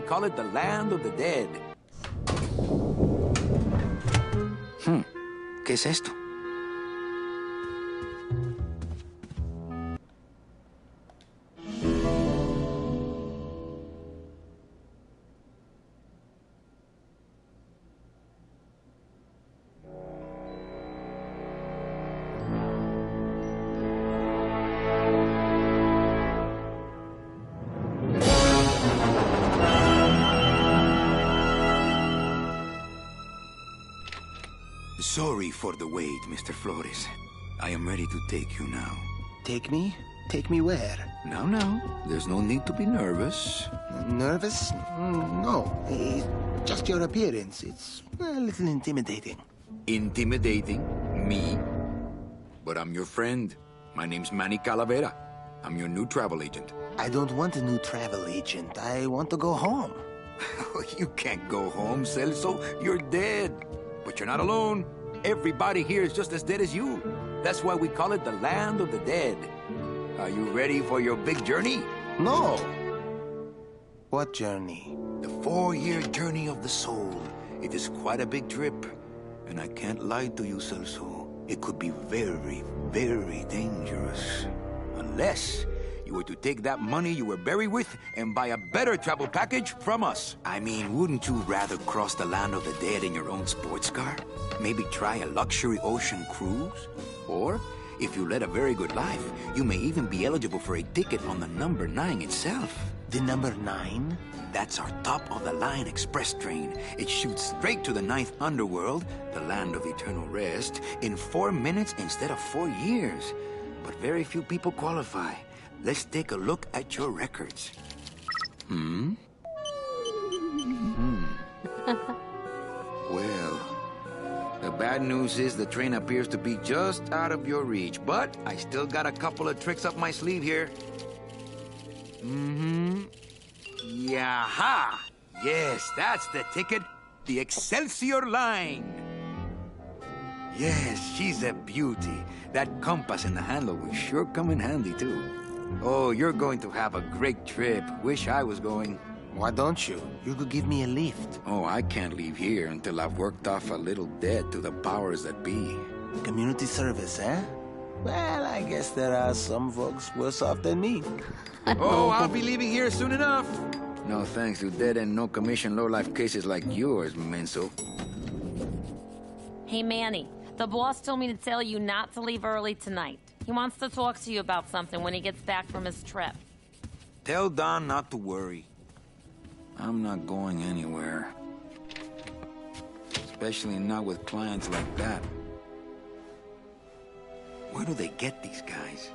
call it the land of the dead. ¿Qué es esto? Sorry for the wait, Mr. Flores. I am ready to take you now. Take me? Take me where? Now, there's no need to be nervous. Nervous? No. Just your appearance. It's a little intimidating. Intimidating? Me? But I'm your friend. My name's Manny Calavera. I'm your new travel agent. I don't want a new travel agent. I want to go home. You can't go home, Celso. You're dead. But you're not alone. Everybody here is just as dead as you. That's why we call it the land of the dead. Are you ready for your big journey? No. What journey? The 4-year journey of the soul. It is quite a big trip. And I can't lie to you, Celso. It could be very, very dangerous. Unless you were to take that money you were buried with and buy a better travel package from us. I mean, wouldn't you rather cross the land of the dead in your own sports car? Maybe try a luxury ocean cruise? Or, if you led a very good life, you may even be eligible for a ticket on the number 9 itself. The number 9? That's our top-of-the-line express train. It shoots straight to the 9th underworld, the land of eternal rest, in 4 minutes instead of 4 years. But very few people qualify. Let's take a look at your records. Well, the bad news is the train appears to be just out of your reach, but I still got a couple of tricks up my sleeve here. Yaha! Yes, that's the ticket. The Excelsior line. Yes, she's a beauty. That compass in the handle will sure come in handy, too. Oh, you're going to have a great trip. Wish I was going. Why don't you? You could give me a lift. Oh, I can't leave here until I've worked off a little debt to the powers that be. Community service, eh? Well, I guess there are some folks worse off than me. Oh, I'll be leaving here soon enough. No thanks to dead and no commission low-life cases like yours, Menso. Hey, Manny. The boss told me to tell you not to leave early tonight. He wants to talk to you about something when he gets back from his trip. Tell Don not to worry. I'm not going anywhere. Especially not with clients like that. Where do they get these guys?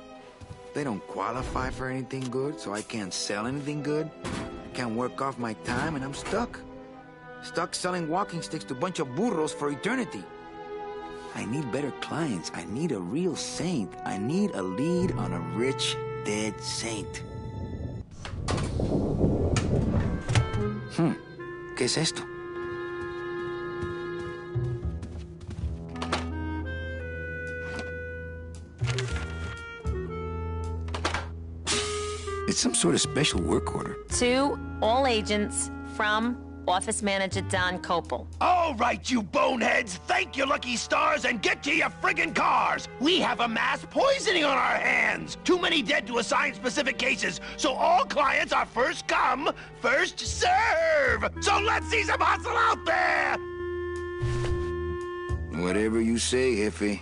They don't qualify for anything good, so I can't sell anything good. I can't work off my time, and I'm stuck. Stuck selling walking sticks to a bunch of burros for eternity. I need better clients. I need a real saint. I need a lead on a rich, dead saint. ¿Qué es esto? It's some sort of special work order. To all agents from Office Manager Don Copel. All right, you boneheads, thank your lucky stars and get to your friggin' cars. We have a mass poisoning on our hands. Too many dead to assign specific cases, so all clients are first come, first serve. So let's see some hustle out there. Whatever you say, Jefe.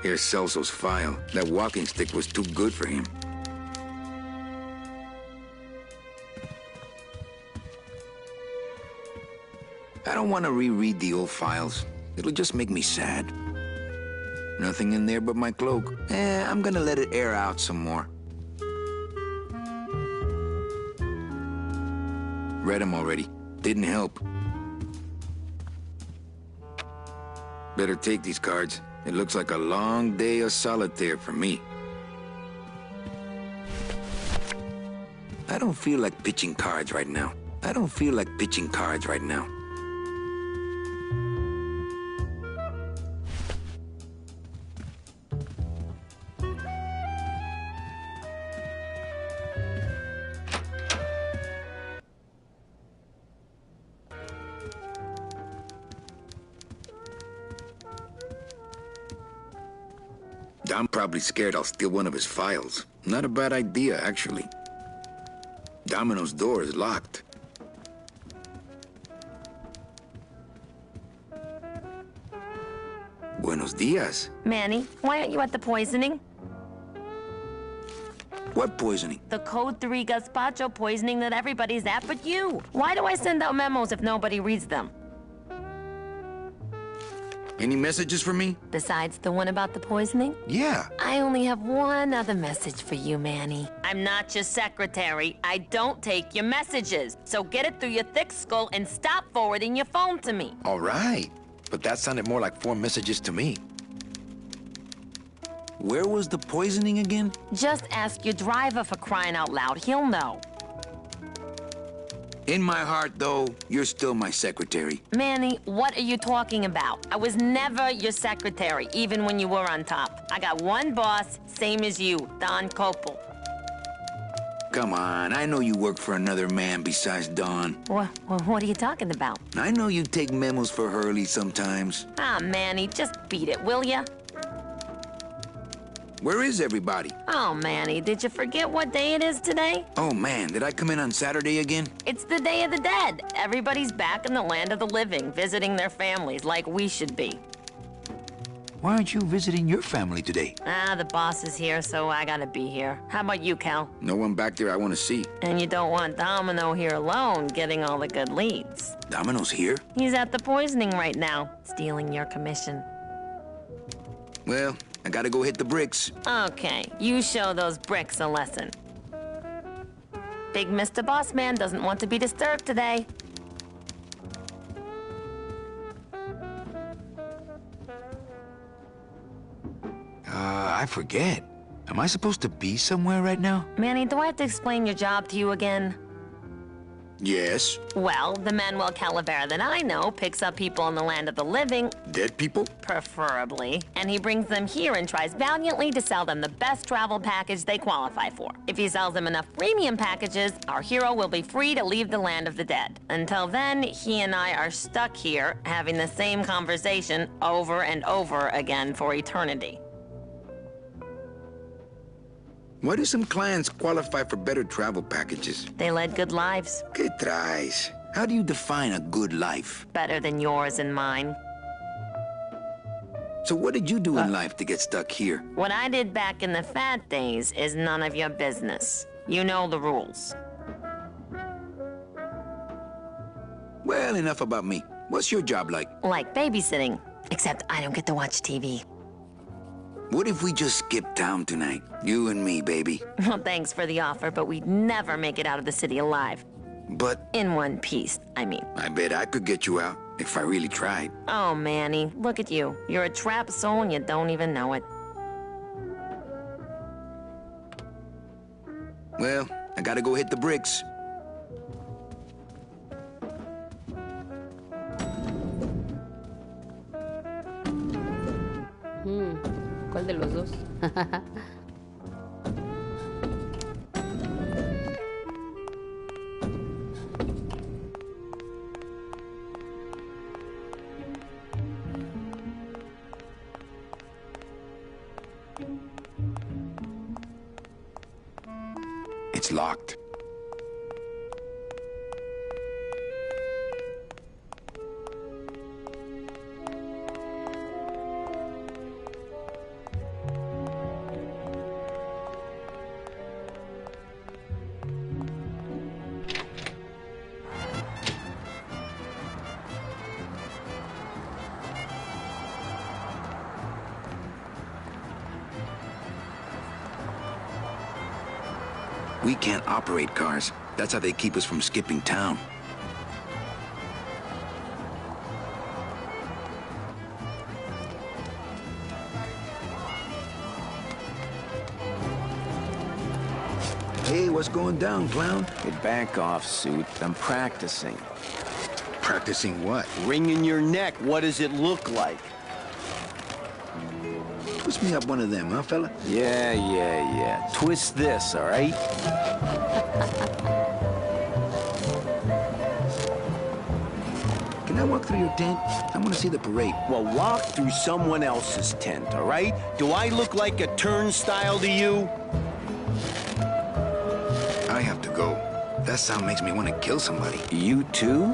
Here's Celso's file. That walking stick was too good for him. I don't want to reread the old files. It'll just make me sad. Nothing in there but my cloak. I'm gonna let it air out some more. Read them already. Didn't help. Better take these cards. It looks like a long day of solitaire for me. I don't feel like pitching cards right now. I don't feel like pitching cards right now. Dom probably scared I'll steal one of his files. Not a bad idea, actually. Domino's door is locked. Buenos dias. Manny, why aren't you at the poisoning? What poisoning? The Code 3 gazpacho poisoning that everybody's at but you. Why do I send out memos if nobody reads them? Any messages for me? Besides the one about the poisoning? Yeah. I only have one other message for you, Manny. I'm not your secretary. I don't take your messages. So get it through your thick skull and stop forwarding your phone to me. All right. But that sounded more like 4 messages to me. Where was the poisoning again? Just ask your driver, for crying out loud. He'll know. In my heart, though, you're still my secretary. Manny, what are you talking about? I was never your secretary, even when you were on top. I got one boss, same as you, Don Copel. Come on, I know you work for another man besides Don. What are you talking about? I know you take memos for Hurley sometimes. Ah, Manny, just beat it, will ya? Where is everybody? Oh, Manny, did you forget what day it is today? Oh man, did I come in on Saturday again? It's the Day of the Dead. Everybody's back in the land of the living, visiting their families like we should be. Why aren't you visiting your family today? Ah, the boss is here, so I gotta be here. How about you, Cal? No one back there I want to see. And you don't want Domino here alone, getting all the good leads. Domino's here? He's at the poisoning right now, stealing your commission. Well, I gotta go hit the bricks. Okay, you show those bricks a lesson. Big Mr. Bossman doesn't want to be disturbed today. I forget. Am I supposed to be somewhere right now? Manny, do I have to explain your job to you again? Yes. Well, the Manuel Calavera that I know picks up people in the land of the living, Dead people? preferably, and he brings them here and tries valiantly to sell them the best travel package they qualify for. If he sells them enough premium packages, our hero will be free to leave the land of the dead. Until then, he and I are stuck here, having the same conversation over and over again for eternity. Why do some clients qualify for better travel packages? They led good lives, ¿Qué traes? How do you define a good life? better than yours and mine. So what did you do in life to get stuck here? What I did back in the fat days is none of your business. You know the rules. Well, enough about me. What's your job like? Like babysitting, except I don't get to watch TV. What if we just skip town tonight? You and me, baby. Well, thanks for the offer, but we'd never make it out of the city alive. But In one piece, I mean. I bet I could get you out if I really tried. Oh, Manny, look at you. You're a trapped soul and you don't even know it. Well, I gotta go hit the bricks. ¿Cuál de los dos? It's locked. We can't operate cars. That's how they keep us from skipping town. Hey, what's going down, clown? Hey, back off, suit. I'm practicing. Practicing what? Wringing your neck. What does it look like? Twist me up one of them, huh, fella? Yeah. Twist this, all right? Can Can I walk through your tent? I want to see the parade. Well, walk through someone else's tent, all right? Do I look like a turnstile to you? I have to go. That sound makes me want to kill somebody. You too?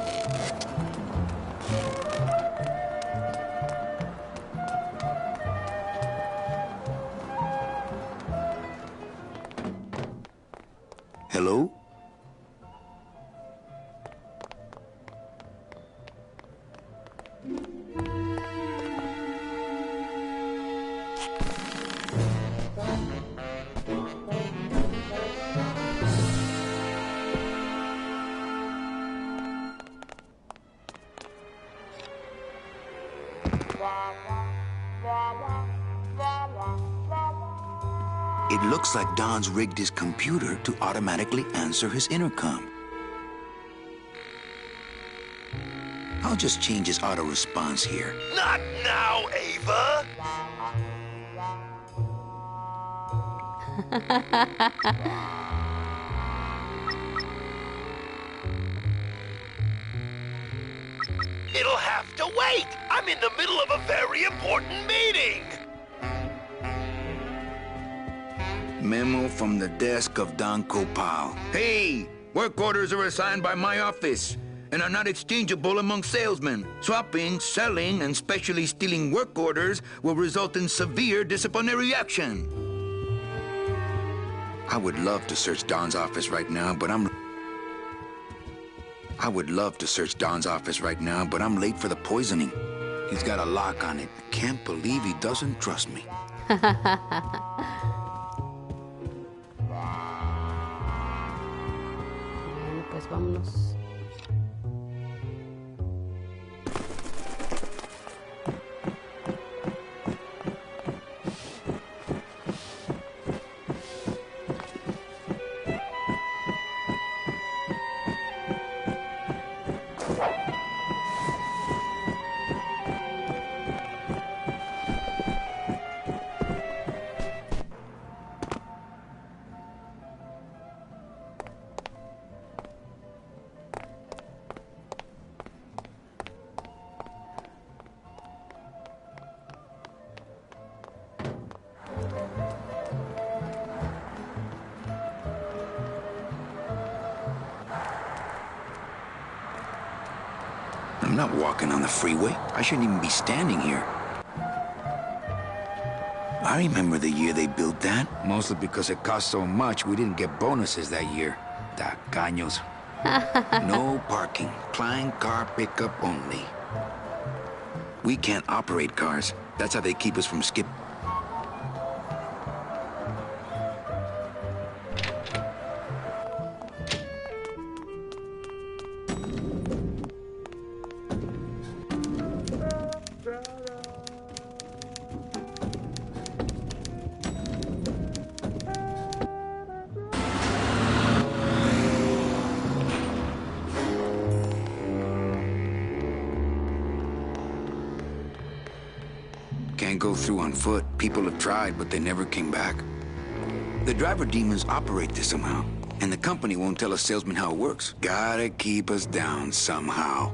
Hello? It looks like Don's rigged his computer to automatically answer his intercom. I'll just change his auto response here. Not now, Ava! It'll have to wait! I'm in the middle of a very important meeting! Memo from the desk of Don Copal. Hey! Work orders are assigned by my office and are not exchangeable among salesmen. Swapping, selling, and specially stealing work orders will result in severe disciplinary action. I would love to search Don's office right now, but I'm late for the poisoning. He's got a lock on it. Can't believe he doesn't trust me. Bueno, pues vámonos. I'm not walking on the freeway. I shouldn't even be standing here. I remember the year they built that. Mostly because it cost so much, we didn't get bonuses that year. Tacaños. No parking. Client car pickup only. We can't operate cars. That's how they keep us from skip. Can't go through on foot. People have tried, but they never came back. The driver demons operate this somehow, and the company won't tell us salesmen how it works. Gotta keep us down somehow.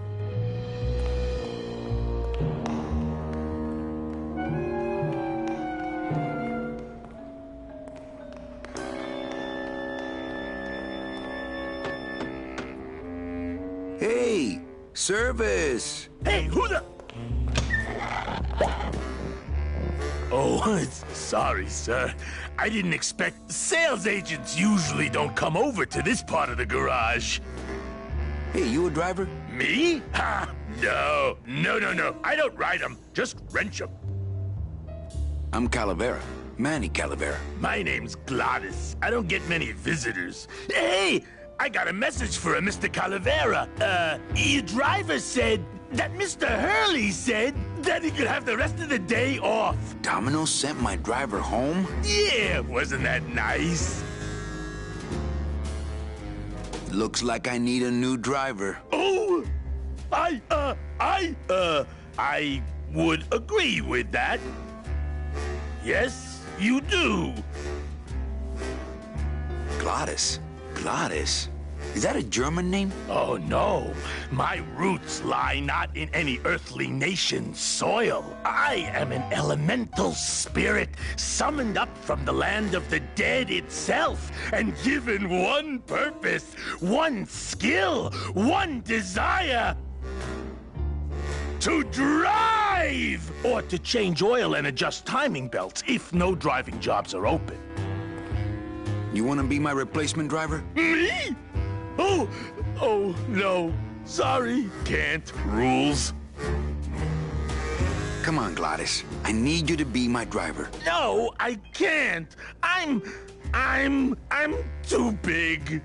Hey, service! Hey, who the... Oh, sorry, sir. I didn't expect... Sales agents usually don't come over to this part of the garage. Hey, you a driver? Me? Ha! No. I don't ride them, just wrench them. I'm Calavera. Manny Calavera. My name's Gladys. I don't get many visitors. Hey! I got a message for a Mr. Calavera. Your driver said that Mr. Hurley said that he could have the rest of the day off. Domino sent my driver home? Yeah, wasn't that nice? Looks like I need a new driver. Oh, I would agree with that. Yes, you do. Gladys. Is that a German name? Oh, no. My roots lie not in any earthly nation's soil. I am an elemental spirit summoned up from the land of the dead itself and given one purpose, one skill, one desire. To drive! Or to change oil and adjust timing belts if no driving jobs are open. You want to be my replacement driver? Me? Oh, no. Sorry. Can't. Rules. Come on, Gladys. I need you to be my driver. No, I can't. I'm too big.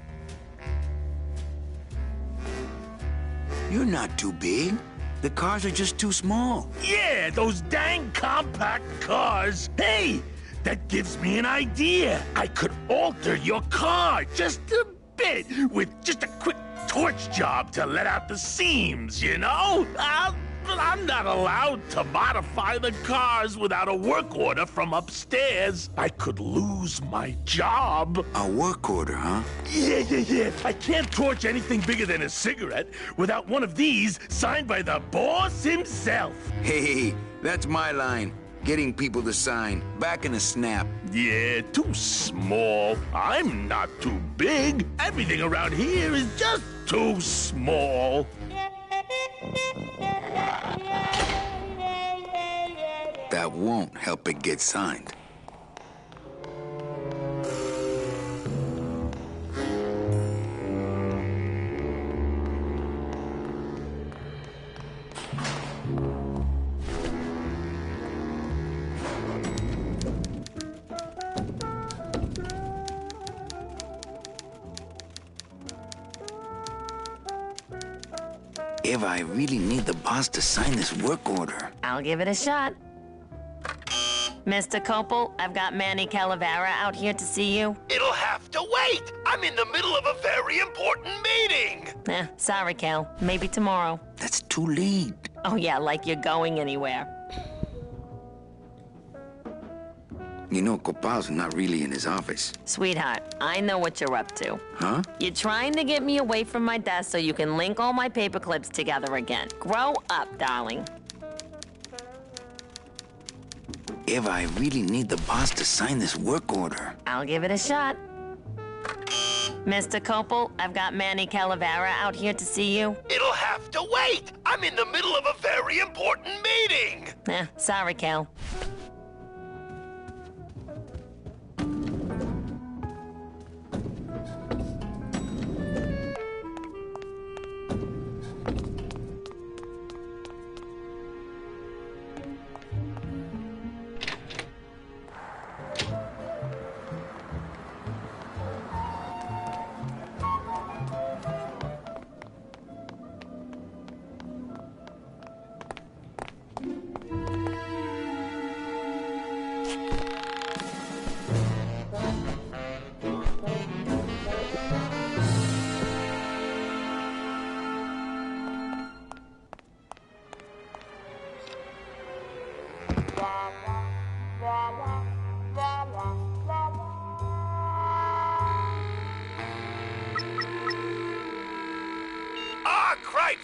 You're not too big. The cars are just too small. Yeah, those dang compact cars. Hey, that gives me an idea. I could alter your car just a bit with just a quick torch job to let out the seams, you know? I'm not allowed to modify the cars without a work order from upstairs. I could lose my job. A work order, huh? Yeah. I can't torch anything bigger than a cigarette without one of these signed by the boss himself. Hey, that's my line. Getting people to sign. Back in a snap. Yeah, too small. I'm not too big. Everything around here is just too small. That won't help it get signed. If I really need the boss to sign this work order. I'll give it a shot. Mr. Copel, I've got Manny Calavera out here to see you. It'll have to wait. I'm in the middle of a very important meeting. Sorry, Cal. Maybe tomorrow. That's too late. Oh, yeah, like you're going anywhere. You know, Copal's not really in his office. Sweetheart, I know what you're up to. Huh? You're trying to get me away from my desk so you can link all my paper clips together again. Grow up, darling. If I really need the boss to sign this work order. I'll give it a shot. Mr. Copel, I've got Manny Calavera out here to see you. It'll have to wait. I'm in the middle of a very important meeting. Sorry, Cal.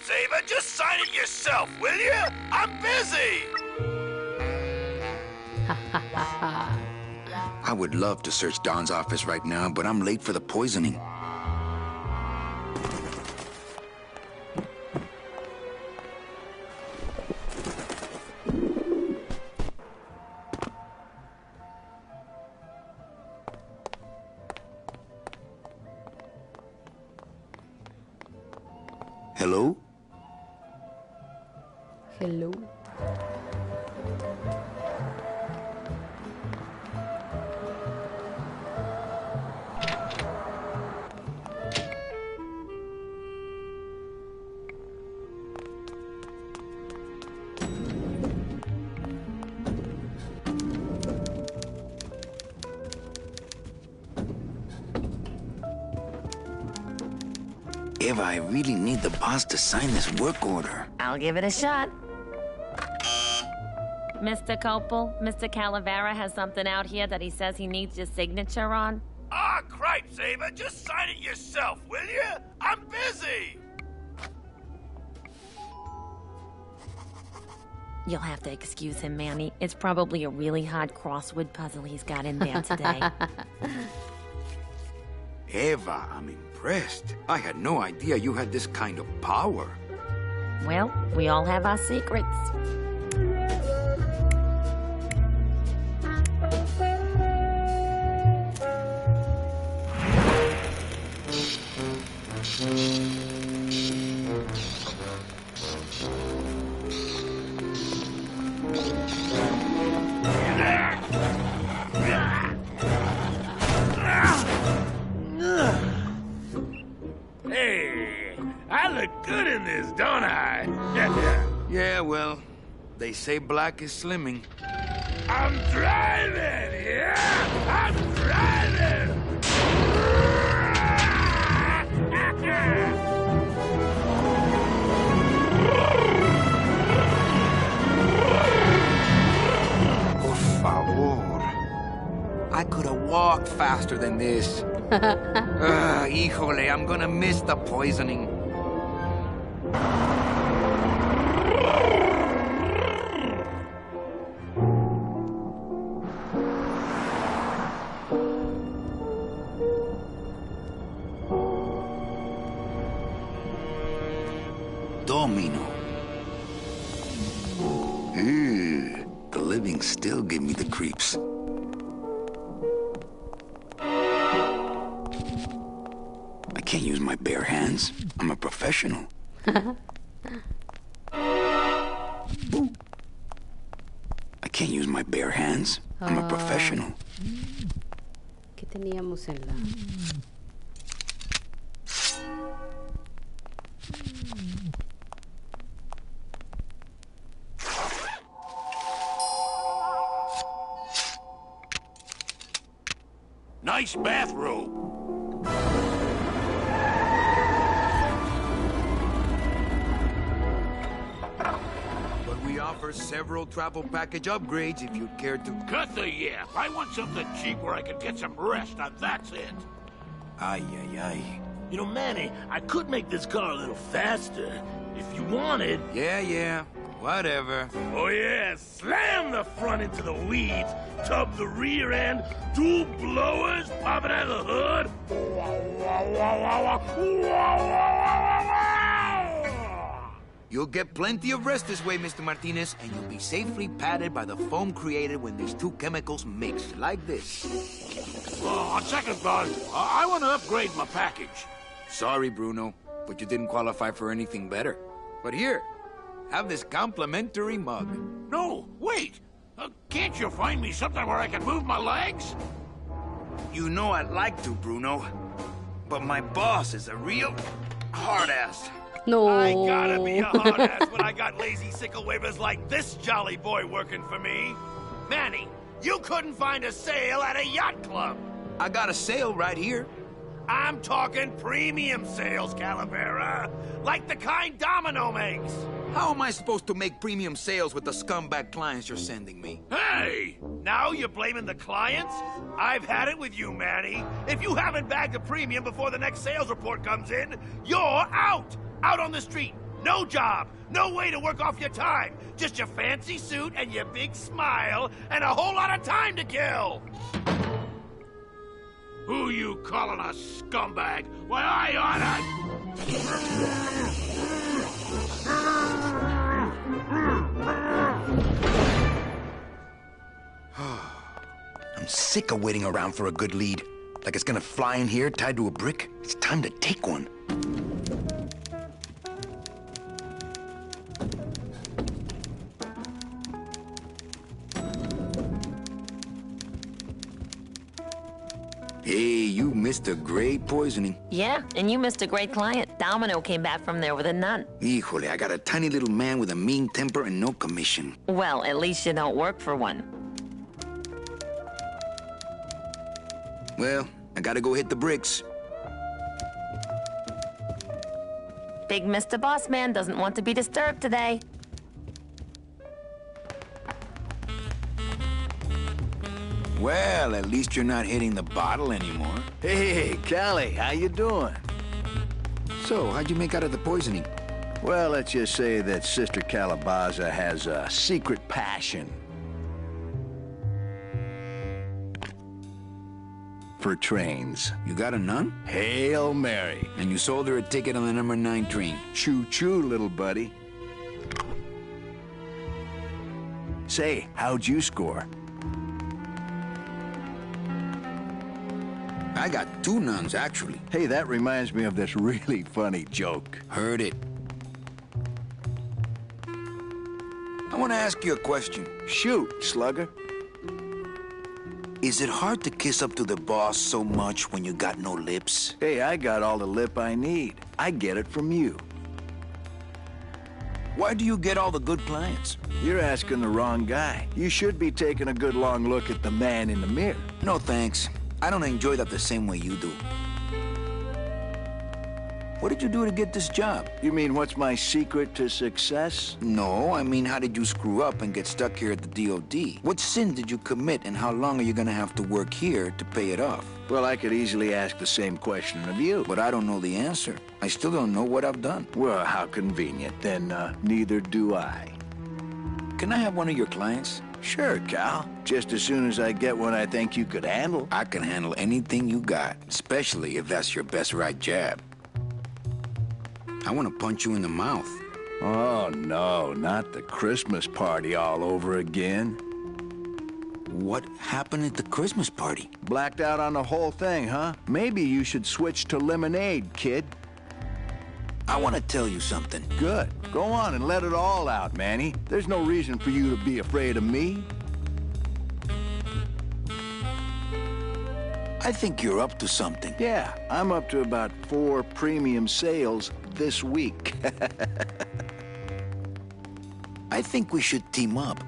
Saver, just sign it yourself, will you? I'm busy. I would love to search Don's office right now, but I'm late for the poisoning. Hello? Hello. If I really need the boss to sign this work order. I'll give it a shot. Mr. Copel, Mr. Calavera has something out here that he says he needs your signature on. Ah, cripes, Ava, just sign it yourself, will you? I'm busy! You'll have to excuse him, Manny. It's probably a really hard crossword puzzle he's got in there today. Eva, I'm impressed. I had no idea you had this kind of power. Well, we all have our secrets. Hey, I look good in this, don't I? Yeah, well, they say black is slimming. I'm driving, yeah! I'm driving! Por favor. I could have walked faster than this. Híjole, I'm gonna miss the poisoning. Domino. Ew, the living still give me the creeps. I can't use my bare hands. I'm a professional. Ooh. I can't use my bare hands. I'm a professional. ¿Qué teníamos en la...? Nice bathrobe. But we offer several travel package upgrades if you'd care to. Cut the yap. I want something cheap where I can get some rest. Now that's it. Ay, ay, ay. You know, Manny, I could make this car a little faster if you wanted. Yeah, whatever. Oh yeah, slam the front into the weeds, tub the rear end, dual blowers popping out of the hood. You'll get plenty of rest this way, Mr. Martinez, and you'll be safely padded by the foam created when these two chemicals mix, like this. On second thought, I want to upgrade my package. Sorry, Bruno, but you didn't qualify for anything better. But here, have this complimentary mug. No, wait. Can't you find me something where I can move my legs? You know I'd like to, Bruno, but my boss is a real hard-ass. No. I gotta be a hard ass when I got lazy sickle wavers like this jolly boy working for me. Manny, you couldn't find a sale at a yacht club. I got a sale right here. I'm talking premium sales, Calavera. Like the kind Domino makes. How am I supposed to make premium sales with the scumbag clients you're sending me? Hey! Now you're blaming the clients? I've had it with you, Manny. If you haven't bagged a premium before the next sales report comes in, you're out! Out on the street. No job. No way to work off your time. Just your fancy suit and your big smile and a whole lot of time to kill. Who you calling a scumbag? Why, I oughta... I'm sick of waiting around for a good lead. Like it's gonna fly in here tied to a brick. It's time to take one. Hey, you missed a great poisoning. Yeah, and you missed a great client. Domino came back from there with a nun. Híjole, I got a tiny little man with a mean temper and no commission. Well, at least you don't work for one. Well, I gotta go hit the bricks. Big Mr. Boss Man doesn't want to be disturbed today. Well, at least you're not hitting the bottle anymore. Hey, Callie, how you doing? So, how'd you make out of the poisoning? Well, let's just say that Sister Calabaza has a secret passion for trains. You got a nun? Hail Mary. And you sold her a ticket on the number 9 train. Choo-choo, little buddy. Say, how'd you score? I got 2 nuns, actually. Hey, that reminds me of this really funny joke. Heard it. I want to ask you a question. Shoot, slugger. Is it hard to kiss up to the boss so much when you got no lips? Hey, I got all the lip I need. I get it from you. Why do you get all the good clients? You're asking the wrong guy. You should be taking a good long look at the man in the mirror. No thanks. I don't enjoy that the same way you do. What did you do to get this job? You mean, what's my secret to success? No, I mean, how did you screw up and get stuck here at the DOD? What sin did you commit, and how long are you gonna have to work here to pay it off? Well, I could easily ask the same question of you. But I don't know the answer. I still don't know what I've done. Well, how convenient. Then, neither do I. Can I have one of your clients? Sure, Cal. Just as soon as I get one I think you could handle. I can handle anything you got, especially if that's your best right jab. I want to punch you in the mouth. Oh, no, not the Christmas party all over again. What happened at the Christmas party? Blacked out on the whole thing, huh? Maybe you should switch to lemonade, kid. I want to tell you something. Good. Go on and let it all out, Manny. There's no reason for you to be afraid of me. I think you're up to something. Yeah, I'm up to about 4 premium sales this week. I think we should team up.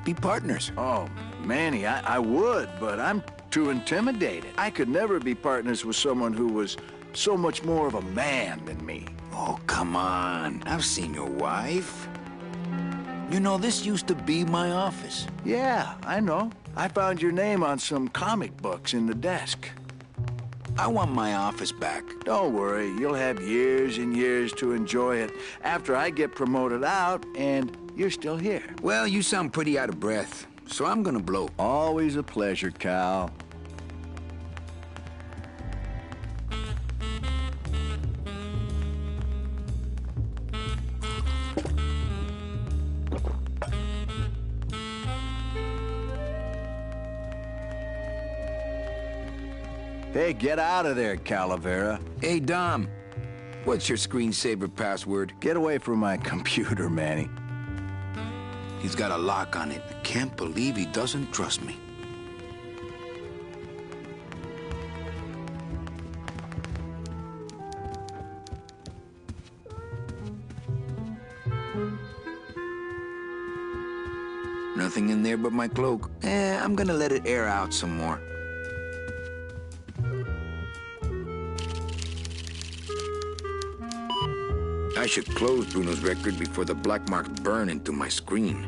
Be partners. Oh, Manny, I would, but I'm too intimidated. I could never be partners with someone who was so much more of a man than me. Oh, come on. I've seen your wife. You know, this used to be my office. Yeah, I know. I found your name on some comic books in the desk. I want my office back. Don't worry, you'll have years and years to enjoy it after I get promoted out and you're still here. Well, you sound pretty out of breath, so I'm gonna blow. Always a pleasure, Cal. Hey, get out of there, Calavera. Hey, Dom. What's your screensaver password? Get away from my computer, Manny. He's got a lock on it. I can't believe he doesn't trust me. Nothing in there but my cloak. I'm gonna let it air out some more. I should close Bruno's record before the black marks burn into my screen.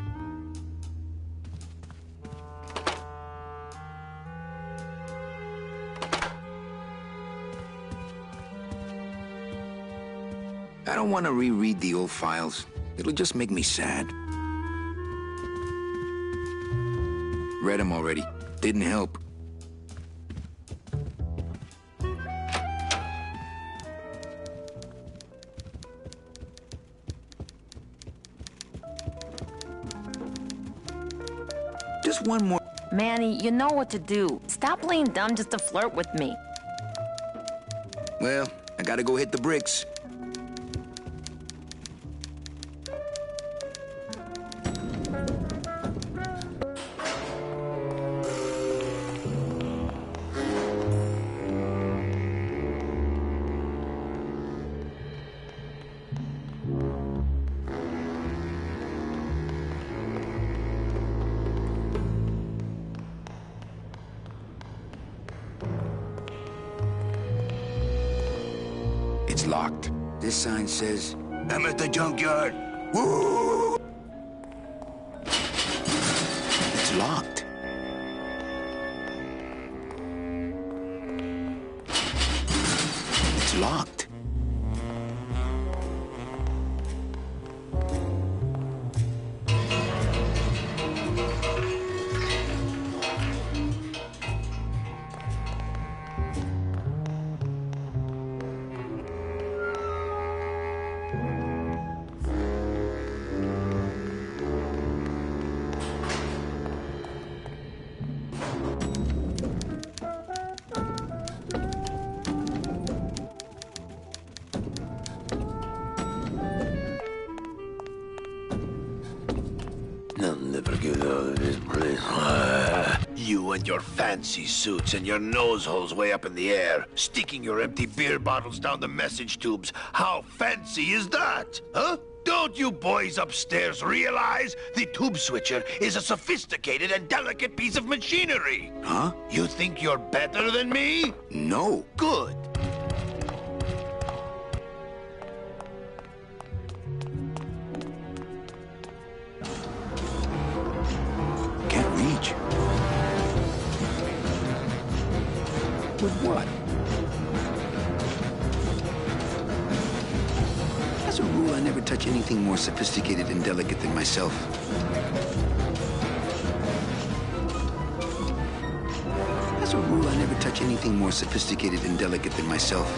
I don't want to reread the old files. It'll just make me sad. Read them already. Didn't help. Just one more. Manny, you know what to do. Stop playing dumb just to flirt with me. Well, I gotta go hit the bricks. It's locked. This sign says, I'm at the junkyard. Woo! It's locked. locked. I'll never get out of this place. You and your fancy suits and your nose holes way up in the air, sticking your empty beer bottles down the message tubes. How fancy is that? Huh? Don't you boys upstairs realize the tube switcher is a sophisticated and delicate piece of machinery? Huh? You think you're better than me? No. Good. Can't reach. With what? As a rule, I never touch anything more sophisticated and delicate than myself. As a rule, I never touch anything more sophisticated and delicate than myself.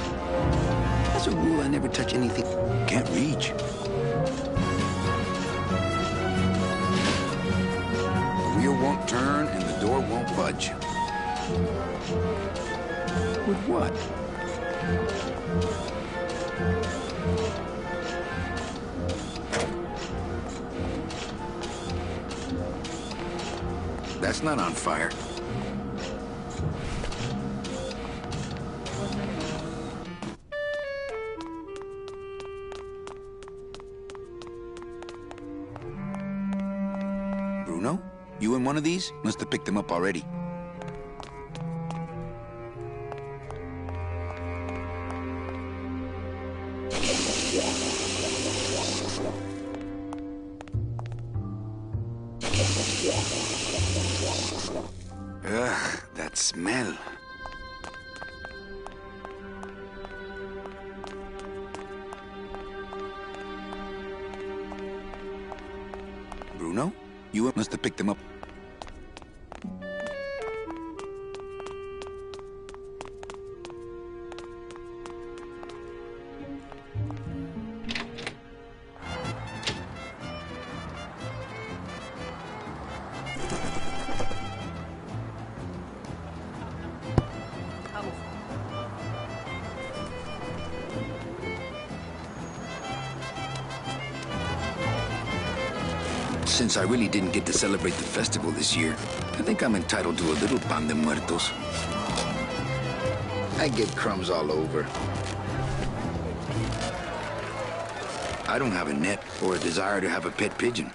As a rule, I never touch anything... Can't reach. The wheel won't turn and the door won't budge. With what? That's not on fire. Bruno, you in one of these? Must have picked them up already. Ugh, that smell. Bruno, you must have picked them up. Since I really didn't get to celebrate the festival this year, I think I'm entitled to a little pan de muertos. I get crumbs all over. I don't have a net or a desire to have a pet pigeon.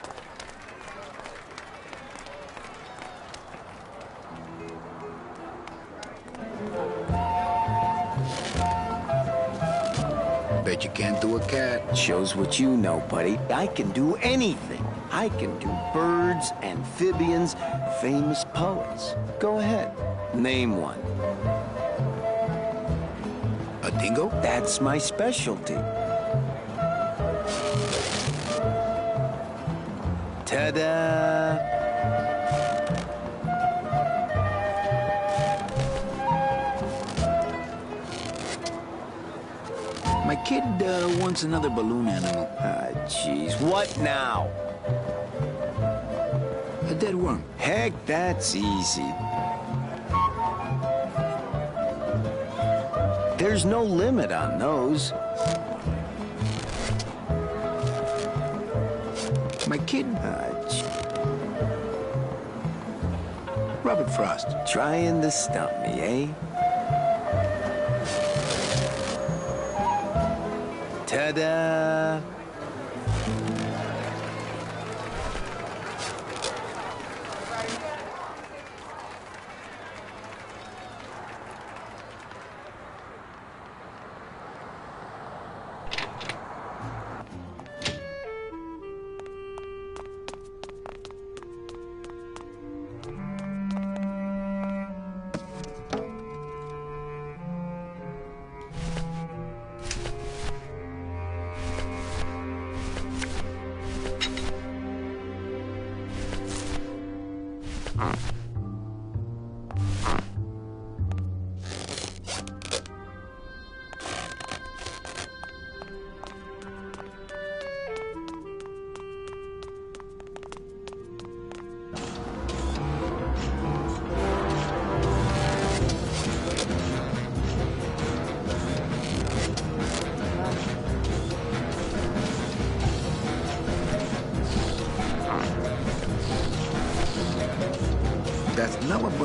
Bet you can't do a cat. Shows what you know, buddy. I can do anything. I can do birds, amphibians, famous poets. Go ahead. Name one. A dingo? That's my specialty. Ta-da! My kid wants another balloon animal. Ah, jeez. What now? A dead worm. Heck, that's easy. There's no limit on those. My kid... Robert Frost. Trying to stump me, eh? Ta-da!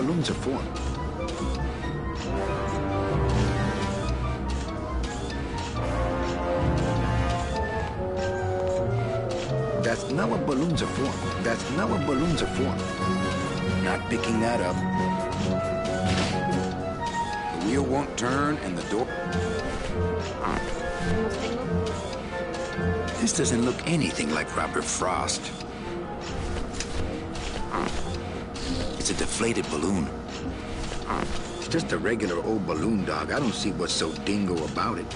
balloons are for. That's not what balloons are for. That's not what balloons are for. Not picking that up. The wheel won't turn and the door... This doesn't look anything like Robert Frost. It's a deflated balloon. It's just a regular old balloon, dog. I don't see what's so dingo about it.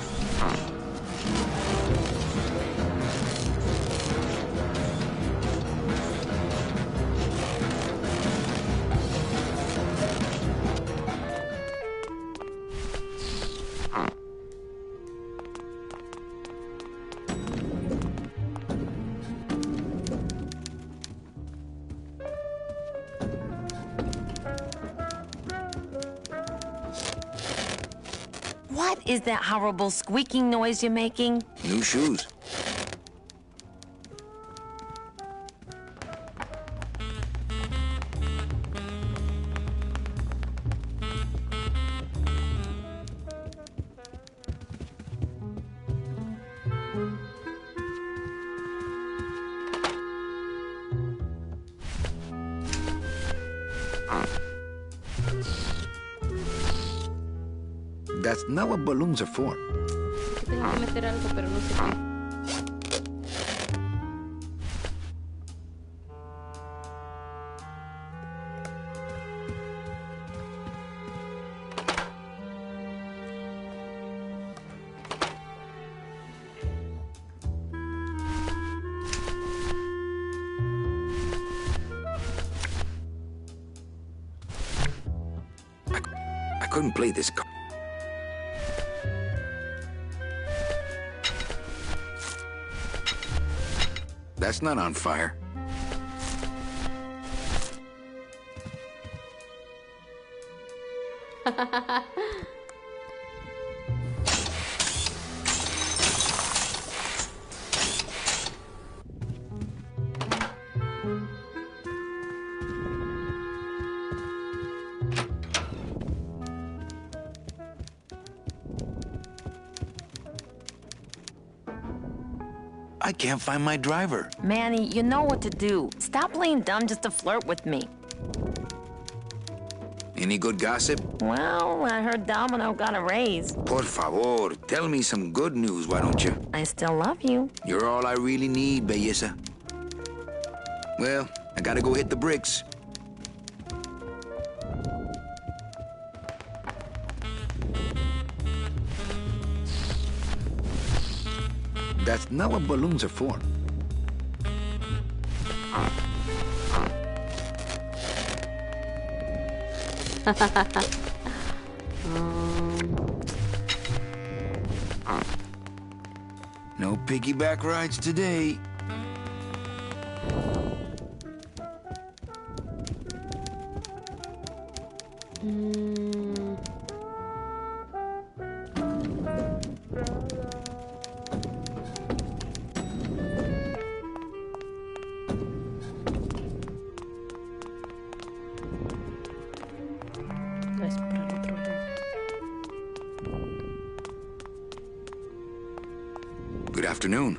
What is that horrible squeaking noise you're making? New shoes. That's not what balloons are for. Que tengo que meter algo, pero no sé qué. I couldn't play this card. That's not on fire. I can't find my driver. Manny, you know what to do. Stop playing dumb just to flirt with me. Any good gossip? Well, I heard Domino got a raise. Por favor, tell me some good news, why don't you? I still love you. You're all I really need, belleza. Well, I gotta go hit the bricks. That's not what balloons are for. No piggyback rides today. Es para el otro lado. Good afternoon.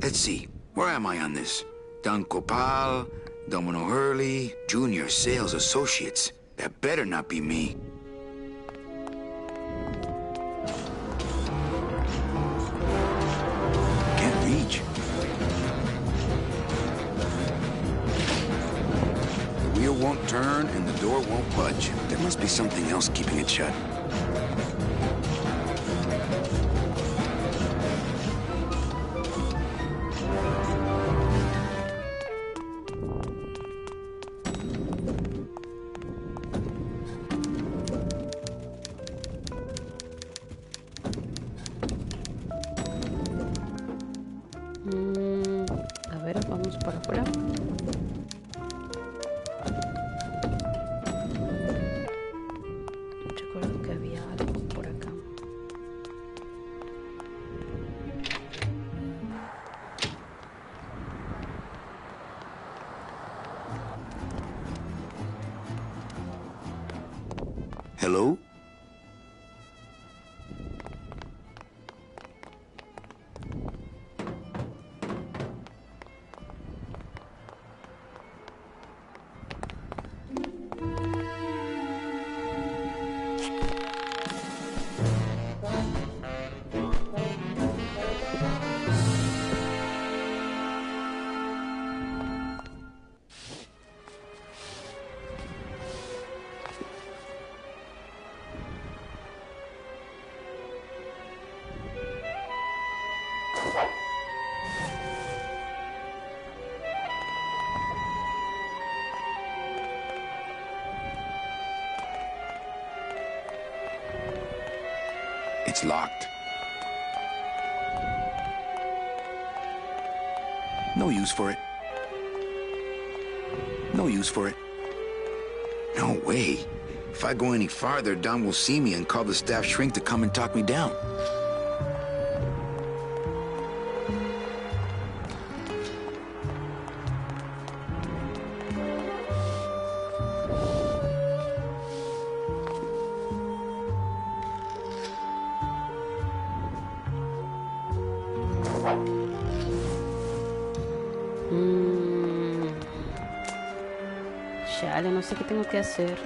Let's see, where am I on this? Don Copal, Domino Hurley, Junior Sales Associates. That better not be me. Can't reach. The wheel won't turn and the door won't budge. There must be something else keeping it shut. A ver, vamos para afuera. Recuerdo que había algo por acá. Hello? It's locked. No use for it. No use for it. No way. If I go any farther, Don will see me and call the staff shrink to come and talk me down. Chale, no sé qué tengo que hacer.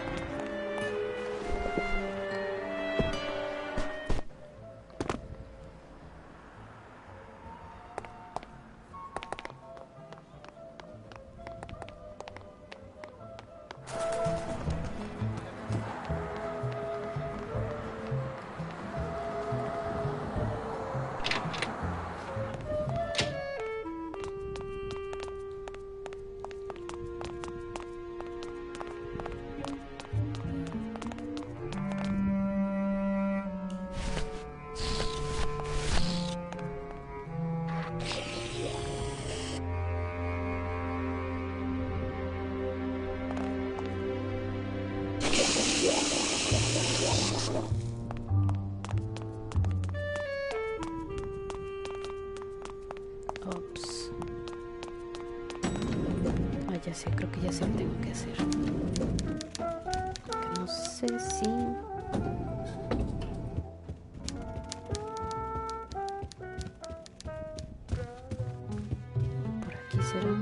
Ops. Ah, ya sé, creo que ya sé lo que tengo que hacer. Que no sé si... Por aquí será.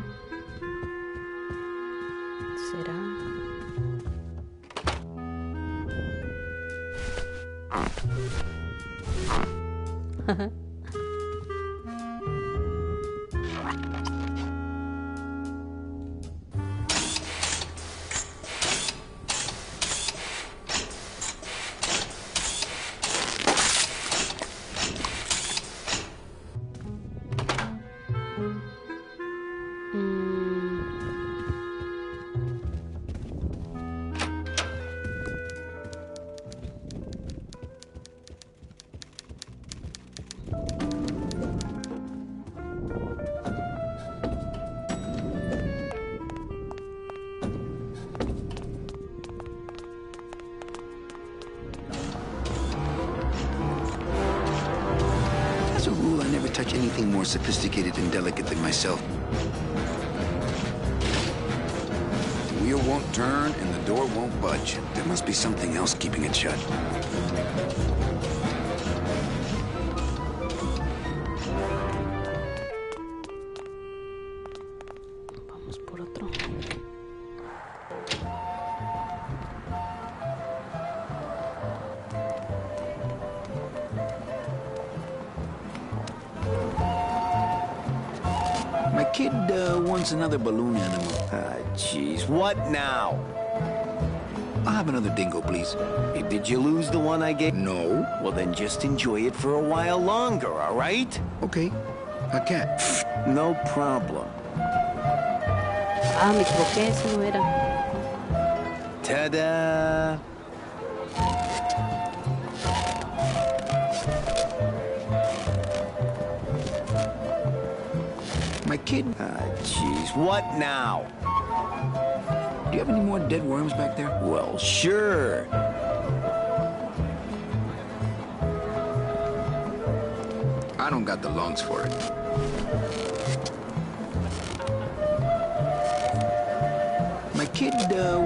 Será. As a rule, I never touch anything more sophisticated and delicate than myself. The wheel won't turn and the door won't budge. There must be something else keeping it shut. Vamos por otro. My kid wants another balloon animal. Jeez, what now? I'll have another dingo, please. Hey, did you lose the one I gave? No. Well, then just enjoy it for a while longer, all right? Okay. A cat. No problem. Ah, me equivoqué, ese no era. Ta-da! My kid. Jeez, what now? Do you have any more dead worms back there? Well, sure. I don't got the lungs for it. My kid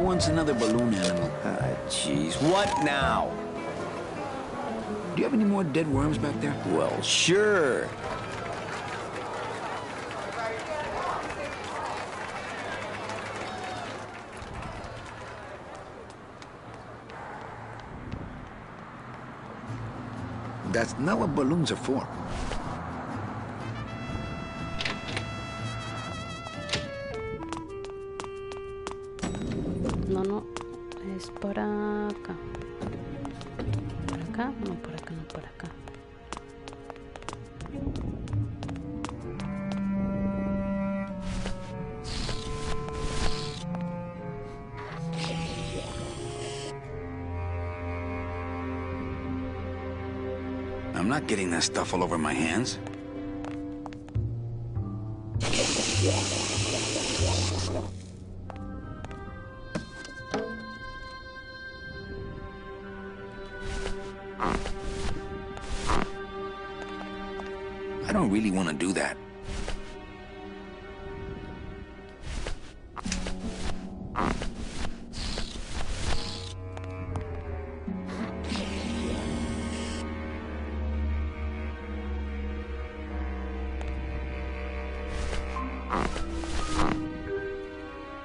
wants It's another balloon animal. Ah, jeez. What now? Do you have any more dead worms back there? Well, sure. That's not what balloons are for. No, no. Es para acá. ¿Para acá? No, para acá, no, para acá. I'm not getting that stuff all over my hands. I don't really want to do that.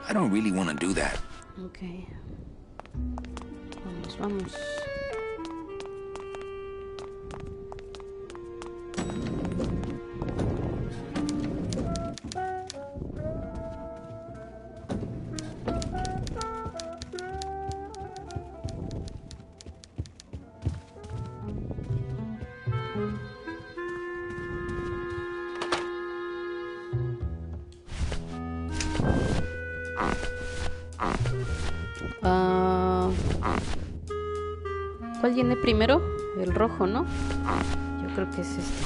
I don't really want to do that. Ok. Vamos, vamos. ¿Cuál viene primero? El rojo, ¿no? Yo creo que es este.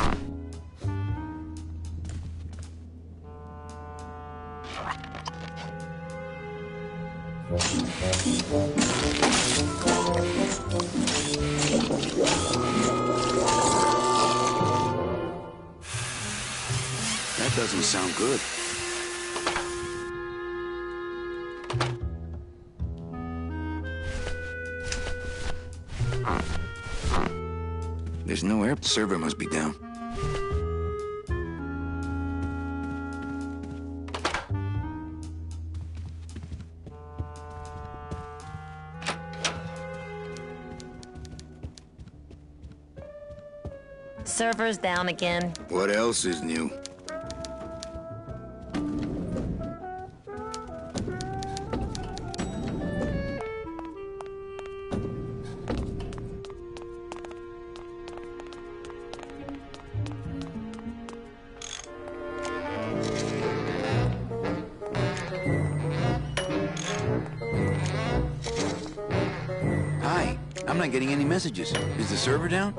That doesn't sound good. There's no air. The server must be down. Server's down again. What else is new? Hi, I'm not getting any messages. Is the server down?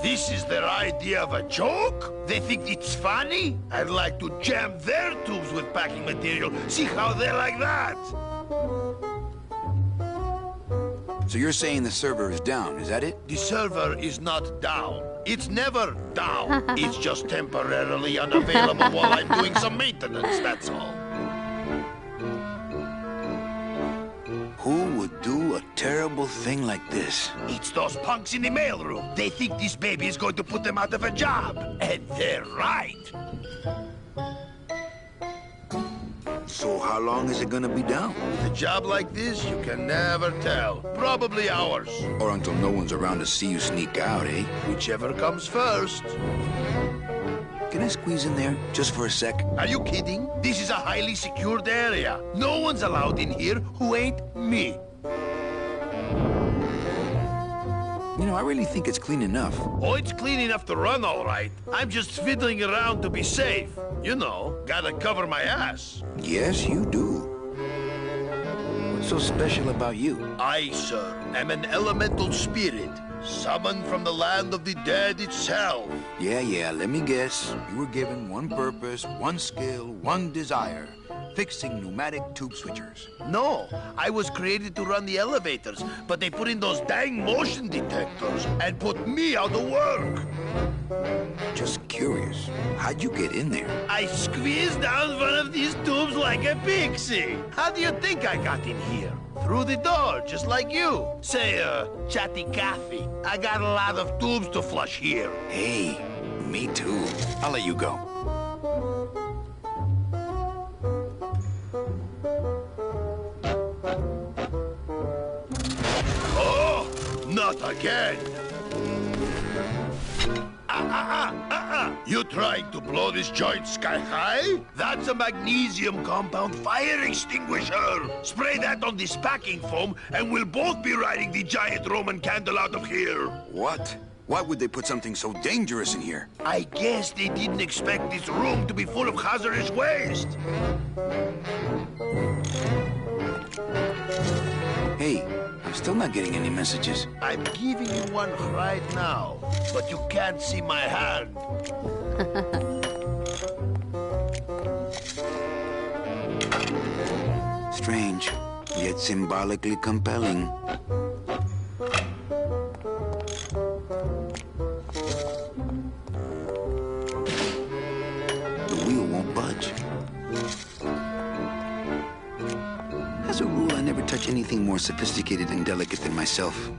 This is their idea of a joke? They think it's funny? I'd like to jam their tubes with packing material. See how they like that? So you're saying the server is down, is that it? The server is not down. It's never down. It's just temporarily unavailable while I'm doing some maintenance, that's all. Who would do a terrible thing like this? It's those punks in the mailroom. They think this baby is going to put them out of a job. And they're right. So how long is it gonna be down? With a job like this, you can never tell. Probably hours. Or until no one's around to see you sneak out, eh? Whichever comes first. Can I squeeze in there, just for a sec? Are you kidding? This is a highly secured area. No one's allowed in here who ain't me. You know, I really think it's clean enough. Oh, it's clean enough to run, all right. I'm just fiddling around to be safe. You know, gotta cover my ass. Yes, you do. What's so special about you? I, sir, am an elemental spirit, summoned from the land of the dead itself. Yeah, let me guess. You were given one purpose, one skill, one desire. Fixing pneumatic tube switchers. No, I was created to run the elevators, but they put in those dang motion detectors and put me out of work. Just curious, how'd you get in there? I squeezed down one of these tubes like a pixie. How do you think I got in here? Through the door, just like you. Say, chatty Cathy. I got a lot of tubes to flush here. Hey, me too. I'll let you go. Oh, not again. You trying to blow this joint sky high? That's a magnesium compound fire extinguisher. Spray that on this packing foam, and we'll both be riding the giant Roman candle out of here. What? Why would they put something so dangerous in here? I guess they didn't expect this room to be full of hazardous waste. Hey, I'm still not getting any messages. I'm giving you one right now, but you can't see my hand. Strange, yet symbolically compelling. The wheel won't budge. As a rule, I never touch anything more sophisticated and delicate than myself.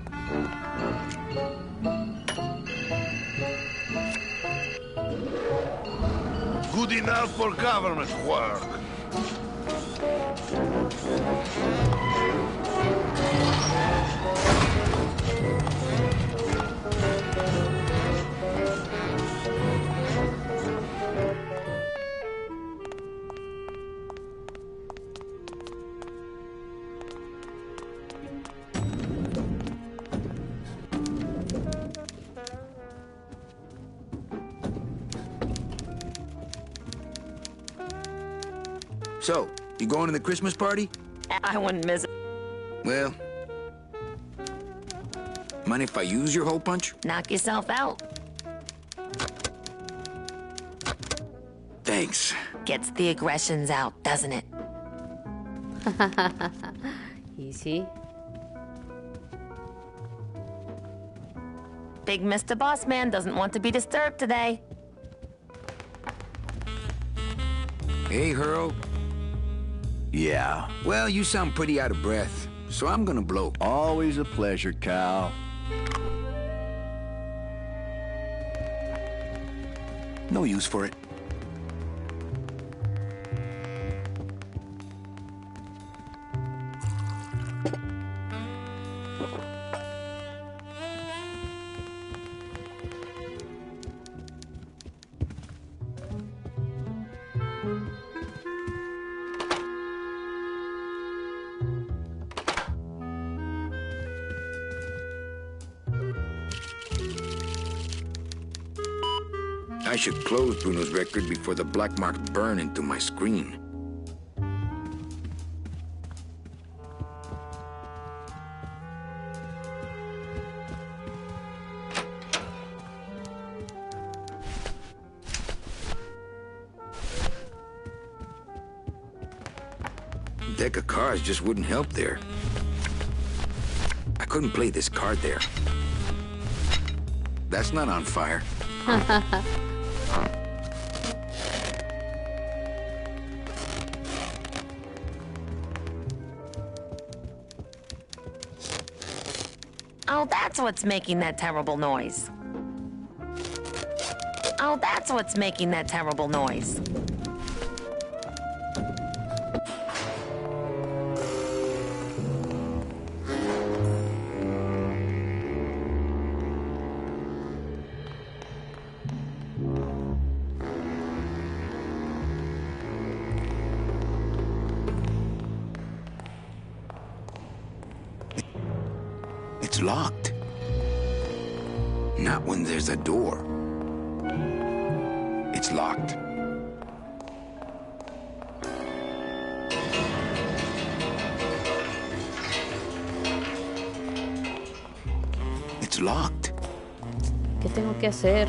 Good enough for government work. So, you going to the Christmas party? I wouldn't miss it. Well, mind if I use your hole punch? Knock yourself out. Thanks. Gets the aggressions out, doesn't it? Easy. Big Mr. Boss Man doesn't want to be disturbed today. Hey, Hurl. Yeah, Well, you sound pretty out of breath, so I'm gonna blow. always a pleasure, Cal. No use for it. I should close Bruno's record before the black marks burn into my screen. Deck of cards just wouldn't help there. I couldn't play this card there. That's not on fire. Oh, that's what's making that terrible noise. Oh, that's what's making that terrible noise. It's locked. Not when there's a door. It's locked. It's locked. ¿Qué tengo que hacer?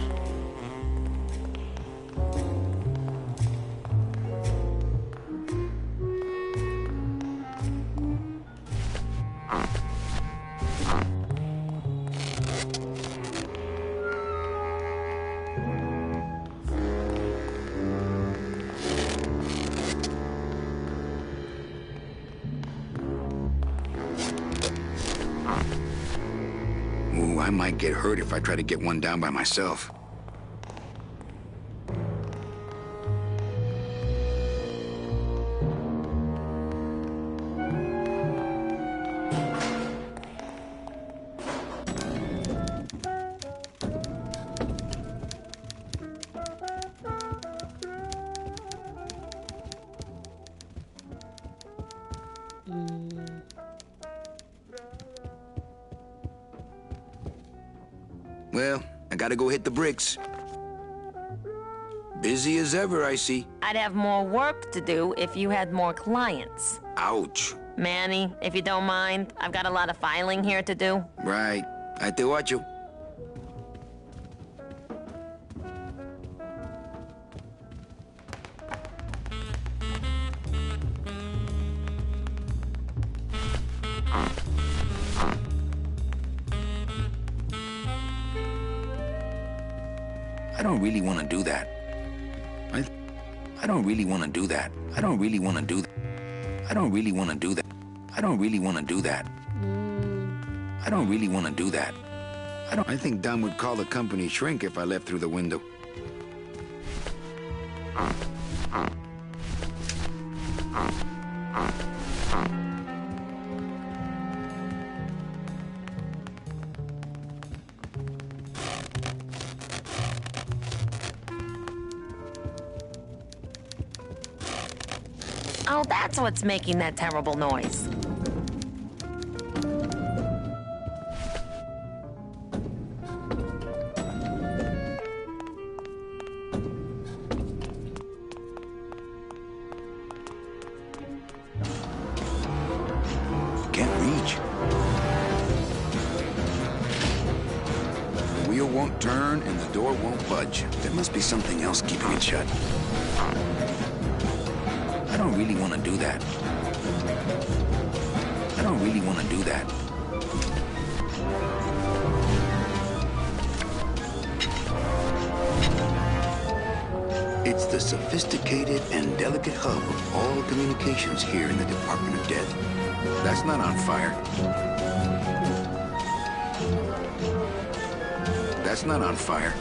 I might get hurt if I try to get one down by myself. Well, I gotta go hit the bricks. Busy as ever, I see. I'd have more work to do if you had more clients. Ouch. Manny, if you don't mind, I've got a lot of filing here to do. Right. I te watcho. I don't really want to do that. I don't really want to do that. I don't really want to do that. I don't really want to do that. I don't really want to do that. I don't really want to do that. I think Don would call the company shrink if I left through the window. Oh, that's what's making that terrible noise. Can't reach. The wheel won't turn and the door won't budge. There must be something else keeping it shut. I don't really want to do that. I don't really want to do that. It's the sophisticated and delicate hub of all communications here in the Department of Death. That's not on fire. That's not on fire.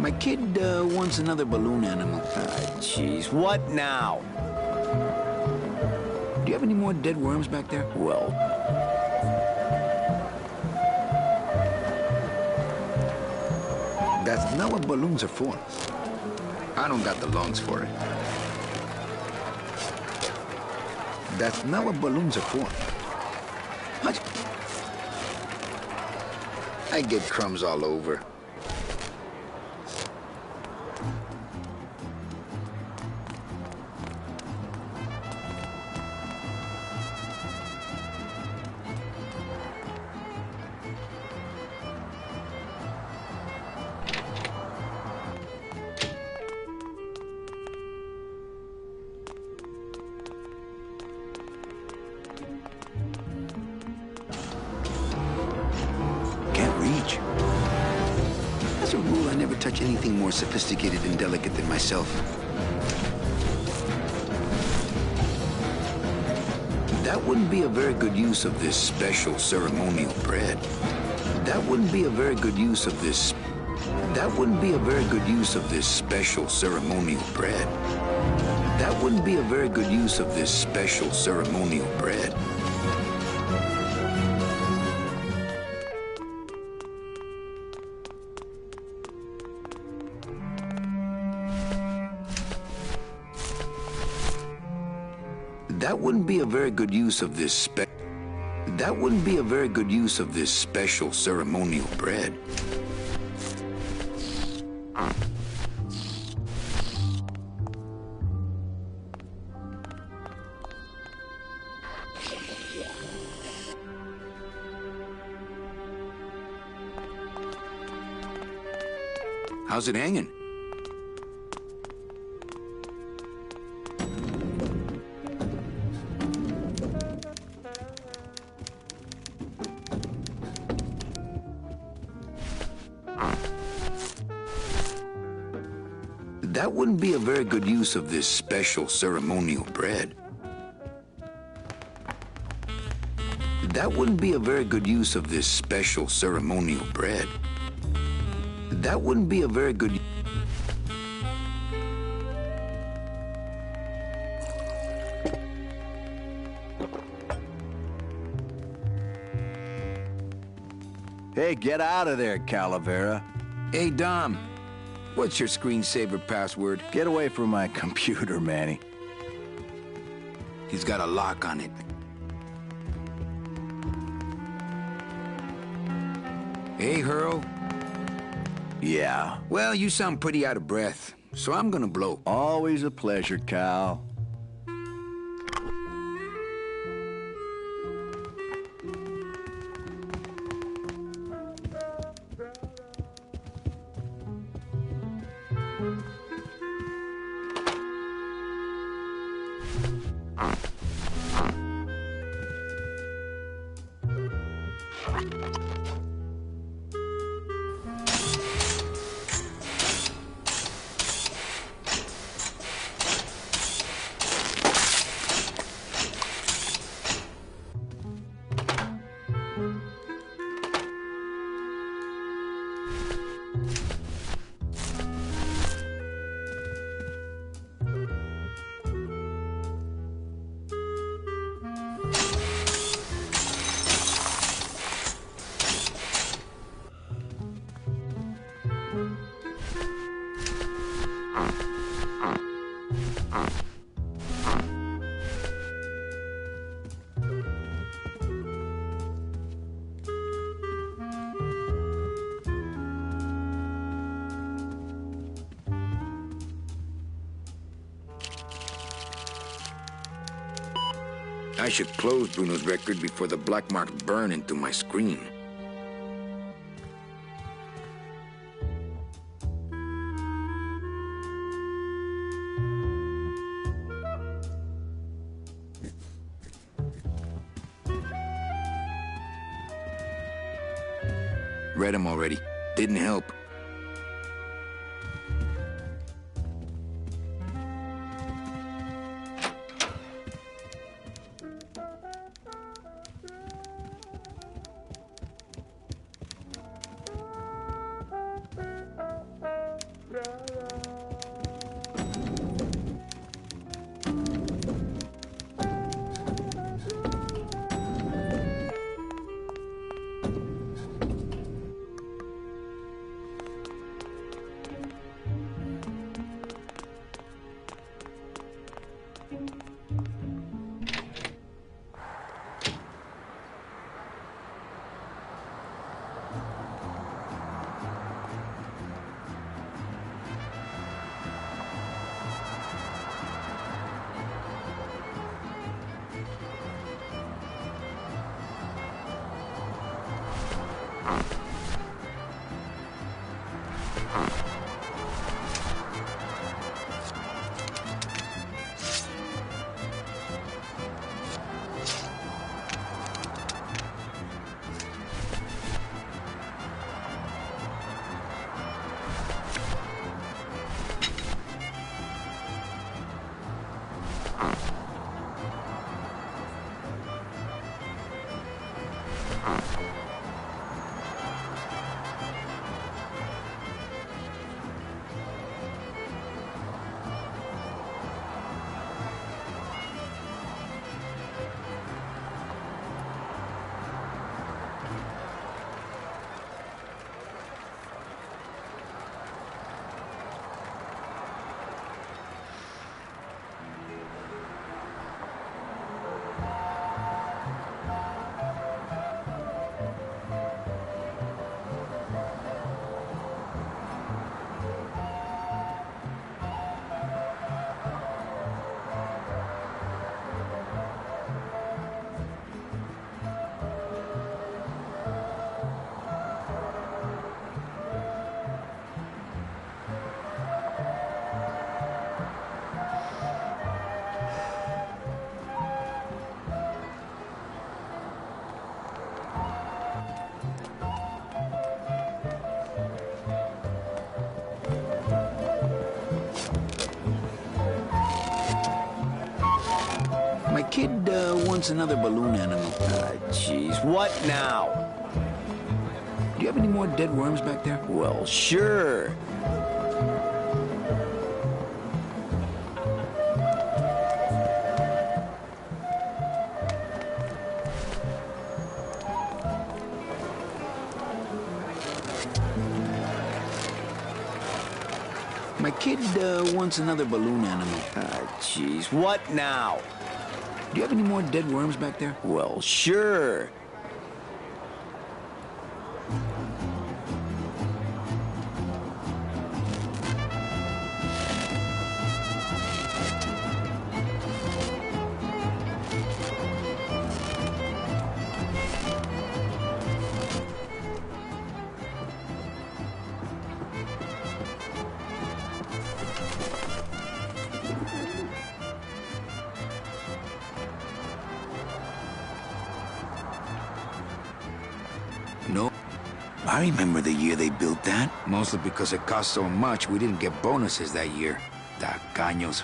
My kid wants another balloon animal. Jeez, what now? you have any more dead worms back there? Well, That's not what balloons are for. I don't got the lungs for it. That's not what balloons are for. I get crumbs all over. As a rule, I never touch anything more sophisticated and delicate than myself. That wouldn't be a very good use of this special ceremonial bread. That wouldn't be a very good use of this... That wouldn't be a very good use of this special ceremonial bread. That wouldn't be a very good use of this special ceremonial bread. That wouldn't be a very good use of this That wouldn't be a very good use of this special ceremonial bread. How's it hanging? That wouldn't be a very good use of this special ceremonial bread. That wouldn't be a very good use of this special ceremonial bread. That wouldn't be a very good... Hey, get out of there, Calavera. Hey, Dom. What's your screensaver password? Get away from my computer, Manny. He's got a lock on it. Hey, Hurl. Yeah. Well, you sound pretty out of breath, so I'm gonna blow. Always a pleasure, Cal. I should close Bruno's record before the black marks burn into my screen. Read them already. Didn't help. kid wants another balloon animal. Jeez, what now? Do you have any more dead worms back there? Well, sure. My kid wants another balloon animal. Jeez, what now? Do you have any more dead worms back there? Well, sure. No. I remember the year they built that. Mostly because it cost so much, we didn't get bonuses that year. Tacaños.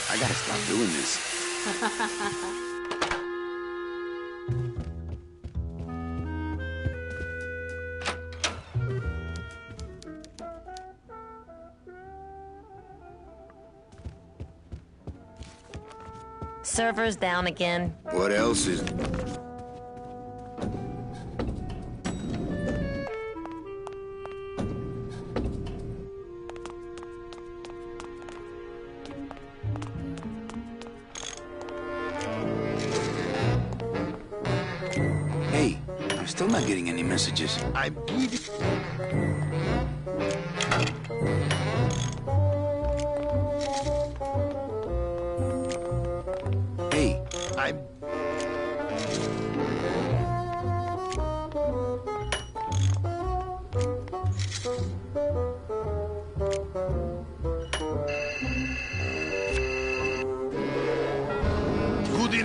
I gotta stop doing this. Server's down again. What else is... Hey, I'm still not getting any messages. I'm bleeding. Hey, I'm...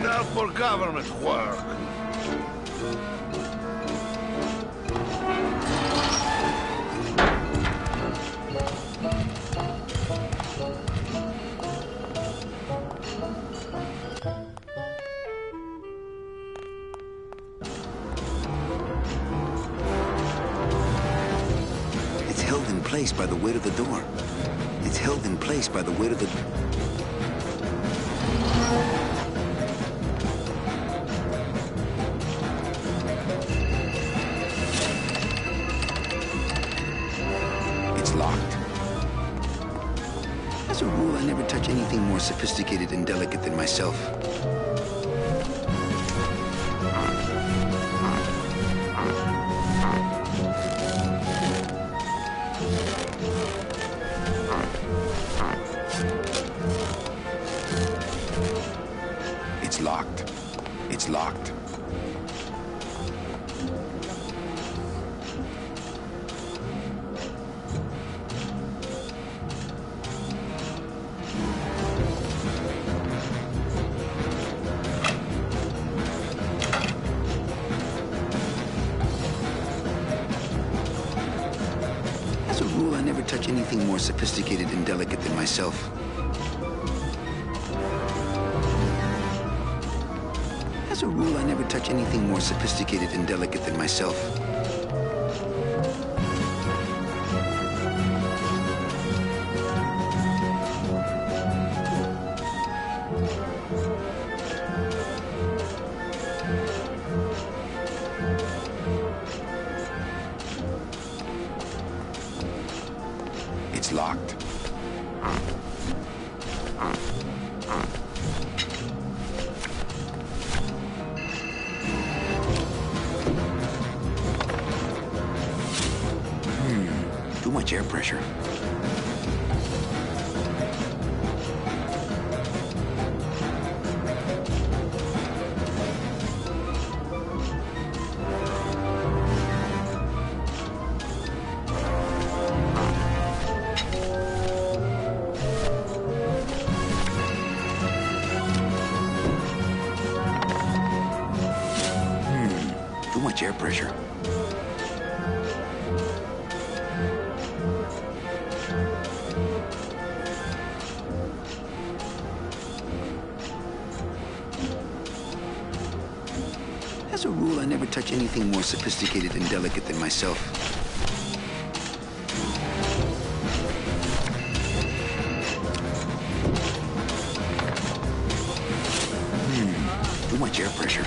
enough for government work. It's held in place by the weight of the door. It's held in place by the weight of the... It's locked. As a rule, I never touch anything more sophisticated and delicate than myself. It's locked. It's locked. As a rule, I never touch anything more sophisticated and delicate than myself. As a rule, I never touch anything more sophisticated and delicate than myself. It's locked. Too much air pressure. Too much air pressure. As a rule, I never touch anything more sophisticated and delicate than myself. Too much air pressure.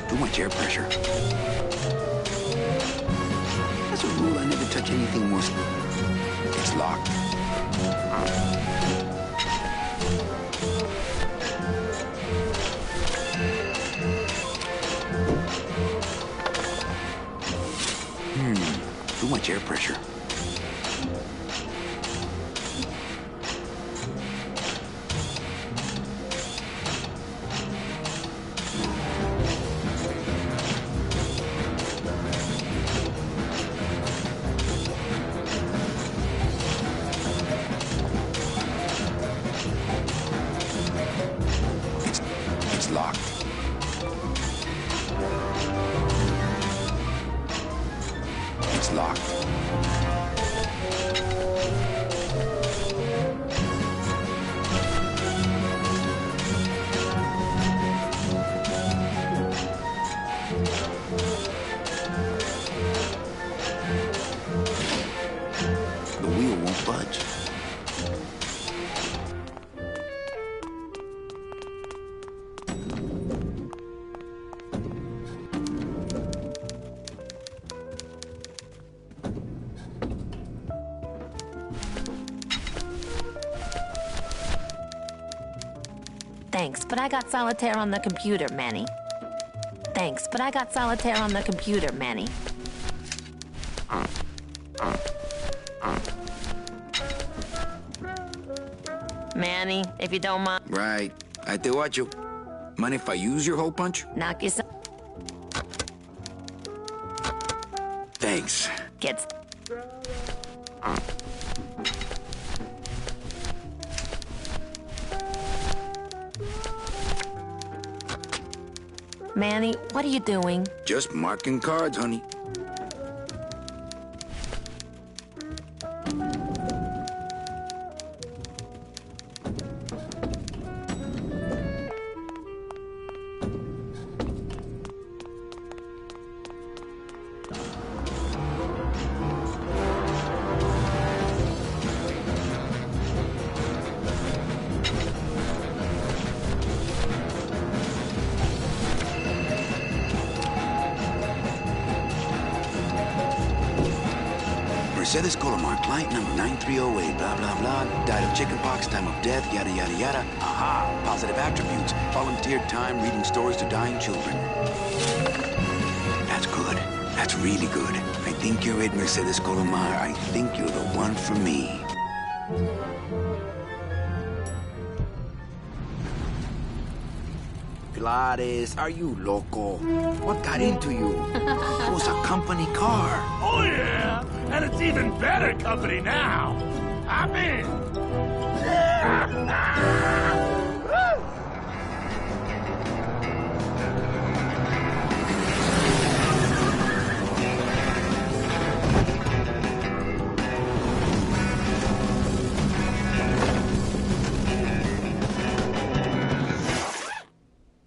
Too much air pressure. As a rule, I never touch anything more... It's locked. Too much air pressure. It's locked. It's locked. The wheel won't budge. Thanks, but I got solitaire on the computer, Manny. Thanks, but I got solitaire on the computer, Manny. Manny, if you don't mind. Right. I te watcho. Mind if I use your hole punch? Knock yourself. Thanks. Kids. Manny, what are you doing? Just marking cards, honey. Mercedes Colomar, client number 9308, blah, blah, blah. Died of chickenpox, time of death, yada, yada, yada. Aha, positive attributes. Volunteered time reading stories to dying children. That's good. That's really good. I think you're it, Mercedes Colomar. I think you're the one for me. Pilates, are you loco? What got into you? It was a company car. Oh, yeah! And it's even better company now! I'm in!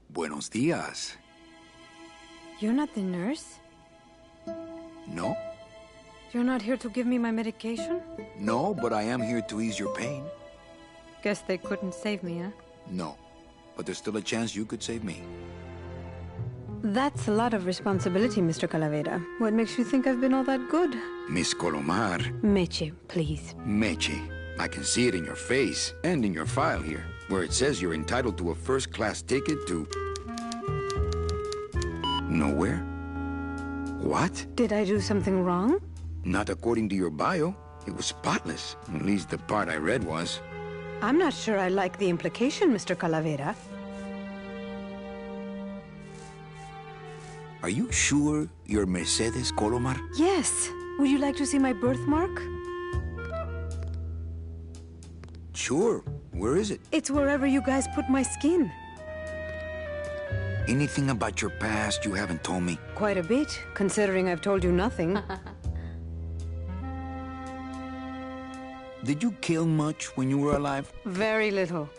Buenos días. You're not the nurse? No? You're not here to give me my medication? No, but I am here to ease your pain. Guess they couldn't save me, huh? No. But there's still a chance you could save me. That's a lot of responsibility, Mr. Calavera. What makes you think I've been all that good? Miss Colomar. Meche, please. Meche. I can see it in your face and in your file here, where it says you're entitled to a first-class ticket to... nowhere? What? Did I do something wrong? Not according to your bio. It was spotless. At least the part I read was. I'm not sure I like the implication, Mr. Calavera. Are you sure you're Mercedes Colomar? Yes. Would you like to see my birthmark? Sure. Where is it? It's wherever you guys put my skin. Anything about your past you haven't told me? Quite a bit, considering I've told you nothing. Did you kill much when you were alive? Very little.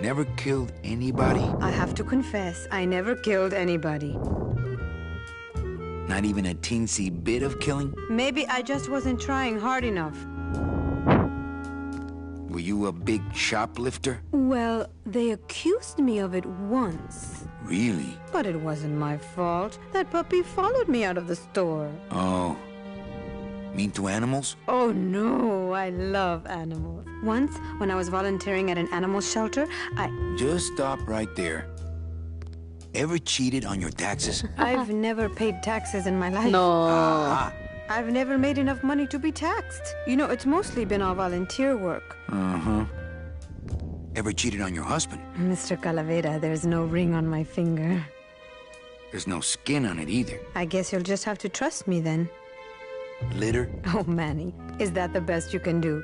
Never killed anybody? I have to confess, I never killed anybody. Not even a teensy bit of killing? Maybe I just wasn't trying hard enough. Were you a big shoplifter? Well, they accused me of it once. Really? But it wasn't my fault. That puppy followed me out of the store. Oh. Mean to animals? Oh no, I love animals. Once, when I was volunteering at an animal shelter, Just stop right there. Ever cheated on your taxes? I've never paid taxes in my life. No. Ah. I've never made enough money to be taxed. You know, it's mostly been all volunteer work. Uh-huh. Ever cheated on your husband? Mr. Calavera, there's no ring on my finger. There's no skin on it either. I guess you'll just have to trust me then. Litter? Oh, Manny, is that the best you can do?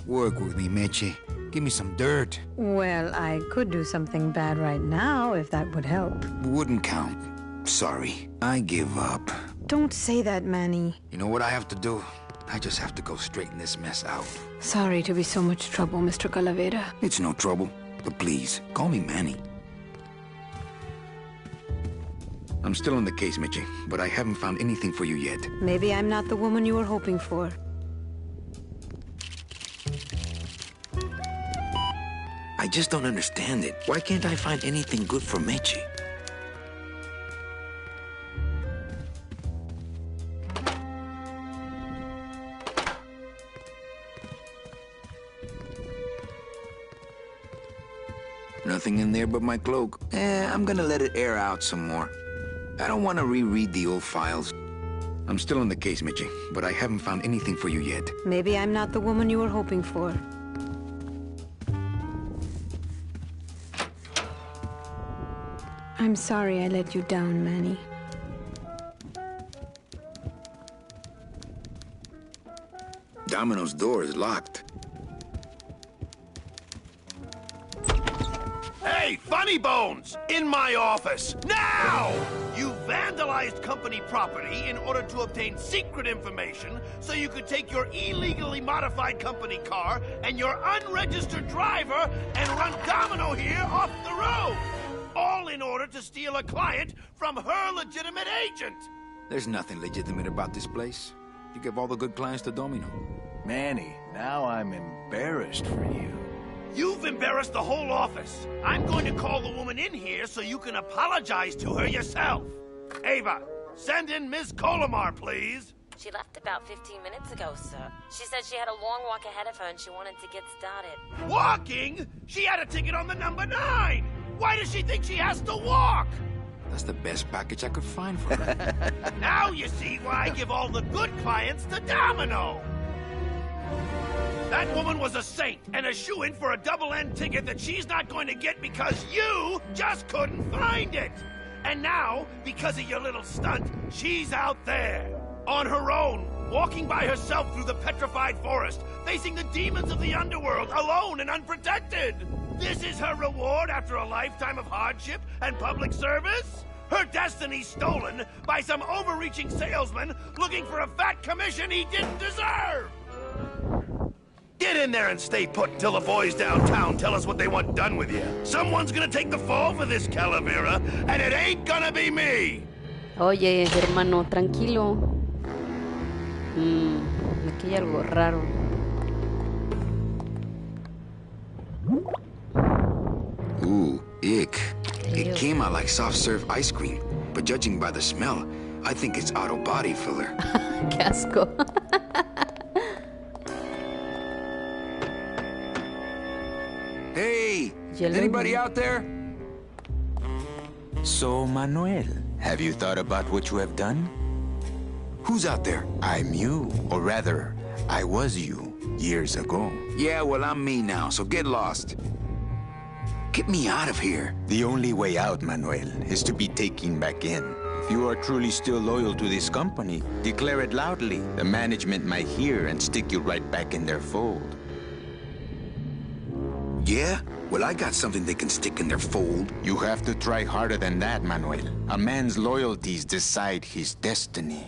Work with me, Meche. Give me some dirt. Well, I could do something bad right now, if that would help. Wouldn't count. Sorry. I give up. Don't say that, Manny. You know what I have to do? I just have to go straighten this mess out. Sorry to be so much trouble, Mr. Calavera. It's no trouble. But please, call me Manny. I'm still on the case, Meche, but I haven't found anything for you yet. Maybe I'm not the woman you were hoping for. I just don't understand it. Why can't I find anything good for Meche? Nothing in there but my cloak. I'm gonna let it air out some more. I don't want to reread the old files. I'm still on the case, Meche, but I haven't found anything for you yet. Maybe I'm not the woman you were hoping for. I'm sorry I let you down, Manny. Domino's door is locked. Hey, Funny Bones! In my office, now! You vandalized company property in order to obtain secret information so you could take your illegally modified company car and your unregistered driver and run Domino here off the road! All in order to steal a client from her legitimate agent! There's nothing legitimate about this place. You give all the good clients to Domino. Manny, now I'm embarrassed for you. You've embarrassed the whole office. I'm going to call the woman in here so you can apologize to her yourself. Ava, send in Ms. Colomar, please. She left about 15 minutes ago, sir. She said she had a long walk ahead of her and she wanted to get started. Walking? She had a ticket on the number 9. Why does she think she has to walk? That's the best package I could find for her. Now you see why I give all the good clients to Domino. That woman was a saint and a shoo-in for a double-end ticket that she's not going to get because you just couldn't find it. And now, because of your little stunt, she's out there, on her own, walking by herself through the petrified forest, facing the demons of the underworld, alone and unprotected. This is her reward after a lifetime of hardship and public service? Her destiny stolen by some overreaching salesman looking for a fat commission he didn't deserve! Get in there and stay put until the boys downtown tell us what they want done with you. Someone's gonna take the fall for this Calavera, and it ain't gonna be me! Oye, hermano, tranquilo. Aquí hay algo raro. Ooh, ick. It came out like soft-serve ice cream, but judging by the smell, I think it's auto body filler. Qué asco. Hey! Anybody out there? So, Manuel, have you thought about what you have done? Who's out there? I'm you, or rather, I was you, years ago. Yeah, well, I'm me now, so get lost. Get me out of here. The only way out, Manuel, is to be taken back in. If you are truly still loyal to this company, declare it loudly. The management might hear and stick you right back in their fold. Yeah? Well, I got something they can stick in their fold. You have to try harder than that, Manuel. A man's loyalties decide his destiny.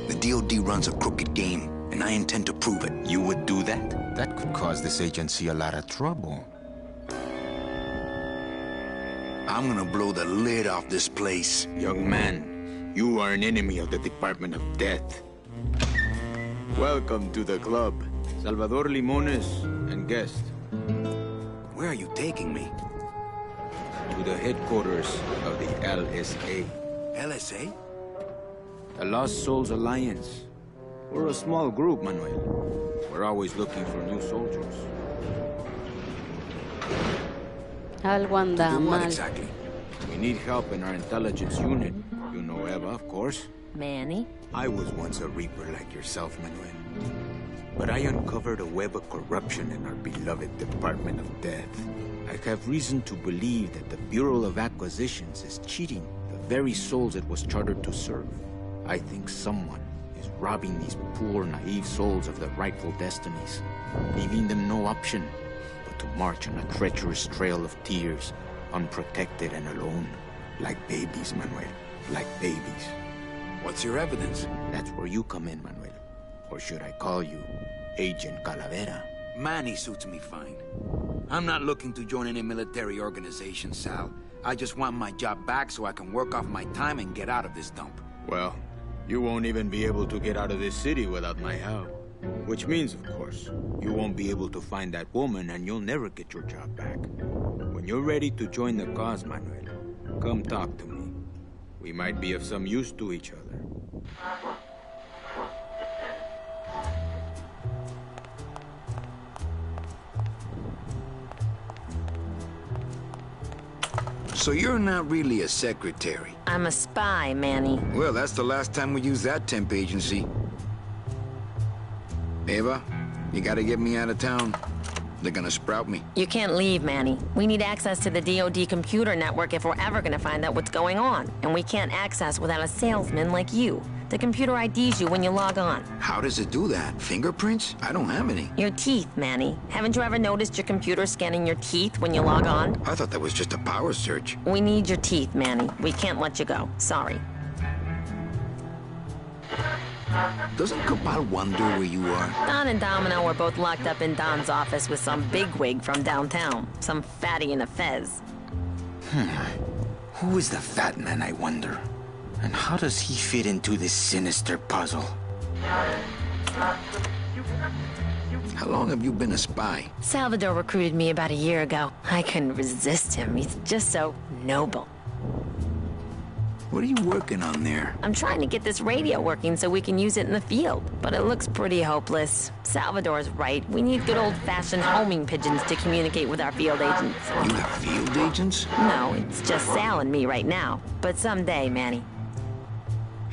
The DOD runs a crooked game, and I intend to prove it. You would do that? That could cause this agency a lot of trouble. I'm gonna blow the lid off this place. Young man, you are an enemy of the Department of Death. Welcome to the club. Salvador Limones and guest. Where are you taking me? To the headquarters of the LSA. LSA? The Lost Souls Alliance. We're a small group, Manuel. We're always looking for new soldiers. Algo anda Do what mal. exactly? We need help in our intelligence unit. You know Eva, of course. Manny? I was once a Reaper like yourself, Manuel. But I uncovered a web of corruption in our beloved Department of Death. I have reason to believe that the Bureau of Acquisitions is cheating the very souls it was chartered to serve. I think someone is robbing these poor, naive souls of their rightful destinies, leaving them no option but to march on a treacherous trail of tears, unprotected and alone, like babies, Manuel, like babies. What's your evidence? That's where you come in, Manuel. Or should I call you Agent Calavera? Manny suits me fine. I'm not looking to join any military organization, Sal. I just want my job back so I can work off my time and get out of this dump. Well, you won't even be able to get out of this city without my help. Which means, of course, you won't be able to find that woman and you'll never get your job back. When you're ready to join the cause, Manuel, come talk to me. We might be of some use to each other. So you're not really a secretary? I'm a spy, Manny. Well, that's the last time we used that temp agency. Eva, you gotta get me out of town. They're gonna sprout me. You can't leave, Manny. We need access to the DOD computer network if we're ever gonna find out what's going on. And we can't access without a salesman like you. The computer IDs you when you log on. How does it do that? Fingerprints? I don't have any. Your teeth, Manny. Haven't you ever noticed your computer scanning your teeth when you log on? I thought that was just a power search. We need your teeth, Manny. We can't let you go. Sorry. Doesn't Cabal wonder where you are? Don and Domino were both locked up in Don's office with some bigwig from downtown. Some fatty in a fez. Who is the fat man, I wonder? And how does he fit into this sinister puzzle? How long have you been a spy? Salvador recruited me about a year ago. I couldn't resist him. He's just so noble. What are you working on there? I'm trying to get this radio working so we can use it in the field, but it looks pretty hopeless. Salvador's right. We need good old-fashioned homing pigeons to communicate with our field agents. You have field agents? No, it's just Sal and me right now. But someday, Manny.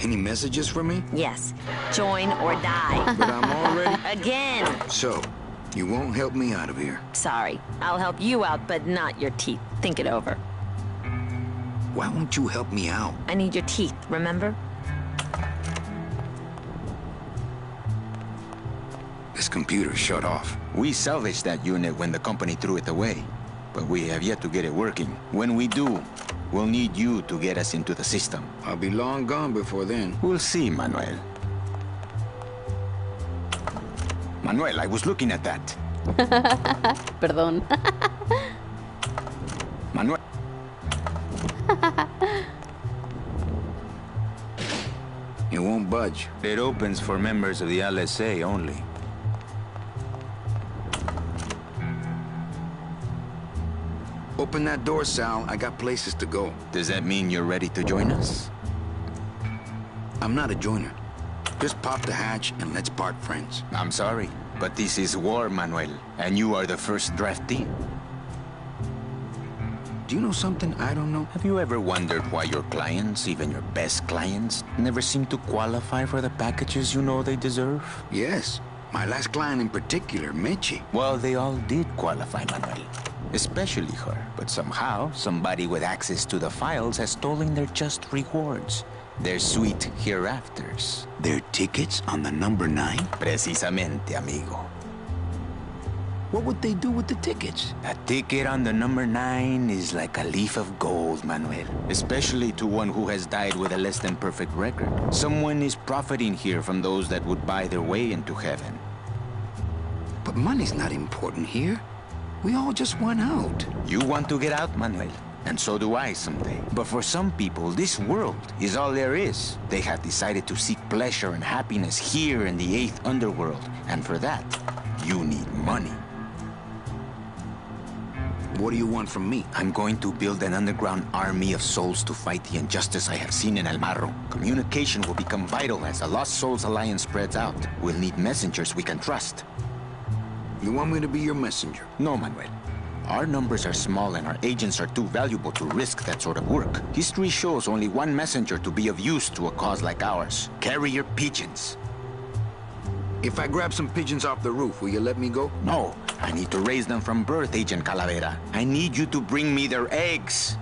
Any messages for me? Yes. Join or die. But I'm already... Again! So, you won't help me out of here? Sorry. I'll help you out, but not your teeth. Think it over. Why won't you help me out? I need your teeth, remember? This computer shut off. We salvaged that unit when the company threw it away, but we have yet to get it working. When we do, we'll need you to get us into the system. I'll be long gone before then. We'll see, Manuel. Manuel, I was looking at that. Perdón. Manuel. It won't budge. It opens for members of the LSA only. Open that door, Sal. I got places to go. Does that mean you're ready to join us? I'm not a joiner. Just pop the hatch and let's part friends. I'm sorry, but this is war, Manuel, and you are the first draftee. Do you know something I don't know? Have you ever wondered why your clients, even your best clients, never seem to qualify for the packages you know they deserve? Yes. My last client in particular, Mechi. Well, they all did qualify, Manuel. Especially her. But somehow, somebody with access to the files has stolen their just rewards. Their sweet hereafters. Their tickets on the number 9? Precisamente, amigo. What would they do with the tickets? A ticket on the number 9 is like a leaf of gold, Manuel. Especially to one who has died with a less than perfect record. Someone is profiting here from those that would buy their way into heaven. But money's not important here. We all just want out. You want to get out, Manuel. And so do I someday. But for some people, this world is all there is. They have decided to seek pleasure and happiness here in the 8th underworld. And for that, you need money. What do you want from me? I'm going to build an underground army of souls to fight the injustice I have seen in El Marro. Communication will become vital as the Lost Souls Alliance spreads out. We'll need messengers we can trust. You want me to be your messenger? No, Manuel. Our numbers are small and our agents are too valuable to risk that sort of work. History shows only one messenger to be of use to a cause like ours. Carrier pigeons. If I grab some pigeons off the roof, will you let me go? No, I need to raise them from birth, Agent Calavera. I need you to bring me their eggs.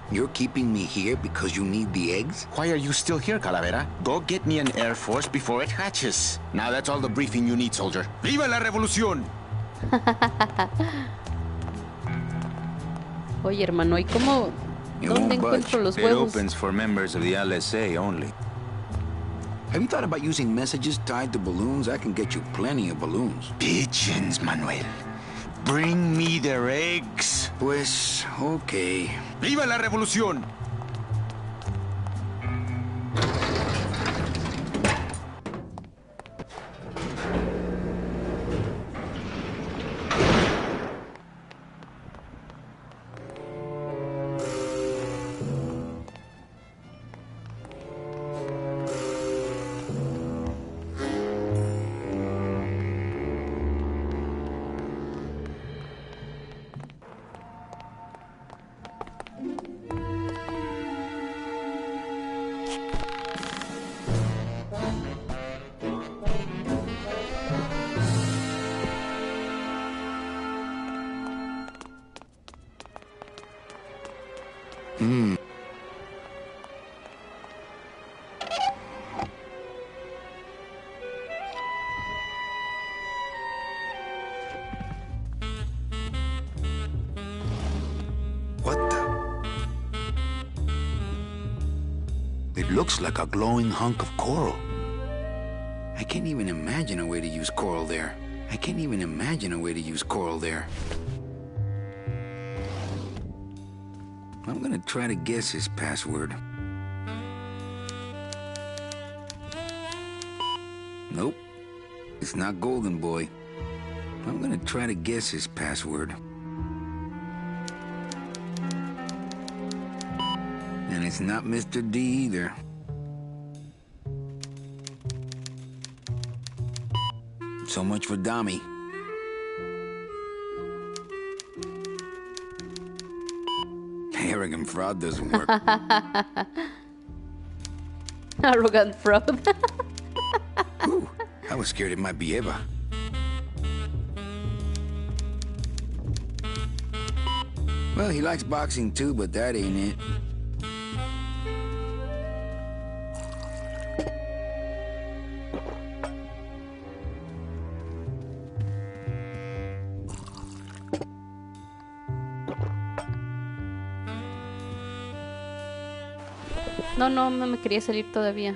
You're keeping me here because you need the eggs? Why are you still here, Calavera? Go get me an Air Force before it hatches. Now that's all the briefing you need, soldier. ¡Viva la revolución! Oye, hermano, ¿y cómo? ¿Dónde encuentro los It huevos? opens for members of the LSA only. Have you thought about using messages tied to balloons? I can get you plenty of balloons. Pigeons, Manuel. Bring me their eggs. Pues, okay. ¡Viva la revolución! looks like a glowing hunk of coral. I can't even imagine a way to use coral there. I can't even imagine a way to use coral there. I'm gonna try to guess his password. Nope. It's not Golden Boy. I'm gonna try to guess his password. And it's not Mr. D either. So much for Dami. Arrogant fraud doesn't work. Arrogant fraud. Ooh, I was scared it might be Eva. Well, he likes boxing too, but that ain't it. No, no me quería salir todavía.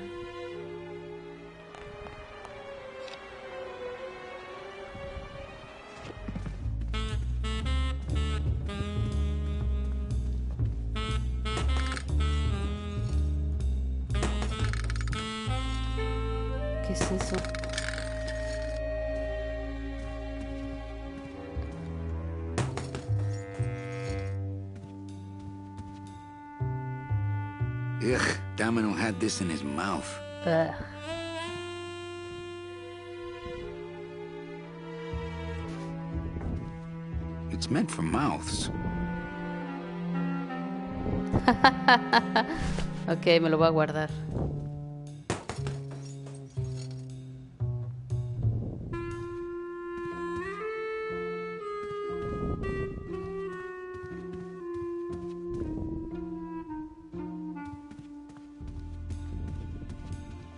¿Qué es eso? Ugh, Domino had this in his mouth. Ugh. It's meant for mouths. Ok, me lo voy a guardar.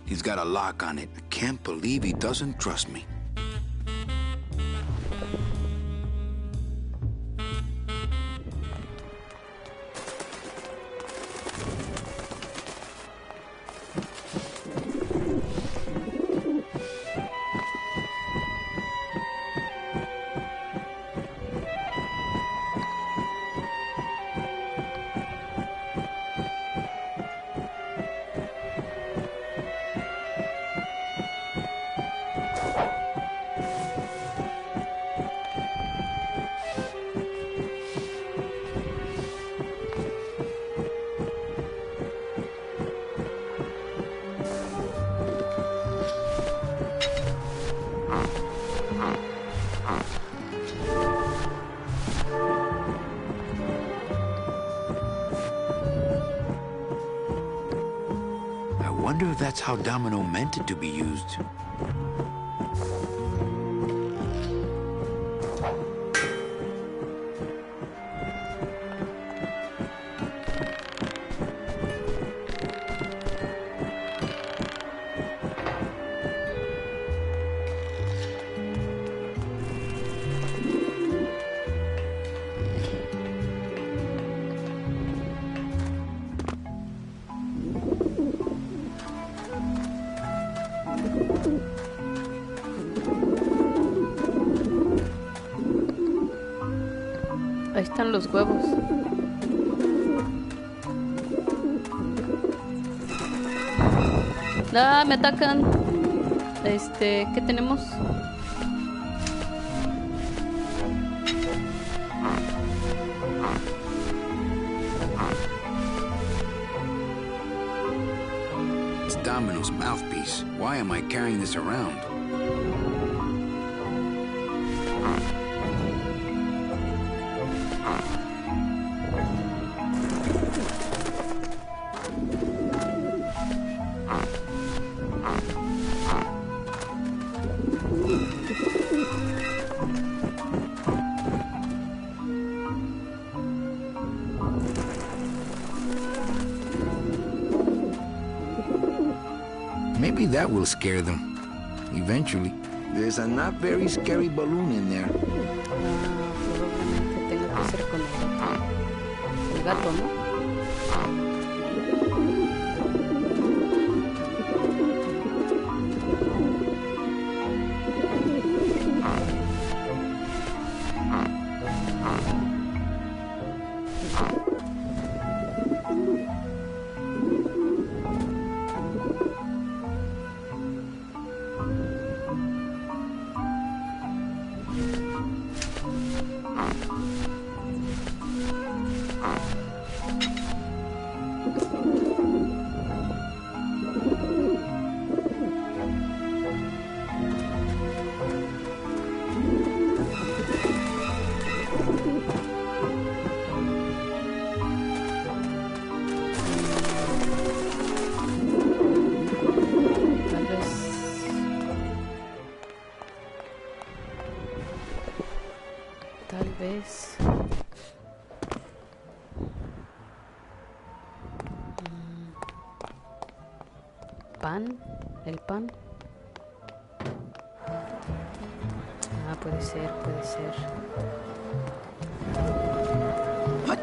He's got a lock on it. I can't believe he doesn't trust me. I wonder if that's how Domino meant it to be used. Ahí están los huevos. Ah, me atacan. ¿Qué tenemos? It's Domino's mouthpiece. Why am I carrying this around? Maybe that will scare them. Eventually. There's a not very scary balloon in there. Probablemente tenga que ser con el gato, ¿no? es... pan, el pan. Ah, puede ser, puede ser. What?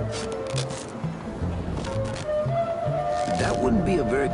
That wouldn't be a very...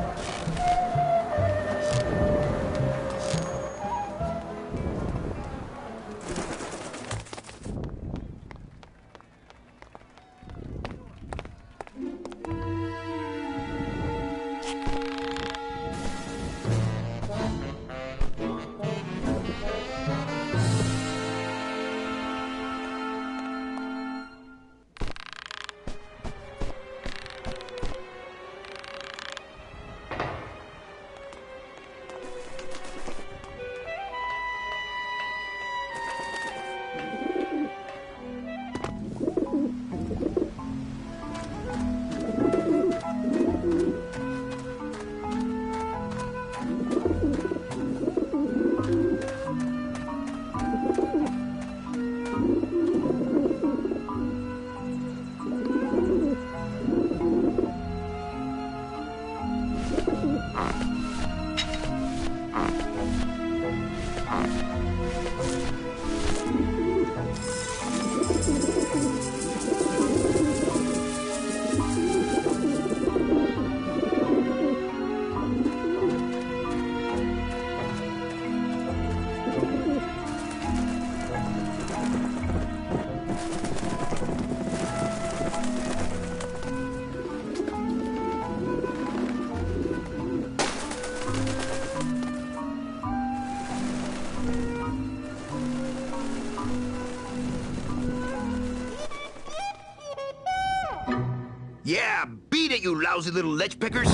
Yeah, beat it, you lousy little lech pickers!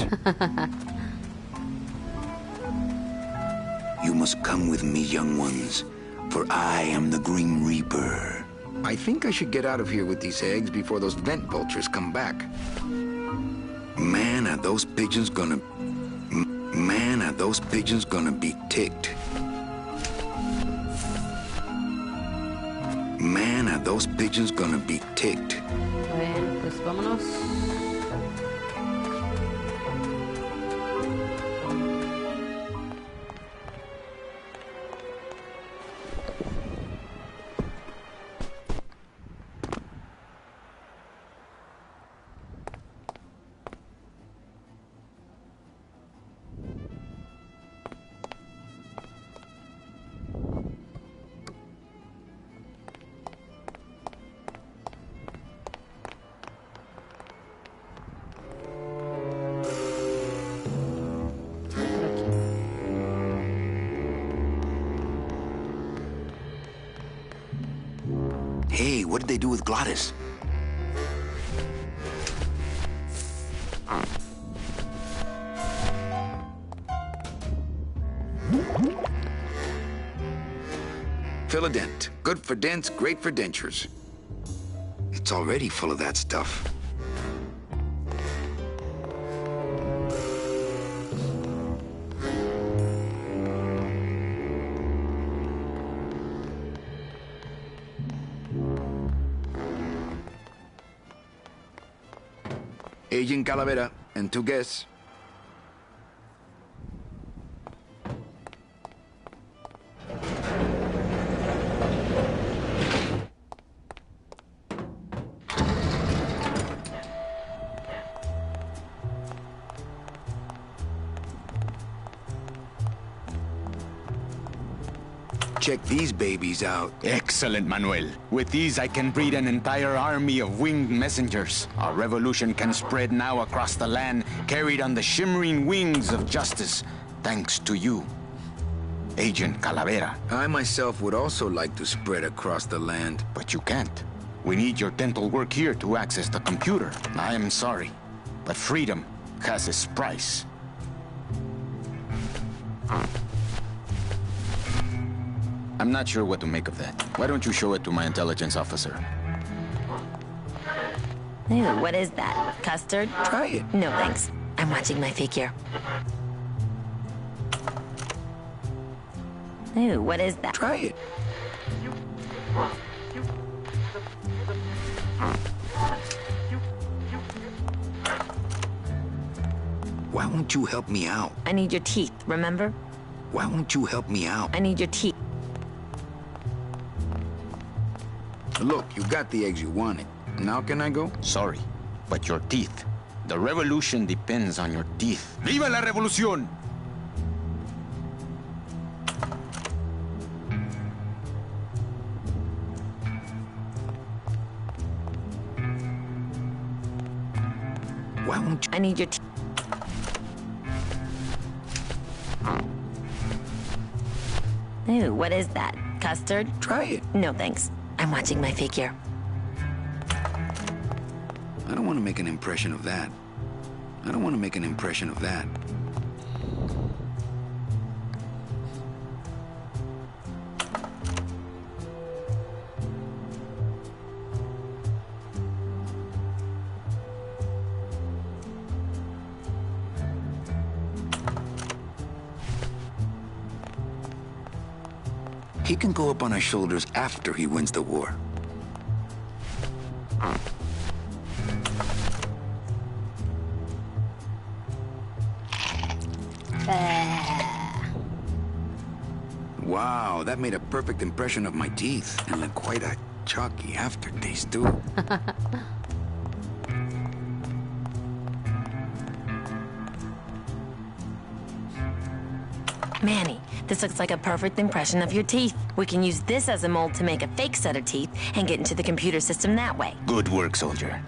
You must come with me, young ones, for I am the Grim Reaper. I think I should get out of here with these eggs before those vent vultures come back. Man, are those pigeons gonna... Man, are those pigeons gonna be ticked. Man, are those pigeons gonna be ticked. Bueno, pues vámonos. Hey, what did they do with Glottis? Fill a dent. Good for dents, great for dentures. It's already full of that stuff. Agent Calavera and 2 guests. Check these babies out. Excellent, Manuel. With these, I can breed an entire army of winged messengers. Our revolution can spread now across the land, carried on the shimmering wings of justice, thanks to you, Agent Calavera. I myself would also like to spread across the land. But you can't. We need your dental work here to access the computer. I am sorry, but freedom has its price. I'm not sure what to make of that. Why don't you show it to my intelligence officer? Ew, what is that? Custard? Try it. No, thanks. I'm watching my figure. Ew, what is that? Try it. Why won't you help me out? I need your teeth, remember? Why won't you help me out? I need your teeth. Look, you got the eggs you wanted. Now can I go? Sorry, but your teeth. The revolution depends on your teeth. ¡Viva la revolución! Why won't you? I need your teeth. Ooh, what is that? Custard? Try it. No, thanks. I'm watching my figure. I don't want to make an impression of that. I don't want to make an impression of that. He can go up on our shoulders after he wins the war. Wow, that made a perfect impression of my teeth. And like quite a chalky aftertaste, too. Manny, this looks like a perfect impression of your teeth. We can use this as a mold to make a fake set of teeth and get into the computer system that way. Good work, soldier.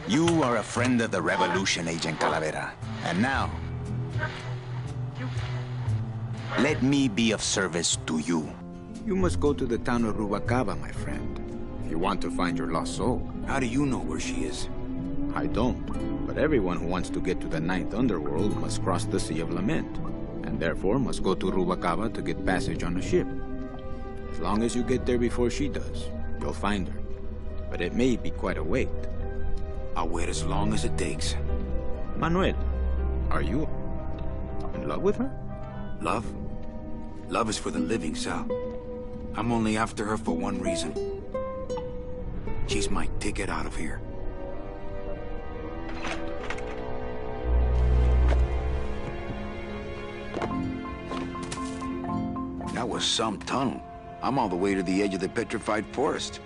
You are a friend of the revolution, Agent Calavera. And now, let me be of service to you. You must go to the town of Rubalcaba, my friend, if you want to find your lost soul. How do you know where she is? I don't, but everyone who wants to get to the Ninth Underworld must cross the Sea of Lament, and therefore must go to Rubalcaba to get passage on a ship. As long as you get there before she does, you'll find her. But it may be quite a wait. I'll wait as long as it takes. Manuel, are you in love with her? Love? Love is for the living, Sal. I'm only after her for one reason. She's my ticket out of here. That was some tunnel. I'm all the way to the edge of the petrified forest.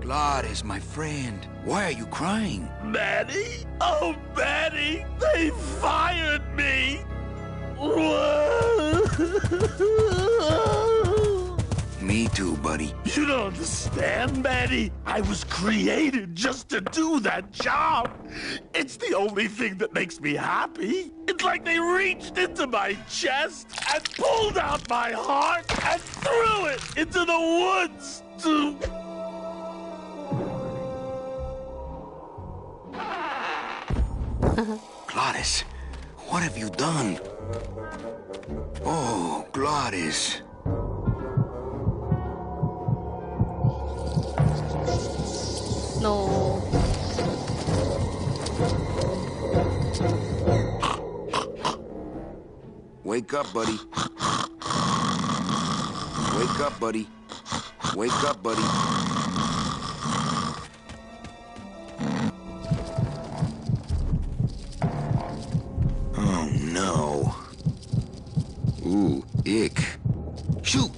Gladys, my friend, why are you crying? Manny? Oh, Manny! They fired me! Me too, buddy. You don't understand, Manny. I was created just to do that job. It's the only thing that makes me happy. It's like they reached into my chest and pulled out my heart and threw it into the woods to... Gladys, what have you done? Oh, Gladys. No. Wake up, buddy. Wake up, buddy. Wake up, buddy. Oh, no. Ooh, ick. Shoot!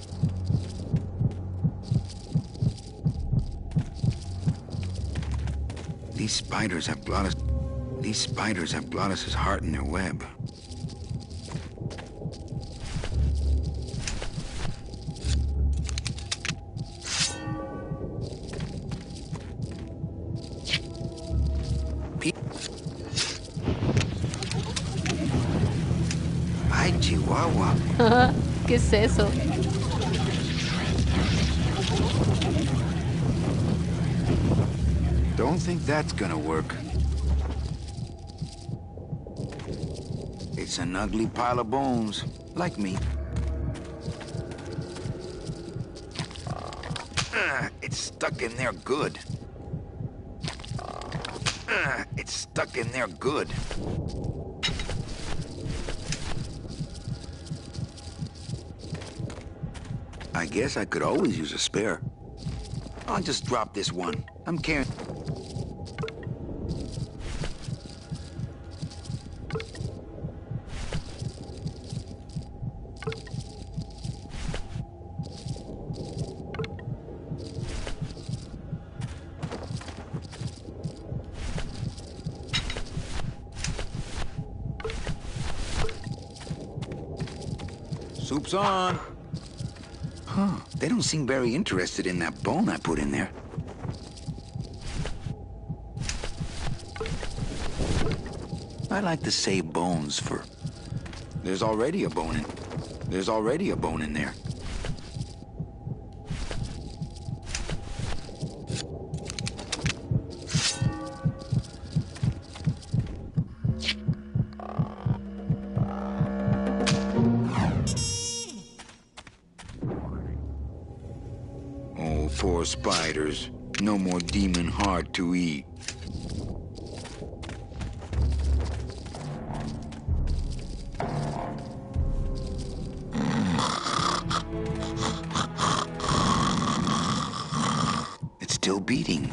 These spiders have Glottis's heart in their web. Ay, Chihuahua. ¿Qué es eso? Don't think that's gonna work. It's an ugly pile of bones, like me. It's stuck in there good. It's stuck in there good. I guess I could always use a spare. I'll just drop this one. I'm carrying... Soup's on. Huh. They don't seem very interested in that bone I put in there. I like to save bones for... There's already a bone in there. Oh, poor spiders. No more demon heart to eat. It's still beating.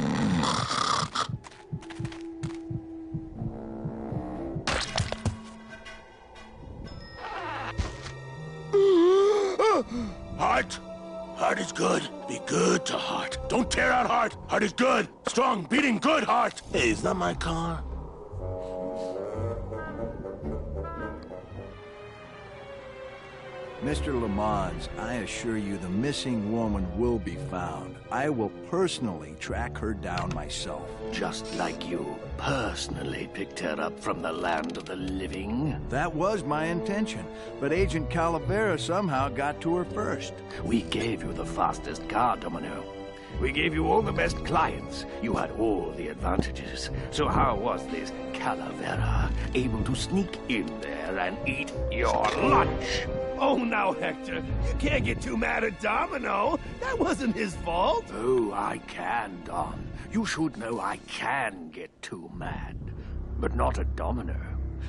Heart? Heart is good. Be good to heart. Don't tear out heart. Heart is good. Strong, beating good heart. Hey, is that my car? Mr. Lamont, I assure you the missing woman will be found. I will personally track her down myself. Just like you personally picked her up from the land of the living. That was my intention, but Agent Calavera somehow got to her first. We gave you the fastest car, Domino. We gave you all the best clients. You had all the advantages. So how was this Calavera able to sneak in there and eat your lunch? Oh, now, Hector, you can't get too mad at Domino. That wasn't his fault. Oh, I can, Dom. You should know I can get too mad. But not at Domino.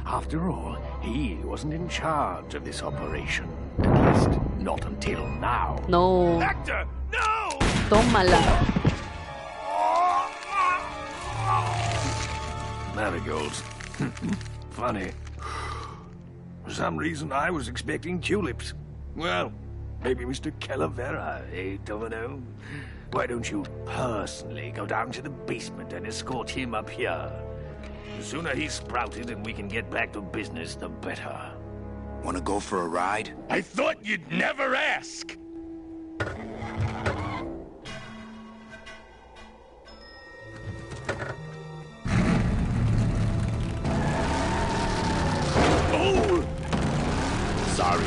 After all, he wasn't in charge of this operation. At least, not until now. No. Hector, no! Tómala. Marigolds. Funny. For some reason, I was expecting tulips. Well, maybe Mr. Calavera, eh, Domino? Why don't you personally go down to the basement and escort him up here? The sooner he's sprouted and we can get back to business, the better. Wanna go for a ride? I thought you'd never ask! Oh! Sorry.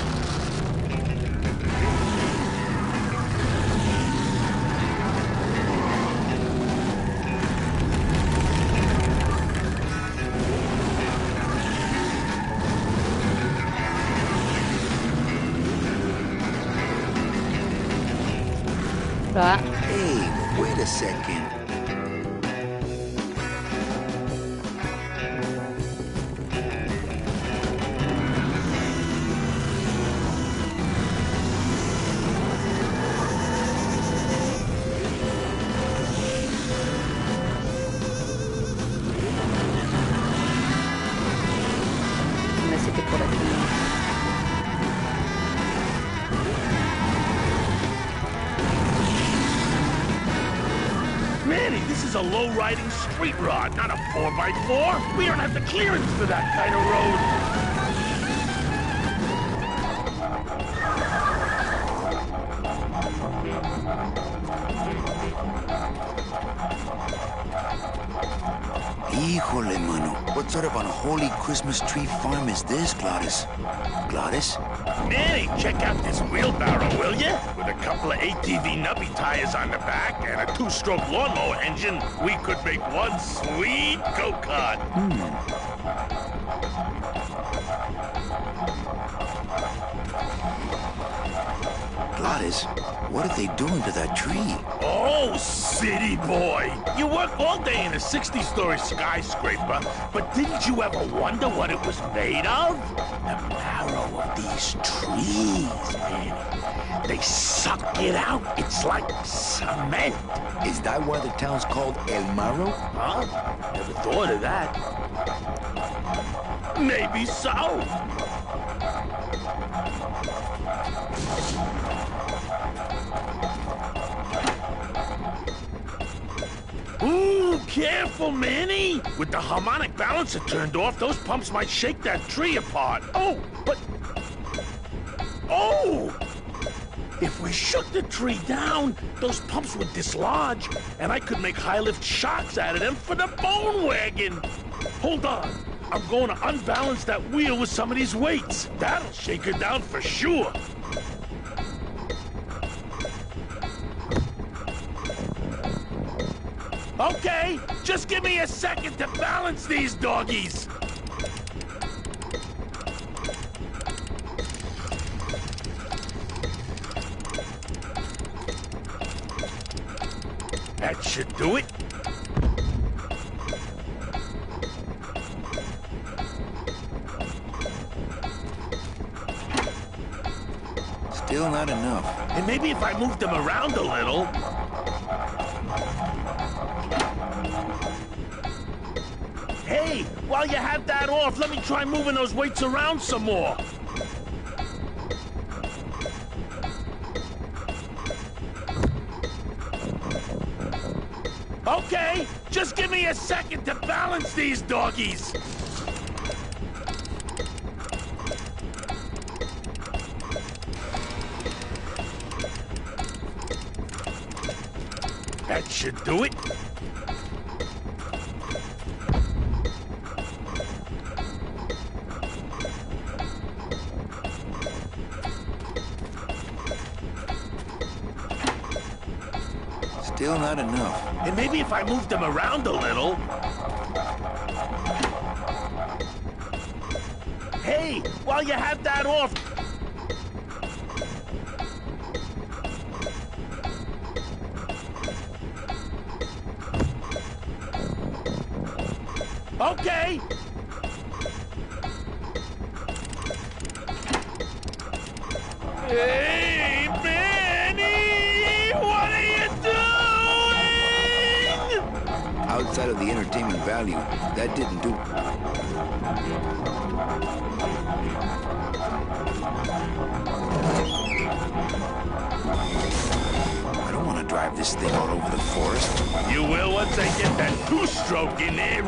Right. Hey, wait a second. Me sé que por aquí. Manny, this is a low-riding street rod, not a 4x4. We don't have the clearance for that kind of road. Híjole, mano. What sort of unholy Christmas tree farm is this, Gladys? Gladys? Manny, check out this wheelbarrow, will you? With a couple of ATV nubby tires on the back and a 2-stroke lawnmower engine, we could make one sweet go-kart. Gladys, What are they doing to that tree? Oh, city boy! You work all day in a 60-story skyscraper, but didn't you ever wonder what it was made of? The marrow of these trees, man. They suck it out. It's like cement. Is that why the town's called El Marro? Huh? Never thought of that. Maybe so. Ooh, careful, Manny! With the harmonic balancer turned off, those pumps might shake that tree apart. Oh, but... Oh! If we shook the tree down, those pumps would dislodge, and I could make high-lift shocks out of them for the bone wagon. Hold on. I'm going to unbalance that wheel with some of these weights. That'll shake her down for sure. Okay, just give me a second to balance these doggies. That should do it. Still not enough. And maybe if I moved them around a little... Hey, while you have that off, let me try moving those weights around some more. Okay, just give me a second to balance these doggies. That should do it. Still not enough. And maybe if I moved them around a little... Hey, while you have that off... Okay! Hey, Manny! What are you doing? Outside of the entertainment value, that didn't do. I don't want to drive this thing all over the forest. You will once I get that two-stroke in there.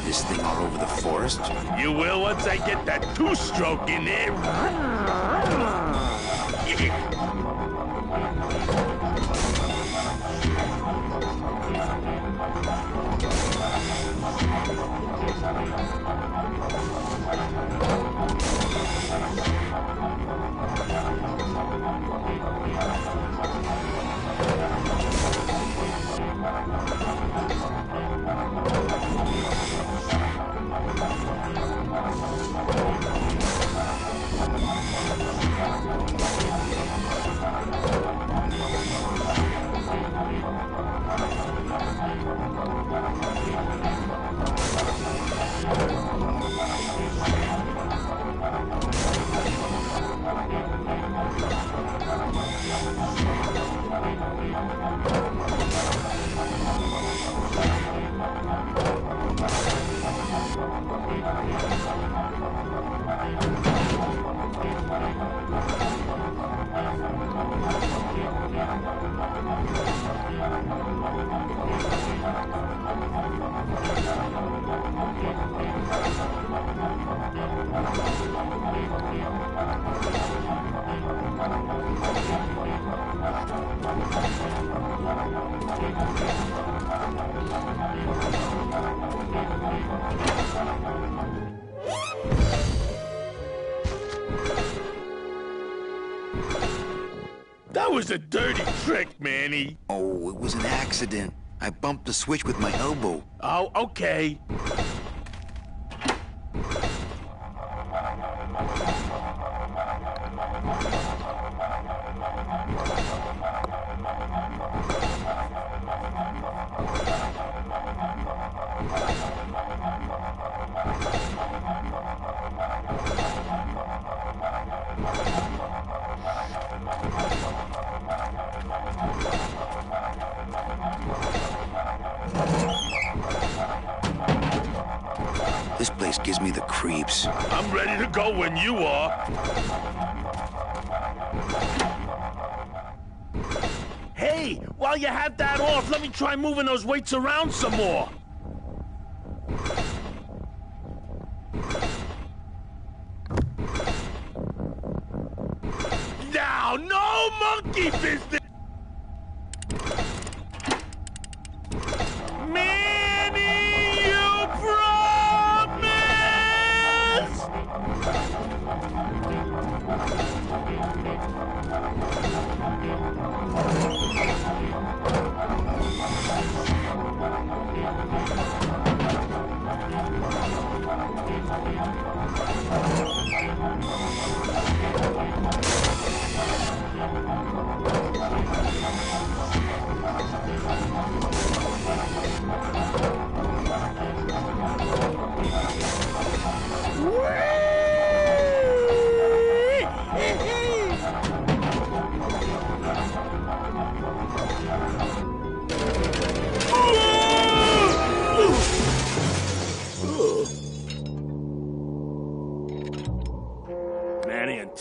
This thing all over the forest. You will once I get that two-stroke in there. That was a dirty trick, Manny. Oh, it was an accident. I bumped the switch with my elbow. Oh, okay. This place gives me the creeps. I'm ready to go when you are. Hey, while you have that off, let me try moving those weights around some more. Now, no monkey business!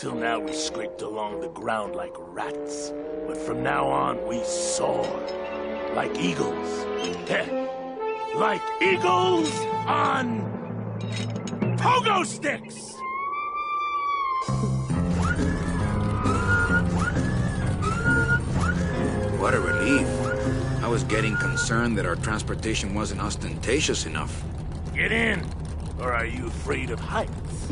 Until now, we scraped along the ground like rats. But from now on, we soar. Like eagles. Heh. Like eagles on... pogo sticks! What a relief. I was getting concerned that our transportation wasn't ostentatious enough. Get in! Or are you afraid of heights?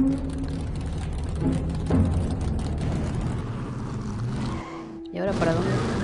¿Y ahora para dónde?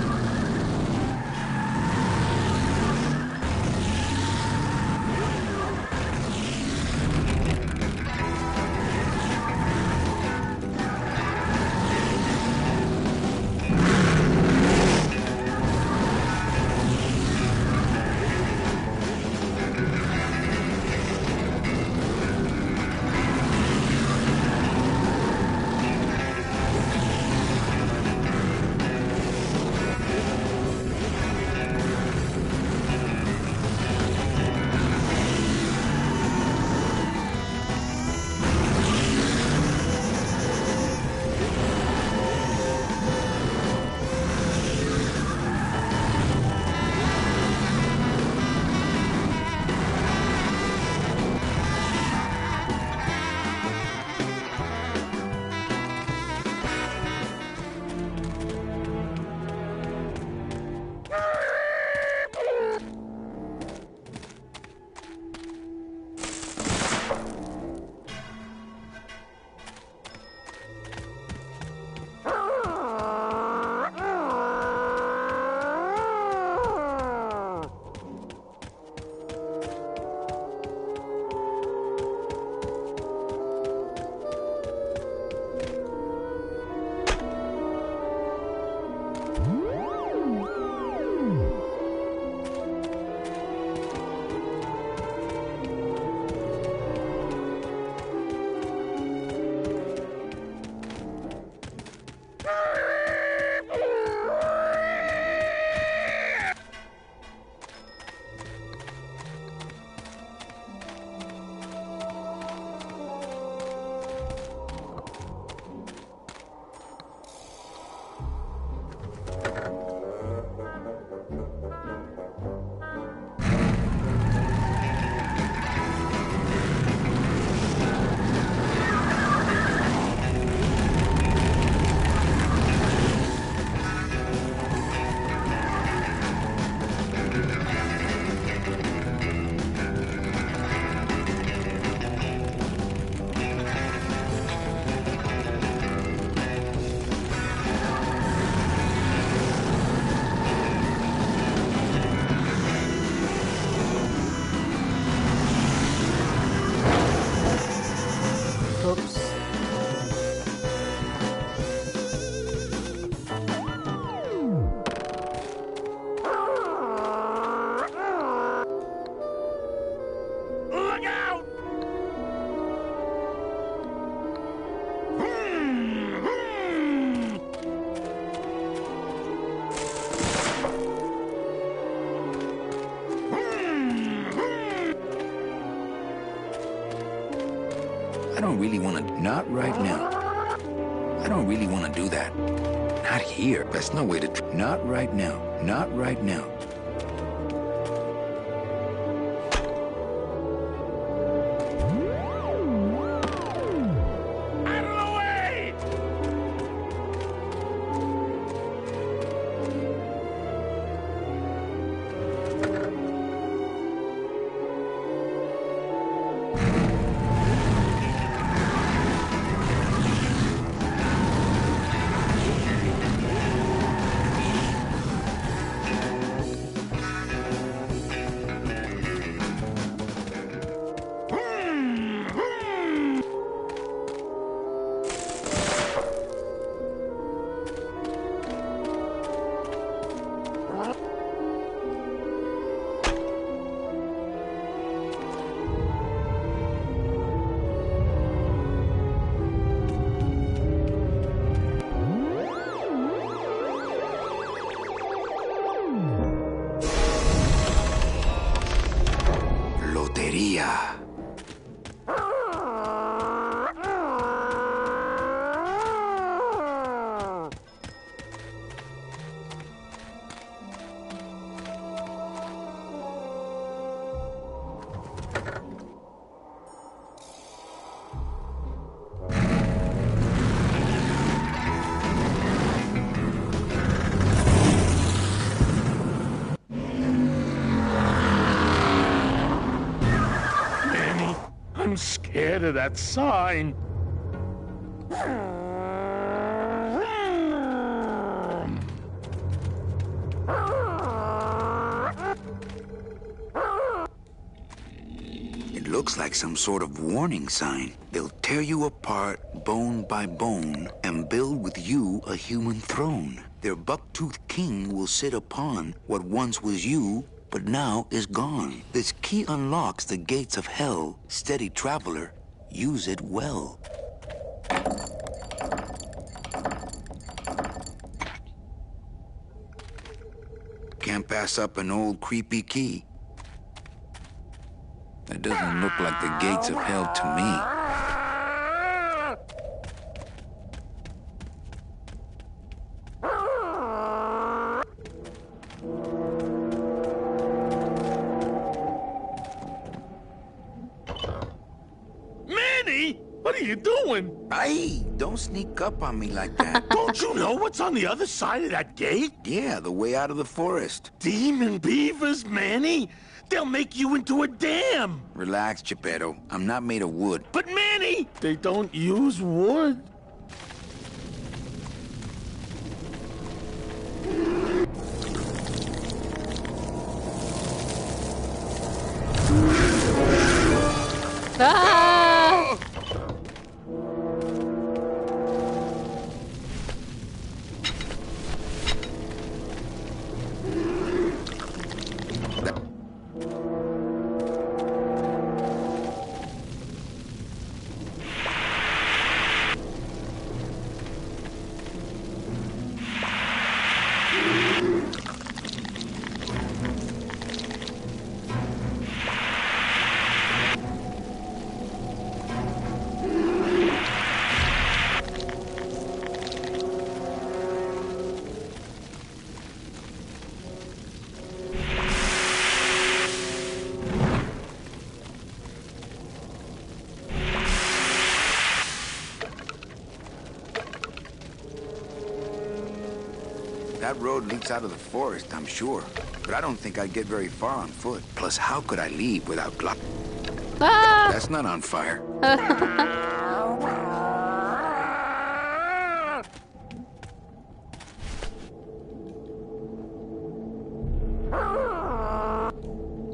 I don't really want to... Not right now. I don't really want to do that. Not here. That's no way to... Not right now. Not right now. I'm scared of that sign. It looks like some sort of warning sign. They'll tear you apart bone by bone and build with you a human throne. Their buck-toothed king will sit upon what once was you, but now is gone. This key unlocks the gates of hell. Steady traveler, use it well. Can't pass up an old creepy key. That doesn't look like the gates of hell to me. Manny, what are you doing? Hey, don't sneak up on me like that. Don't you know what's on the other side of that gate? Yeah, the way out of the forest. Demon beavers, Manny. They'll make you into a dam. Relax, Geppetto. I'm not made of wood. But Manny, they don't use wood. ¡Ah! That road leads out of the forest, I'm sure. But I don't think I'd get very far on foot. Plus, how could I leave without Glock? ¡Ah! That's not on fire.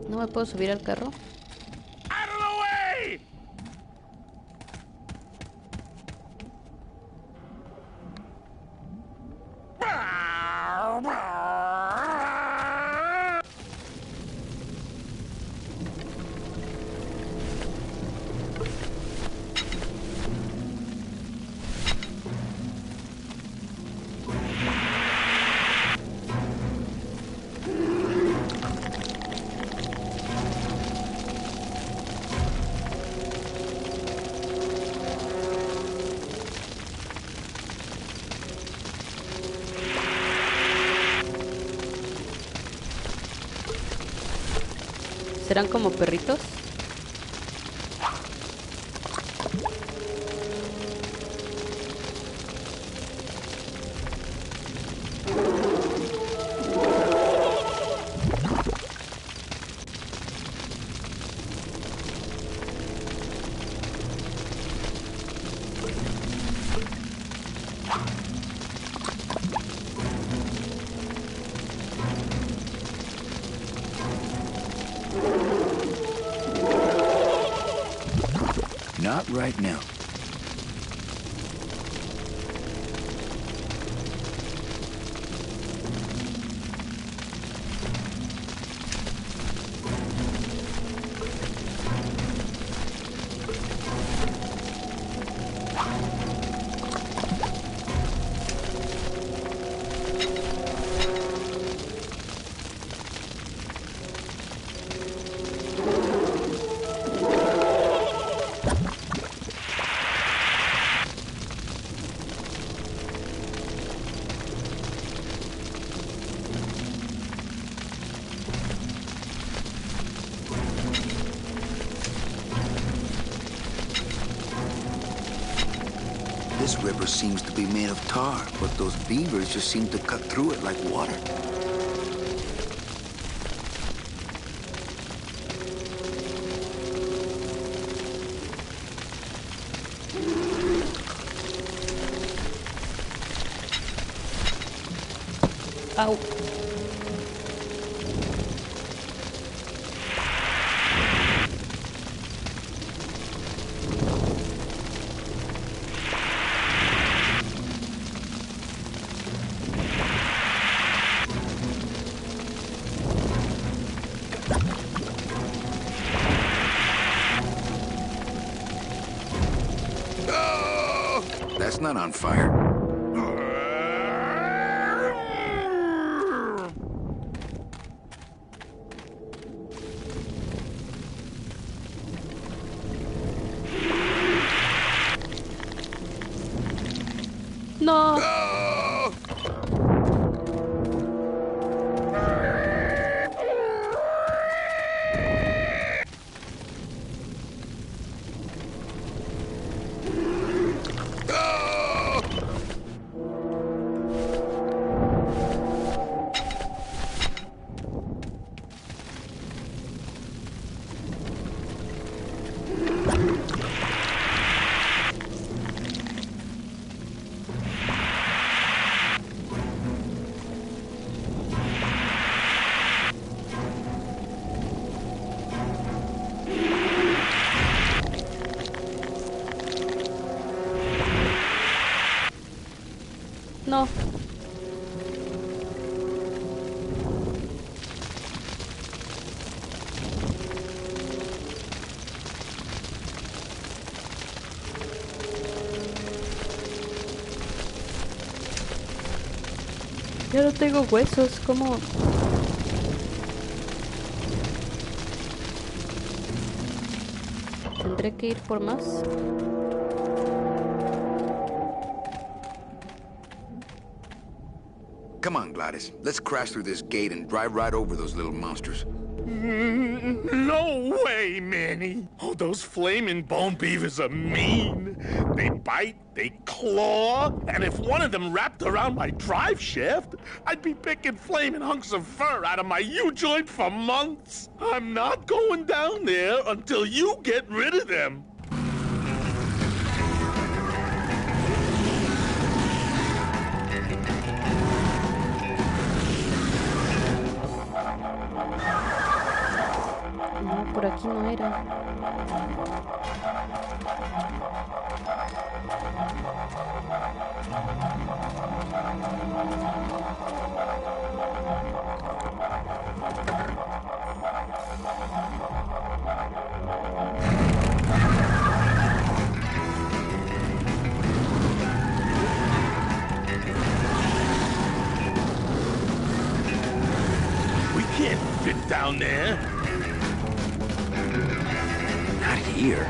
¿No me puedo subir al carro? Out of the way! ¿Serán como perritos? Not right now. This river seems to be made of tar, but those beavers just seem to cut through it like water. Au. That's not on fire. No. No. Ya no tengo huesos, ¿cómo? ¿Tendré que ir por más? Come on, Gladys. Let's crash through this gate and drive right over those little monsters. No way, Manny. Oh, those flaming bone beavers are mean. They bite, they claw, and if one of them wrapped around my drive shaft, I'd be picking flaming hunks of fur out of my U-joint for months. I'm not going down there until you get rid of them. No, por aquí no era. We can't fit down there. Not here.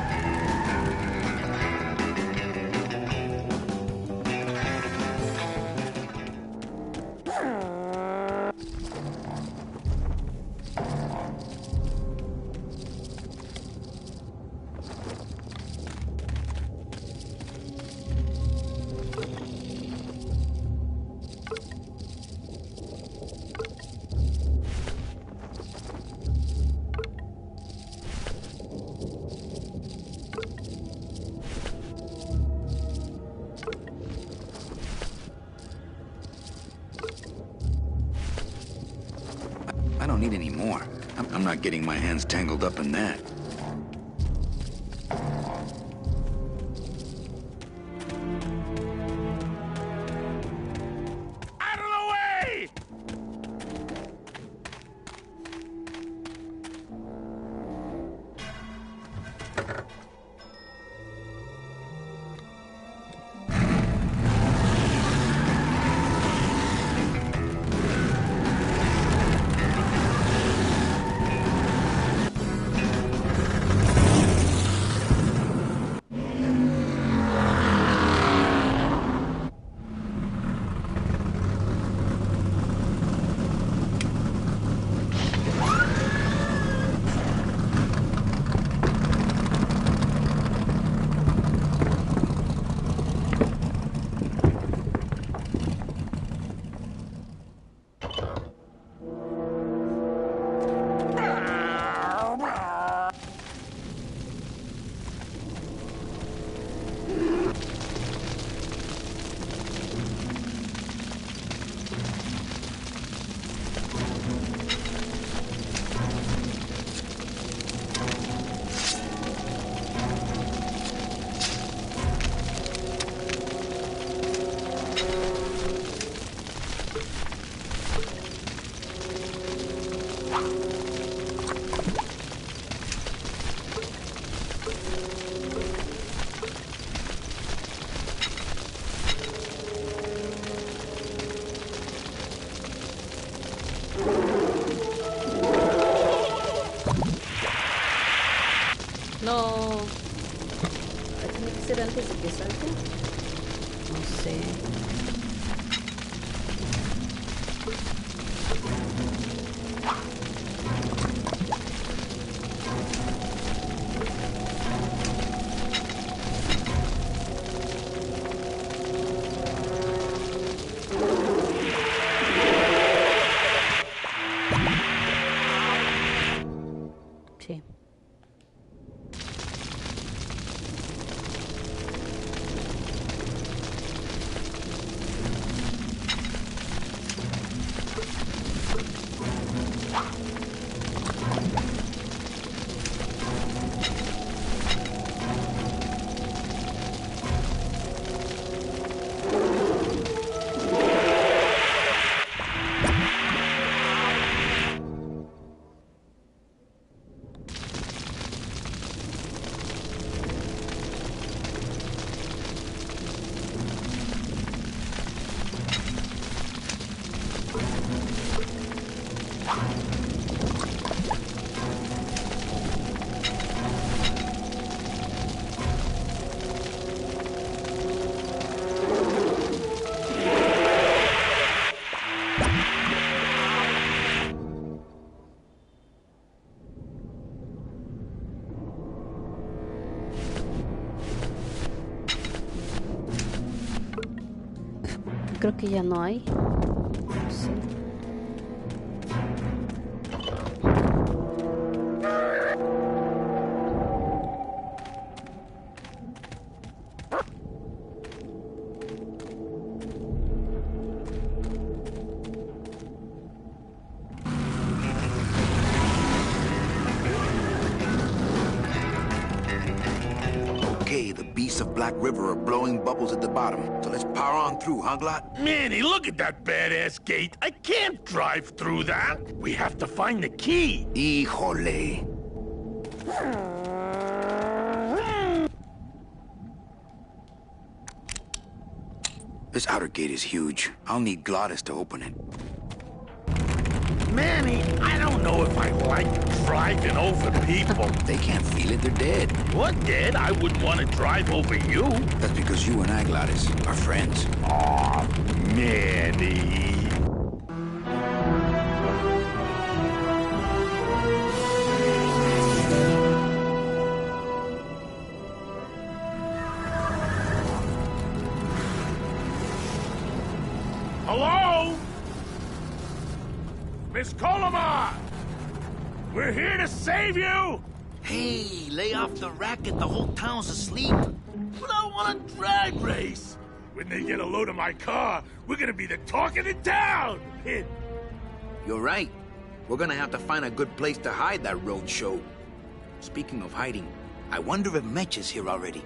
I don't need any more. I'm not getting my hands tangled up in that. Out of the way! No. ¿Tiene que ser antes de que salte? No sé. Sí. Creo que ya no hay. Sí. Okay, the beasts of Black River are blowing bubbles at the bottom. So let's power on through, huh, Glot? Manny, look at that badass gate. I can't drive through that. We have to find the key. Híjole. This outer gate is huge. I'll need Glottis to open it. Manny, I don't know if I like driving over people. They can't feel it, they're dead. You're dead. I wouldn't want to drive over you. That's because you and I, Glottis, are friends. Aw, Manny. Hello? Miss Colomar! We're here to save you! Hey, lay off the racket. The whole town's asleep. But I want a drag race! When they get a load of my car, we're gonna be the talk of the town! You're right. We're gonna have to find a good place to hide that road show. Speaking of hiding, I wonder if Mitch is here already.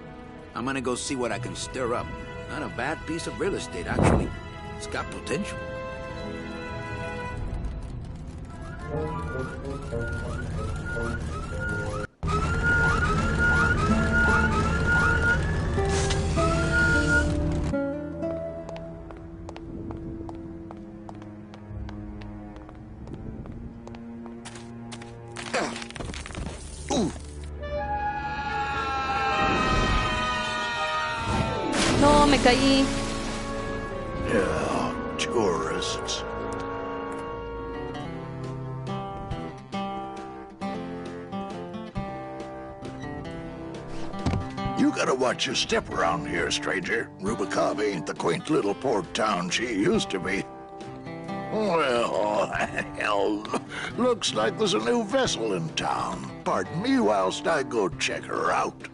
I'm gonna go see what I can stir up. Not a bad piece of real estate, actually. It's got potential. No, me caí. Yeah, tourists. You gotta watch your step around here, stranger. Rubicab ain't the quaint little port town she used to be. Well, hell, looks like there's a new vessel in town. Pardon me whilst I go check her out.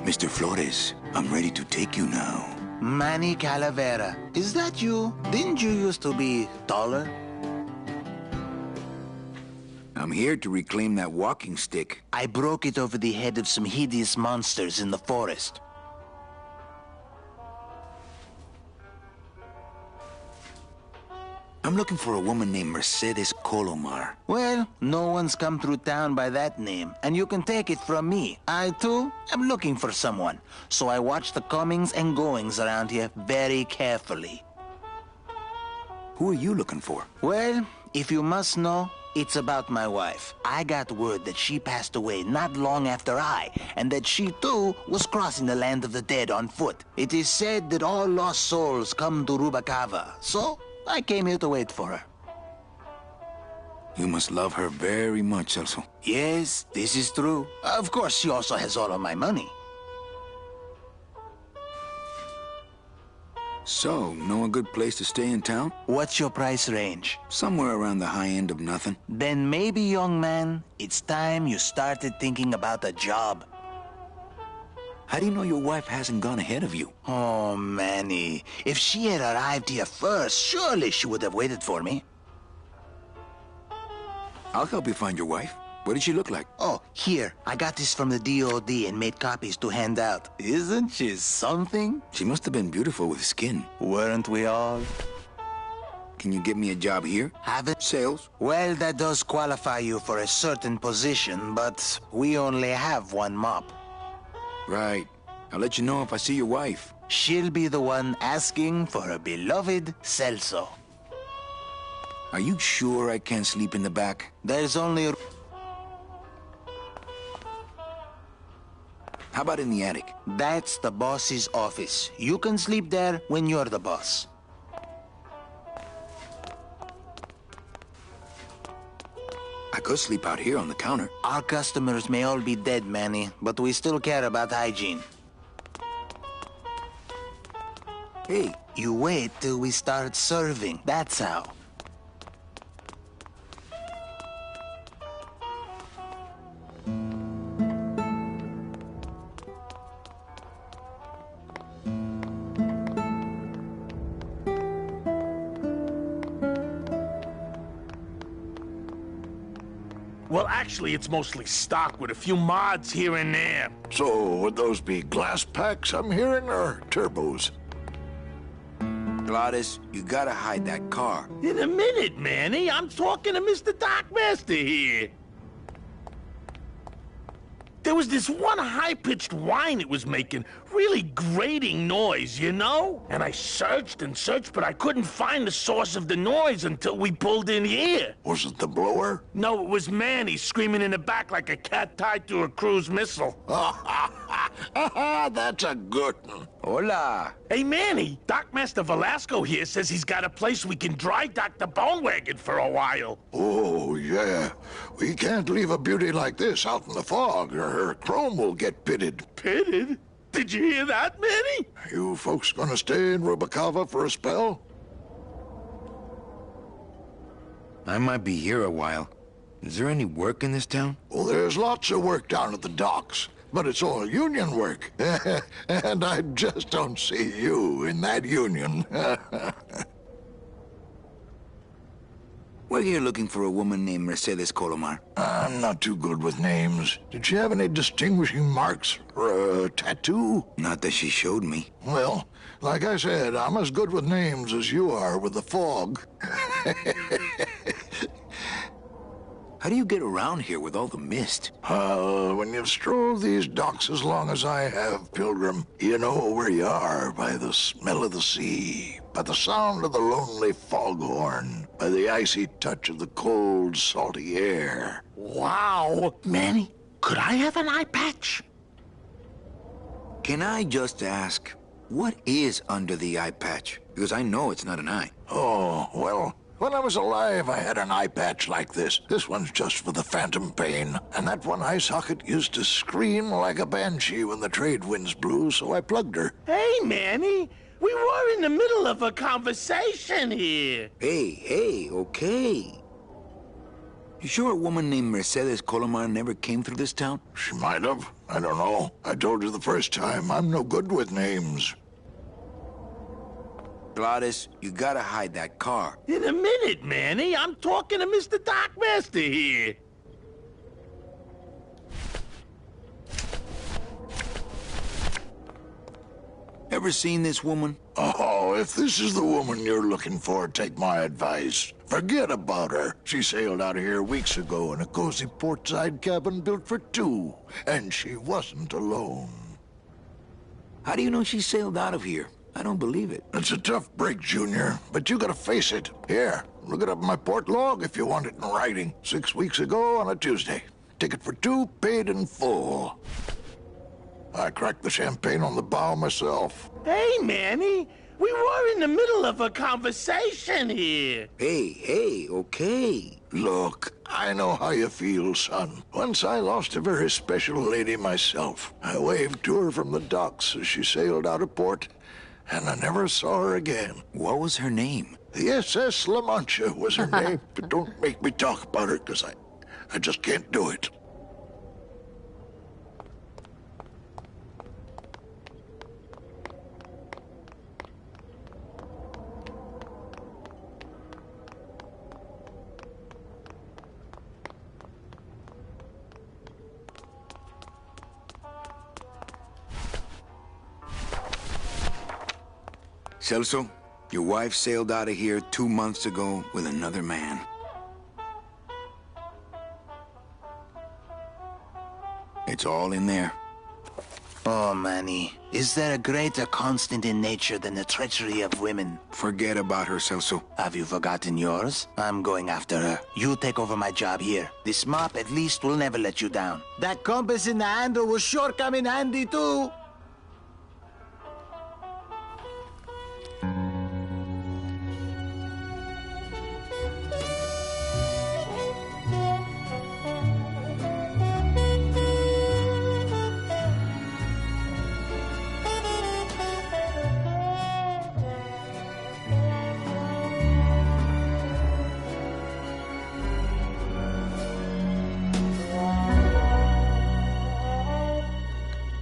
Mr. Flores, I'm ready to take you now. Manny Calavera. Is that you? Didn't you used to be taller? I'm I'm here to reclaim that walking stick. I broke it over the head of some hideous monsters in the forest. I'm looking for a woman named Mercedes Colomar. Well, no one's come through town by that name, and you can take it from me. I, too, am looking for someone, so I watch the comings and goings around here very carefully. Who are you looking for? Well, if you must know, it's about my wife. I got word that she passed away not long after and that she, too, was crossing the land of the dead on foot. It is said that all lost souls come to Rubacava, so I came here to wait for her. You must love her very much, Celso. Yes, this is true. Of course, she also has all of my money. So, know a good place to stay in town? What's your price range? Somewhere around the high end of nothing. Then maybe, young man, it's time you started thinking about a job. How do you know your wife hasn't gone ahead of you? Oh, Manny. If she had arrived here first, surely she would have waited for me. I'll help you find your wife. What did she look like? Oh, here. I got this from the DOD and made copies to hand out. Isn't she something? She must have been beautiful with skin. Weren't we all? Can you get me a job here? Have it? Sales? Well, that does qualify you for a certain position, but we only have one mop. Right. I'll let you know if I see your wife. She'll be the one asking for her beloved Celso. Are you sure I can't sleep in the back? There's only... How about in the attic? That's the boss's office. You can sleep there when you're the boss. I could sleep out here on the counter. Our customers may all be dead, Manny, but we still care about hygiene. Hey, you wait till we start serving. That's how. Well, actually, it's mostly stock with a few mods here and there. So, would those be glass packs I'm hearing, or turbos? Gladys, you gotta hide that car. In a minute, Manny. I'm talking to Mr. Dockmaster here. There was this one high-pitched whine it was making. Really grating noise, you know? And I searched and searched, but I couldn't find the source of the noise until we pulled in here. Was it the blower? No, it was Manny screaming in the back like a cat tied to a cruise missile. That's a good one. Hola. Hey, Manny, Dockmaster Velasco here says he's got a place we can dry dock the bone wagon for a while. Oh, yeah. We can't leave a beauty like this out in the fog, or her chrome will get pitted. Pitted? Did you hear that, Manny? You folks gonna stay in Rubacava for a spell? I might be here a while. Is there any work in this town? Well, there's lots of work down at the docks, but it's all union work. And I just don't see you in that union. We're here looking for a woman named Mercedes Colomar. I'm not too good with names. Did she have any distinguishing marks or a tattoo? Not that she showed me. Well, like I said, I'm as good with names as you are with the fog. How do you get around here with all the mist? When you've strolled these docks as long as I have, Pilgrim, you know where you are by the smell of the sea, by the sound of the lonely foghorn, by the icy touch of the cold, salty air. Wow. Manny, could I have an eye patch? Can I just ask, what is under the eye patch? Because I know it's not an eye. Oh, well, when I was alive, I had an eye patch like this. This one's just for the phantom pain. And that one eye socket used to scream like a banshee when the trade winds blew, so I plugged her. Hey, Manny, we were in the middle of a conversation here. Hey, okay. You sure a woman named Mercedes Colomar never came through this town? She might have. I don't know. I told you the first time, I'm no good with names. Gladys, you gotta hide that car. In a minute, Manny. I'm talking to Mr. Dockmaster here. ever seen this woman? Oh, if this is the woman you're looking for, take my advice. Forget about her. She sailed out of here weeks ago in a cozy portside cabin built for two. And she wasn't alone. How do you know she sailed out of here? I don't believe it. It's a tough break, Junior, but you gotta face it. Here, look it up in my port log if you want it in writing. 6 weeks ago on a Tuesday. Ticket for two, paid in full. I cracked the champagne on the bow myself. Hey, Manny. We were in the middle of a conversation here. Hey, okay. Look, I know how you feel, son. Once I lost a very special lady myself. I waved to her from the docks as she sailed out of port, and I never saw her again. What was her name? The SS La Mancha was her name, but don't make me talk about her, because I just can't do it. Celso, your wife sailed out of here 2 months ago with another man. It's all in there. Oh, Manny, is there a greater constant in nature than the treachery of women? Forget about her, Celso. Have you forgotten yours? I'm going after her. You take over my job here. This mop at least will never let you down. That compass in the handle will sure come in handy, too.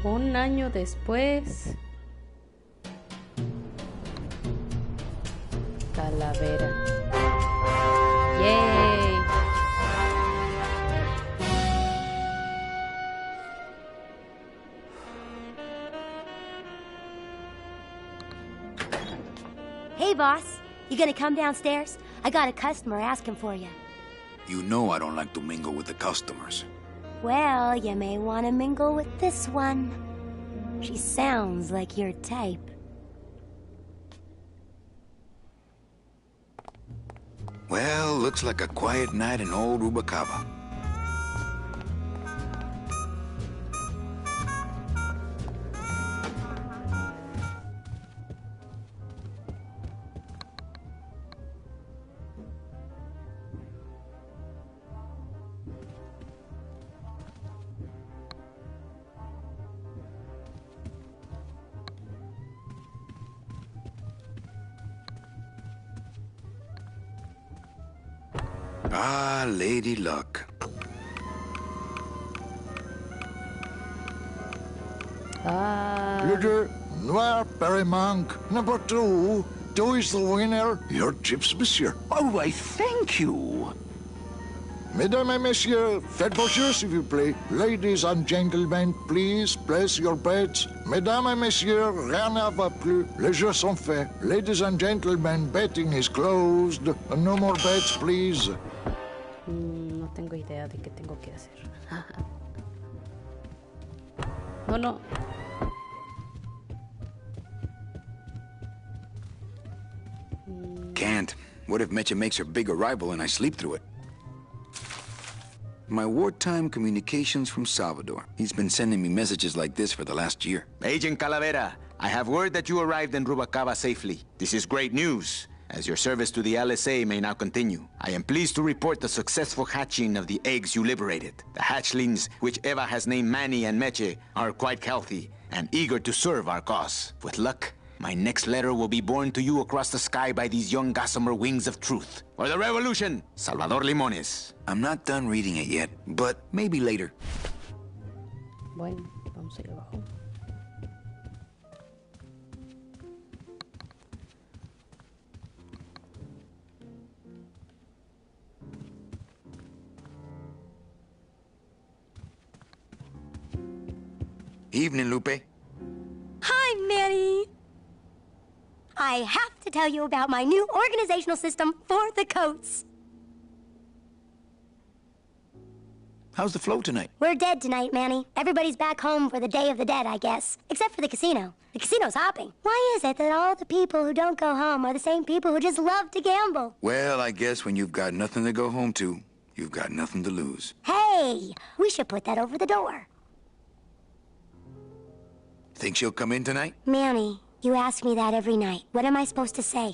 Un año después. Calavera. Yay. Hey, boss. You gonna come downstairs? I got a customer asking for you. You know I don't like to mingle with the customers. Well, you may want to mingle with this one. She sounds like your type. Well, looks like a quiet night in old Rubacava. Ah, Lady Luck. Leader, Noir Perrimanque, number two. Two is the winner. Your chips, monsieur. Oh, I thank you. Mesdames et messieurs, faites vos jeux, s'il vous plaît. Ladies and gentlemen, please place your bets. Mesdames et messieurs, rien ne va plus. Les jeux sont faits. Ladies and gentlemen, betting is closed. No more bets, please. No tengo idea de qué tengo que hacer. No. Can't. What if Mecha makes her big arrival and I sleep through it? My wartime communications from Salvador. He's been sending me messages like this for the last year. Agent Calavera, I have word that you arrived in Rubacava safely. This is great news, as your service to the LSA may now continue. I am pleased to report the successful hatching of the eggs you liberated. The hatchlings, which Eva has named Manny and Meche, are quite healthy and eager to serve our cause. With luck, my next letter will be borne to you across the sky by these young gossamer wings of truth. For the revolution, Salvador Limones. I'm not done reading it yet, but maybe later. Bueno, vamos allá abajo. Evening, Lupe. Hi, Manny. I have to tell you about my new organizational system for the coats. How's the flow tonight? We're dead tonight, Manny. Everybody's back home for the Day of the Dead, I guess. Except for the casino. The casino's hopping. Why is it that all the people who don't go home are the same people who just love to gamble? Well, I guess when you've got nothing to go home to, you've got nothing to lose. Hey, we should put that over the door. Think she'll come in tonight? Manny, you ask me that every night. What am I supposed to say?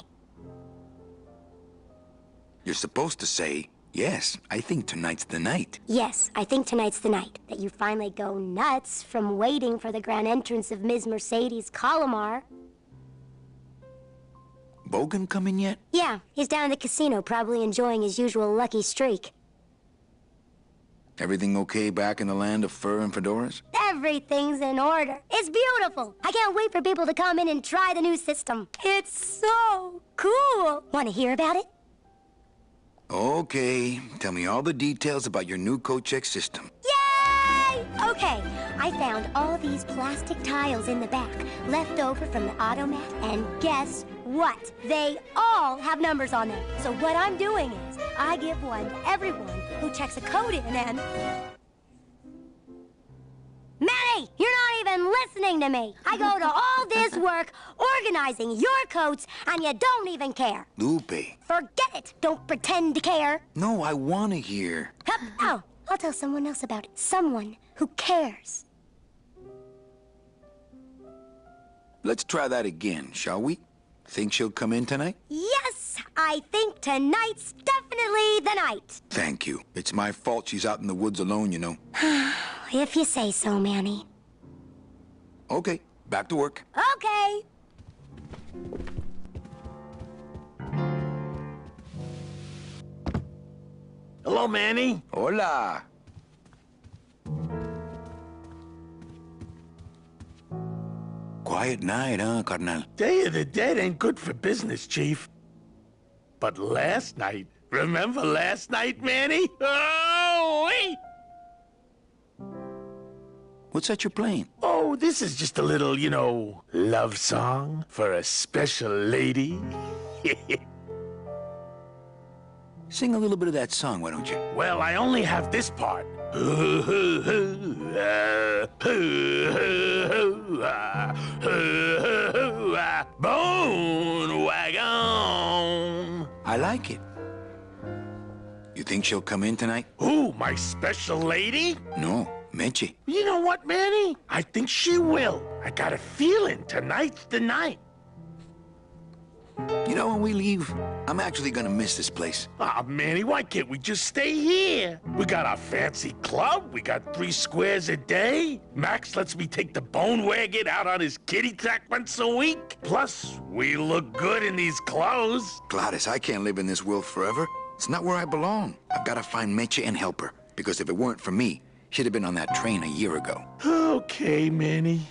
You're supposed to say, yes, I think tonight's the night. Yes, I think tonight's the night that you finally go nuts from waiting for the grand entrance of Ms. Mercedes Colomar. Bogan come in yet? Yeah, he's down in the casino, probably enjoying his usual lucky streak. Everything okay back in the land of fur and fedoras? Everything's in order. It's beautiful. I can't wait for people to come in and try the new system. It's so cool. Want to hear about it? Okay, tell me all the details about your new coat check system. Yay! Okay, I found all these plastic tiles in the back, left over from the automat, and guess what? They all have numbers on them. So what I'm doing is, I give one to everyone who checks a code in and... Manny, you're not even listening to me. I go to all this work organizing your coats, and you don't even care. Lupe. Forget it. Don't pretend to care. No, I want to hear. Oh, I'll tell someone else about it. Someone who cares. Let's try that again, shall we? Think she'll come in tonight? Yes, I think tonight's definitely the night. Thank you. It's my fault she's out in the woods alone, you know. If you say so, Manny. Okay, back to work. Okay. Hello, Manny. Hola. Quiet night, huh, carnal? Day of the Dead ain't good for business, Chief. But last night, remember last night, Manny? Oh, wait! What's that you're playing? Oh, this is just a little, you know, love song for a special lady. Sing a little bit of that song, why don't you? Well, I only have this part. Bone wagon. I like it. You think she'll come in tonight? Who, my special lady? No, Meche. You know what, Manny? I think she will. I got a feeling tonight's the night. You know, when we leave, I'm actually gonna miss this place. Ah, Manny, why can't we just stay here? We got our fancy club, we got 3 squares a day. Max lets me take the bone wagon out on his kitty track once a week. Plus, we look good in these clothes. Gladys, I can't live in this world forever. It's not where I belong. I've gotta find Meche and help her. Because if it weren't for me, she'd have been on that train a year ago. Okay, Manny.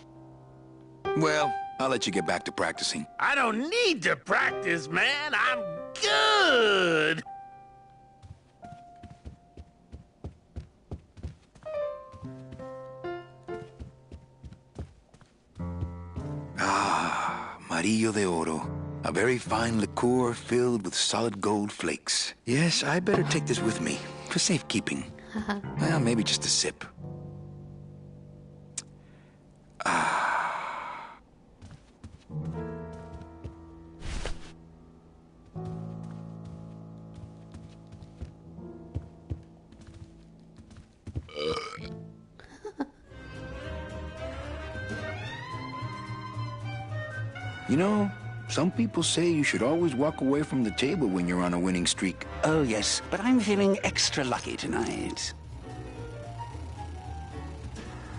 Well, I'll let you get back to practicing. I don't need to practice, man. I'm good. Ah, Amarillo de Oro. A very fine liqueur filled with solid gold flakes. Yes, I better take this with me for safekeeping. Well, maybe just a sip. You know, some people say you should always walk away from the table when you're on a winning streak. Oh, yes, but I'm feeling extra lucky tonight.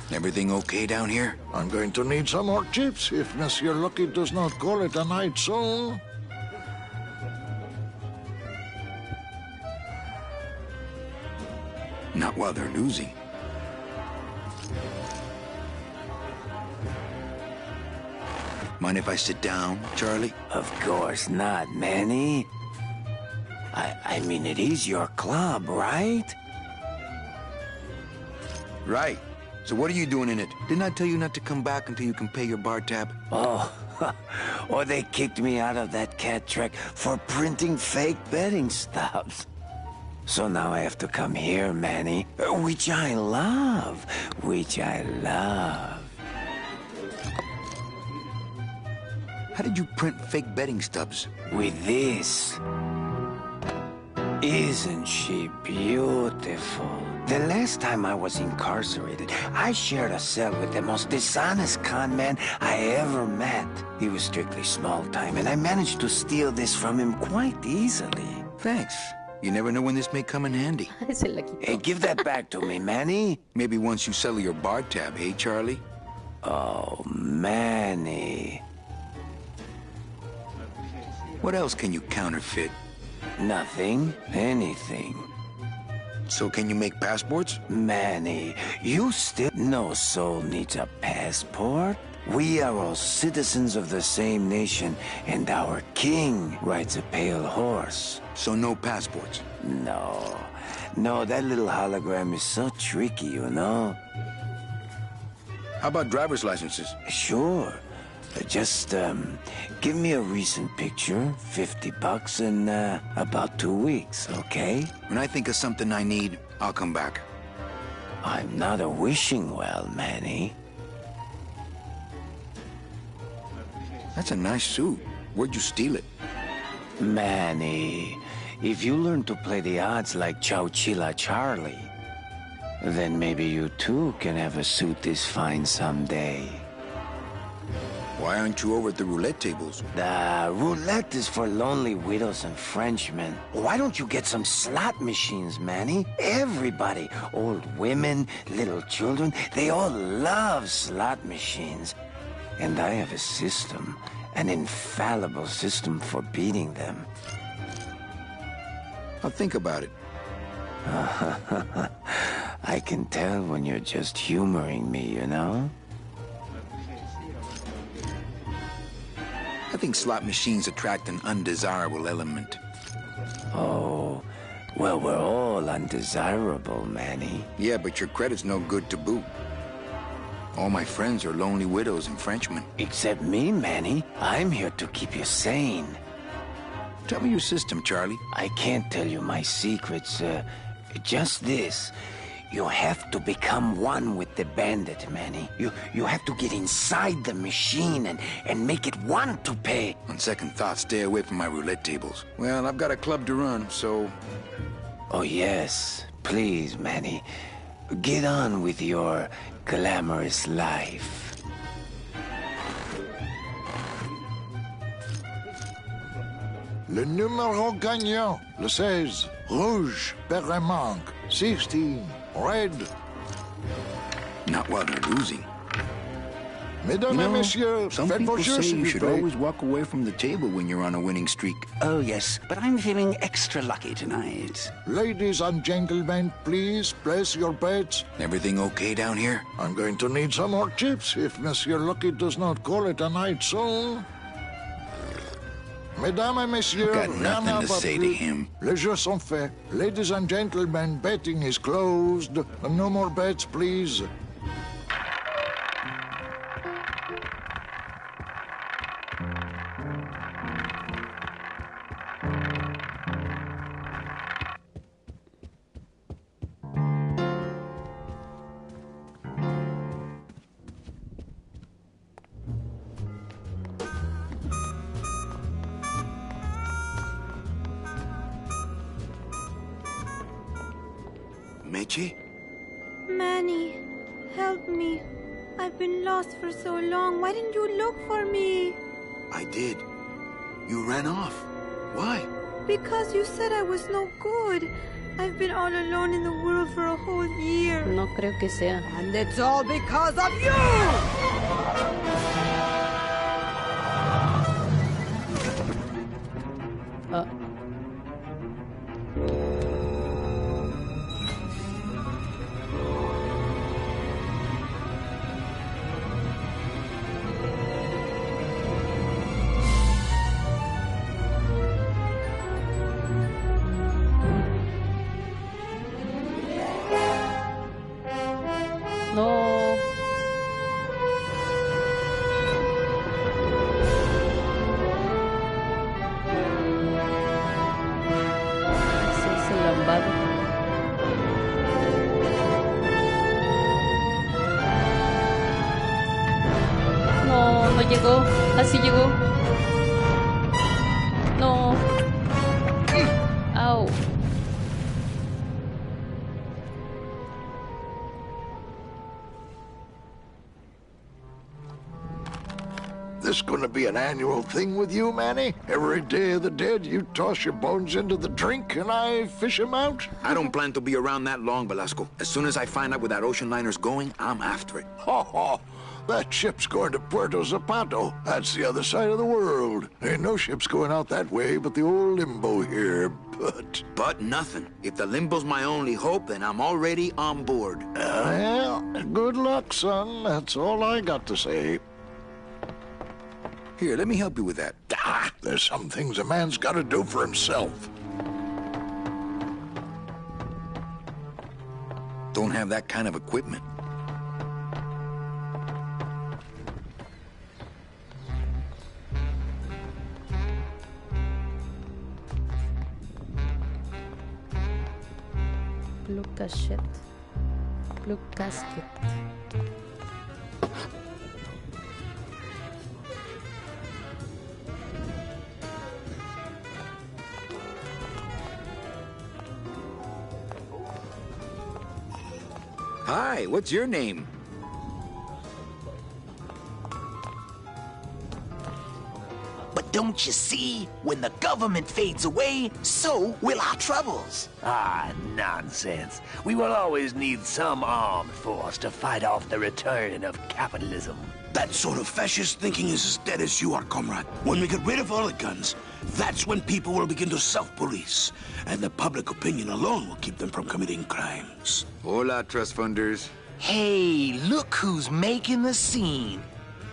Everything okay down here? I'm going to need some more chips if Monsieur Lucky does not call it a night soon. Not while they're losing. Mind if I sit down, Charlie? Of course not, Manny. I mean, it is your club, right? Right. So what are you doing in it? Didn't I tell you not to come back until you can pay your bar tab? Oh, Or they kicked me out of that cat track for printing fake betting stubs. So now I have to come here, Manny, which I love, How did you print fake betting stubs? With this. Isn't she beautiful? The last time I was incarcerated, I shared a cell with the most dishonest con man I ever met. He was strictly small time, and I managed to steal this from him quite easily. Thanks. You never know when this may come in handy. Se la quitó. Hey, give that back to me, Manny. Maybe once you settle your bar tab, hey, Charlie? Oh, Manny. What else can you counterfeit? Nothing. Anything. So can you make passports? Manny, you still... No soul needs a passport. We are all citizens of the same nation, and our king rides a pale horse. So no passports? No. No, that little hologram is so tricky, you know? How about driver's licenses? Sure. Just, give me a recent picture, $50 in, about 2 weeks, okay? When I think of something I need, I'll come back. I'm not a wishing well, Manny. That's a nice suit. Where'd you steal it? Manny, if you learn to play the odds like Chowchilla Charlie, then maybe you too can have a suit this fine someday. Why aren't you over at the roulette tables? The roulette is for lonely widows and Frenchmen. Why don't you get some slot machines, Manny? Everybody, old women, little children, they all love slot machines. And I have a system, an infallible system for beating them. I'll think about it. I can tell when you're just humoring me, you know? I think slot machines attract an undesirable element. Oh, well, we're all undesirable, Manny. Yeah, but your credit's no good to boot. All my friends are lonely widows and Frenchmen. Except me, Manny. I'm here to keep you sane. Tell me your system, Charlie. I can't tell you my secrets. Just this. You have to become one with the bandit, Manny. You have to get inside the machine and make it want to pay. On second thought, stay away from my roulette tables. Well, I've got a club to run, so... Oh, yes. Please, Manny. Get on with your glamorous life. Le numéro gagnant, le 16. Rouge, paire un manque. 16. Red. Not while they're losing. Mesdames et messieurs, some faites people vos jeux, say s'il you vous should plaît. always walk away from the table when you're on a winning streak. Oh, yes, but I'm feeling extra lucky tonight. Ladies and gentlemen, please place your bets. Everything okay down here? I'm going to need some more chips if Monsieur Lucky does not call it a night soon. Mesdames et messieurs, I've got nothing rien to à say plus. to him. Les jeux sont faits. Ladies and gentlemen, betting is closed. No more bets, please. Meche? Manny, help me. I've been lost for so long. Why didn't you look for me? I did. You ran off. Why? Because you said I was no good. I've been all alone in the world for a whole year. No creo que sea. And it's all because of you! No. llegó, así llegó. No. Au. This gonna be an annual thing with you, Manny? Every Day of the Dead, you toss your bones into the drink and I fish 'em out? I don't plan to be around that long, Velasco. As soon as I find out where that ocean liner's going, I'm after it. Ho ho! That ship's going to Puerto Zapato. That's the other side of the world. Ain't no ships going out that way but the old Limbo here, but... But nothing. If the Limbo's my only hope, then I'm already on board. Well, good luck, son. That's all I got to say. Here, let me help you with that. Ah, there's some things a man's got to do for himself. Don't have that kind of equipment. Blue casket. Blue casket. Hi, what's your name? But don't you see? When the government fades away, so will our troubles. Ah, nonsense. We will always need some armed force to fight off the return of capitalism. That sort of fascist thinking is as dead as you are, comrade. When we get rid of all the guns, that's when people will begin to self-police. And the public opinion alone will keep them from committing crimes. Hola, trust funders. Hey, look who's making the scene.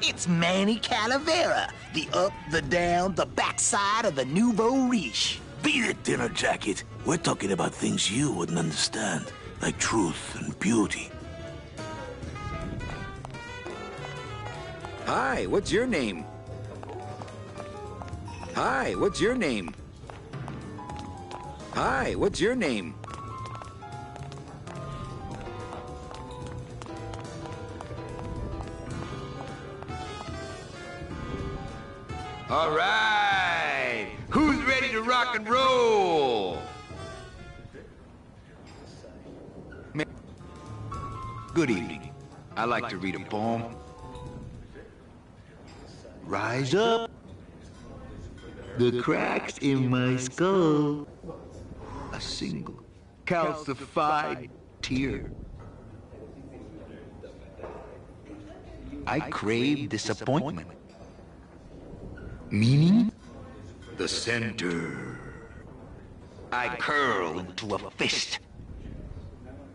It's Manny Calavera, the up, the down, the backside of the nouveau riche. Beat it, dinner jacket. We're talking about things you wouldn't understand, like truth and beauty. Hi, what's your name? Hi, what's your name? Hi, what's your name? All right, who's ready to rock and roll? Good evening. I like to read a poem. Rise up. The cracks in my skull. A single calcified tear. I crave disappointment. Meaning? The center. I curl into a fist.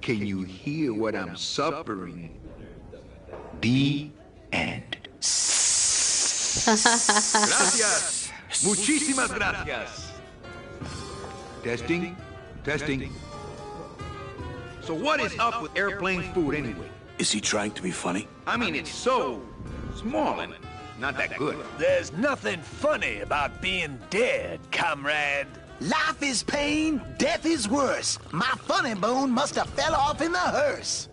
Can you hear what I'm suffering? The end. Gracias. Muchísimas gracias. Testing. Testing. So what is up with airplane food anyway? Is he trying to be funny? I mean, it's so small and not that good. There's nothing funny about being dead, comrade. Life is pain, death is worse. My funny bone must have fell off in the hearse.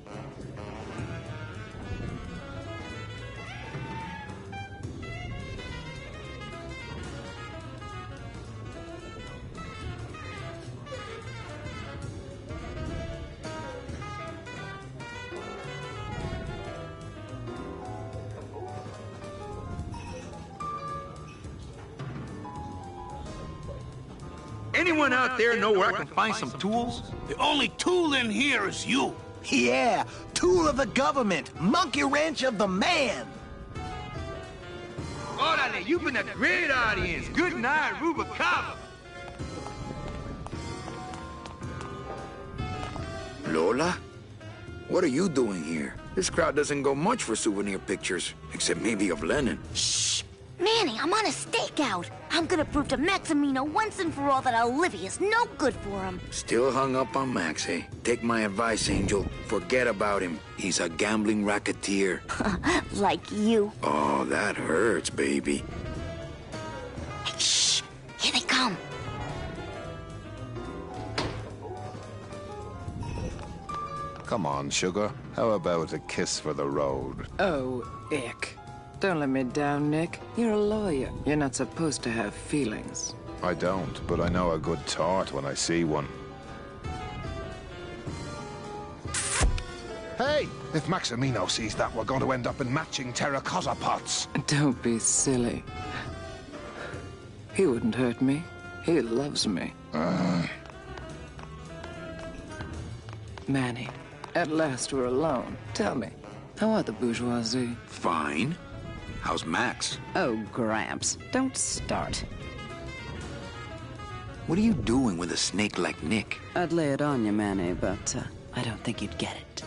Anyone out there know where I can find some tools? The only tool in here is you. Yeah, tool of the government, monkey wrench of the man. Orale, you've been a great audience. Good night, Rubacaba. Lola? What are you doing here? This crowd doesn't go much for souvenir pictures, except maybe of Lenin. Shh! Manny, I'm on a stakeout. I'm gonna prove to Maximino once and for all that Olivia's no good for him. Still hung up on Max, eh? Take my advice, Angel. Forget about him. He's a gambling racketeer. Like you. Oh, that hurts, baby. Hey, shh! Here they come. Come on, sugar. How about a kiss for the road? Oh, ick. Don't let me down, Nick. You're a lawyer. You're not supposed to have feelings. I don't, but I know a good tart when I see one. Hey! If Maximino sees that, we're going to end up in matching terracotta pots. Don't be silly. He wouldn't hurt me. He loves me. Manny, at last we're alone. Tell me, how are the bourgeoisie? Fine. How's Max? Oh, Gramps, don't start. What are you doing with a snake like Nick? I'd lay it on you, Manny, but I don't think you'd get it.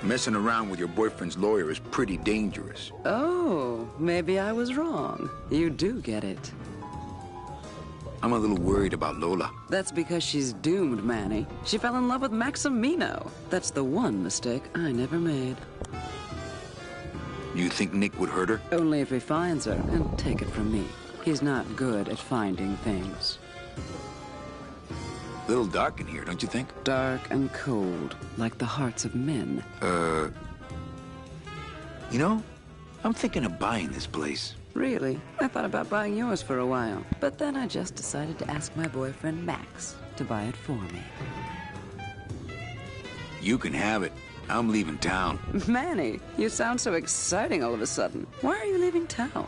Messing around with your boyfriend's lawyer is pretty dangerous. Oh, maybe I was wrong. You do get it. I'm a little worried about Lola. That's because she's doomed, Manny. She fell in love with Maximino. That's the one mistake I never made. You think Nick would hurt her? Only if he finds her, and take it from me. He's not good at finding things. A little dark in here, don't you think? Dark and cold, like the hearts of men. You know, I'm thinking of buying this place. Really? I thought about buying yours for a while, but then I just decided to ask my boyfriend Max to buy it for me. You can have it. I'm leaving town. Manny, you sound so exciting all of a sudden. Why are you leaving town?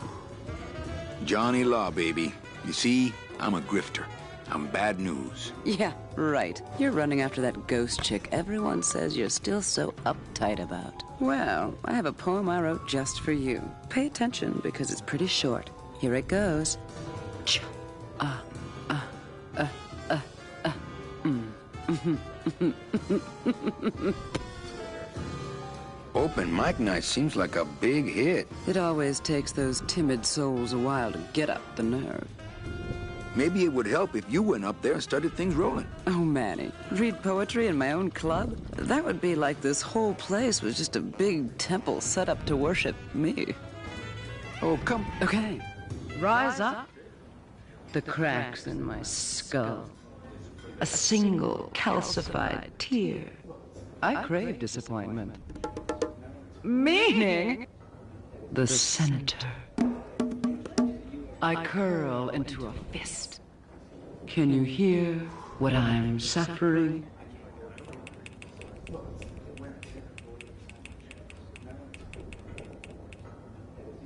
Johnny Law, baby. You see, I'm a grifter. I'm bad news. Yeah, right. You're running after that ghost chick everyone says you're still so uptight about. Well, I have a poem I wrote just for you. Pay attention because it's pretty short. Here it goes. Open mic night seems like a big hit. It always takes those timid souls a while to get up the nerve. Maybe it would help if you went up there and started things rolling. Oh, Manny, read poetry in my own club? That would be like this whole place was just a big temple set up to worship me. Oh, come. Okay, rise up. The cracks in my skull. A single calcified tear. I crave disappointment. Meaning? The center. I curl into a fist. Can you hear what I'm suffering?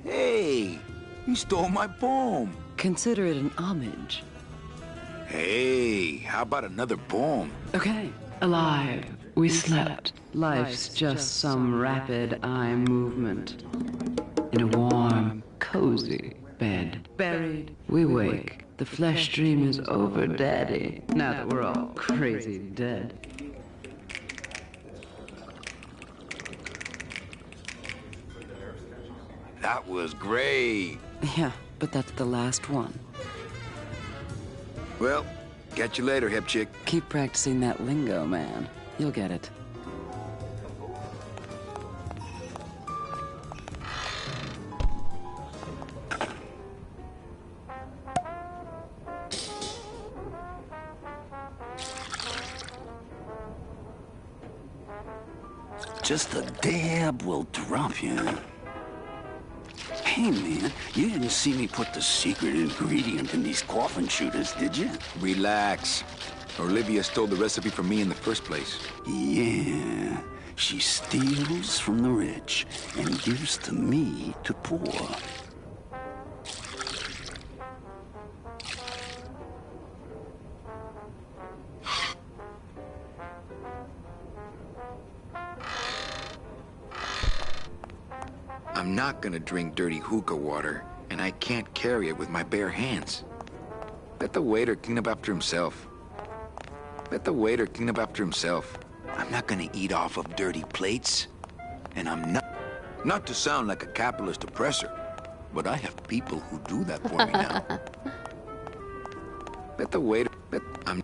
Hey, you stole my poem. Consider it an homage. Hey, how about another poem? Okay. Alive, we slept. Life's just some rapid eye movement. In a warm, cozy bed. Buried, we wake. The flesh dream is over, Daddy. Now that we're all crazy dead. That was great. Yeah, but that's the last one. Well, catch you later, hip chick. Keep practicing that lingo, man. You'll get it. Just a dab will drop you. Hey, man, you didn't see me put the secret ingredient in these coffin shooters, did you? Relax. Olivia stole the recipe from me in the first place. Yeah, she steals from the rich and gives to me to poor. I'm not gonna drink dirty hookah water, and I can't carry it with my bare hands. Let the waiter clean up after himself. Let the waiter clean up after himself. I'm not gonna eat off of dirty plates. And I'm not to sound like a capitalist oppressor, but I have people who do that for me now. Let the waiter, I'm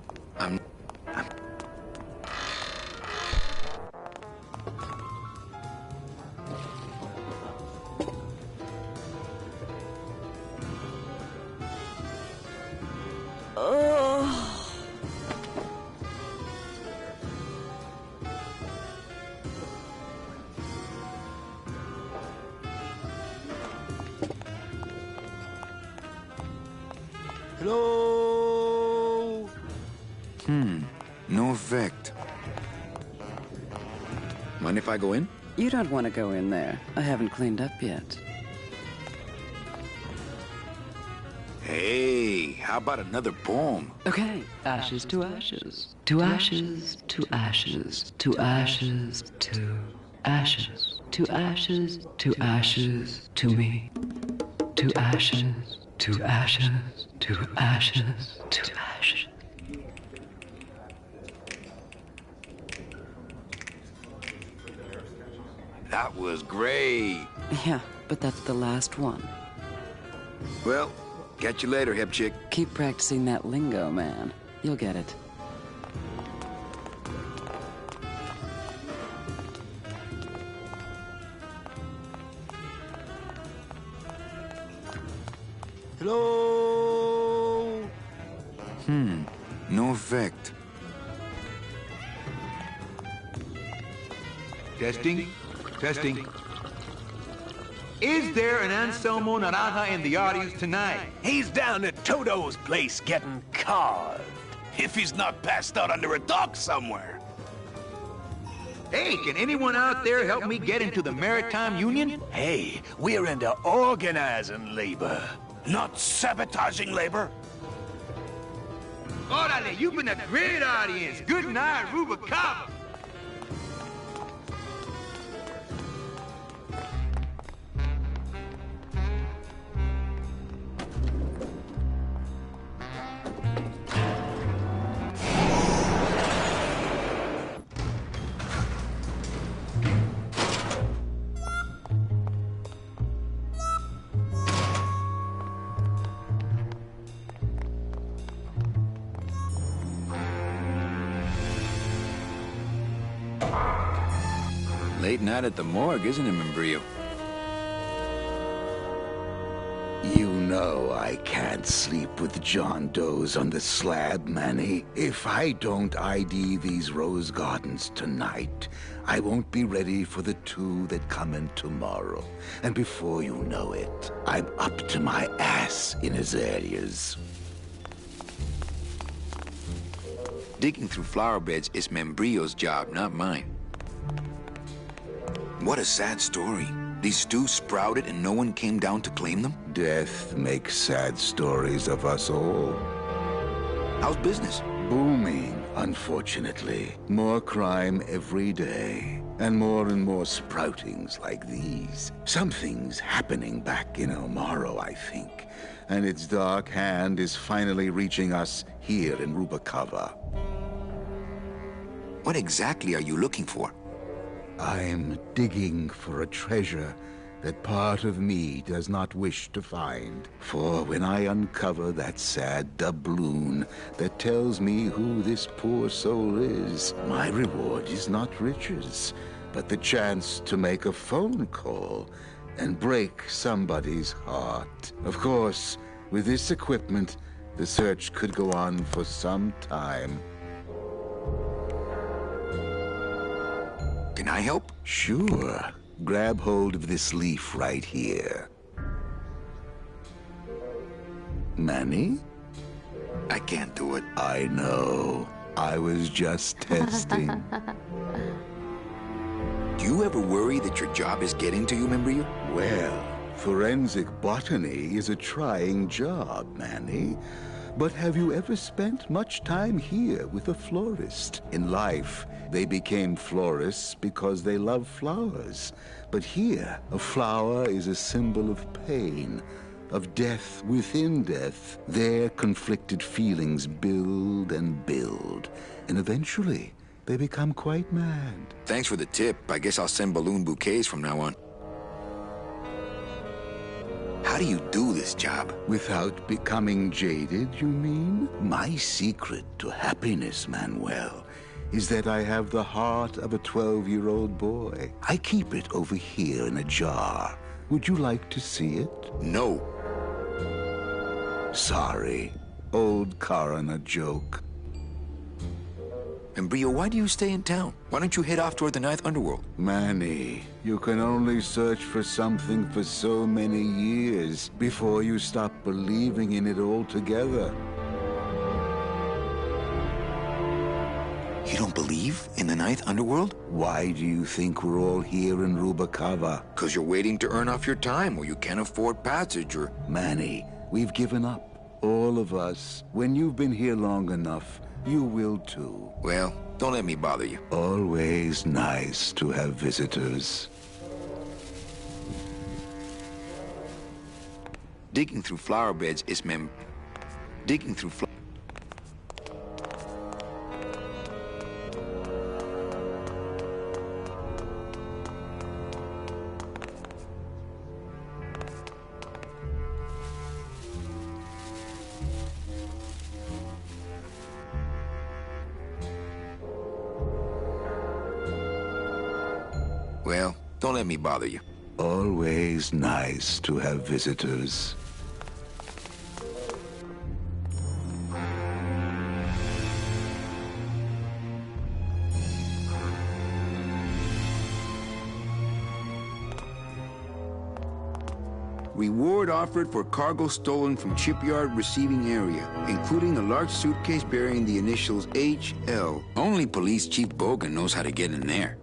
Hello? No effect. Mind if I go in? You don't want to go in there. I haven't cleaned up yet. Hey, how about another poem? Okay. Ashes to ashes. To ashes, to ashes, to ashes, to ashes. To ashes, to ashes, to me. To ashes, to ashes, to ashes, to ashes. That was great. Yeah, but that's the last one. Well, catch you later, hip chick. Keep practicing that lingo, man. You'll get it. Hello? No effect. Testing? Testing. Is there an Anselmo Naranja in the audience tonight? He's down at Toto's place getting carved. If he's not passed out under a dock somewhere. Hey, can anyone out there help me get into the Maritime Union? Hey, we're into organizing labor, not sabotaging labor. Orale, you've been a great audience. Good night, Rubicaba. Late night at the morgue, isn't it, Membrillo? You know I can't sleep with John Doe's on the slab, Manny. If I don't ID these rose gardens tonight, I won't be ready for the two that come in tomorrow. And before you know it, I'm up to my ass in azaleas. Digging through flower beds is Membrillo's job, not mine. What a sad story. These stews sprouted and no one came down to claim them? Death makes sad stories of us all. How's business? Booming, unfortunately. More crime every day. And more sproutings like these. Something's happening back in El Morro, I think. And its dark hand is finally reaching us here in Rubicava. What exactly are you looking for? I'm digging for a treasure that part of me does not wish to find. For when I uncover that sad doubloon that tells me who this poor soul is, my reward is not riches, but the chance to make a phone call and break somebody's heart. Of course, with this equipment, the search could go on for some time. Can I help? Sure. Grab hold of this leaf right here. Manny? I can't do it. I know. I was just testing. Do you ever worry that your job is getting to you, Membrillo? Well, forensic botany is a trying job, Manny. But have you ever spent much time here with a florist? In life, they became florists because they love flowers. But here, a flower is a symbol of pain, of death within death. Their conflicted feelings build and build, and eventually, they become quite mad. Thanks for the tip. I guess I'll send balloon bouquets from now on. How do you do this job? Without becoming jaded, you mean? My secret to happiness, Manuel, is that I have the heart of a 12-year-old boy. I keep it over here in a jar. Would you like to see it? No. Sorry. Old coroner joke. And Brio, why do you stay in town? Why don't you head off toward the Ninth Underworld? Manny, you can only search for something for so many years before you stop believing in it altogether. You don't believe in the Ninth Underworld? Why do you think we're all here in Rubacava? Because you're waiting to earn off your time, or you can't afford passage, or... Manny, we've given up. All of us. When you've been here long enough, you will too. Well, don't let me bother you. Always nice to have visitors. Digging through flower beds is digging through flower... Well, don't let me bother you. Always nice to have visitors. Reward offered for cargo stolen from shipyard receiving area, including a large suitcase bearing the initials HL. Only Police Chief Bogan knows how to get in there.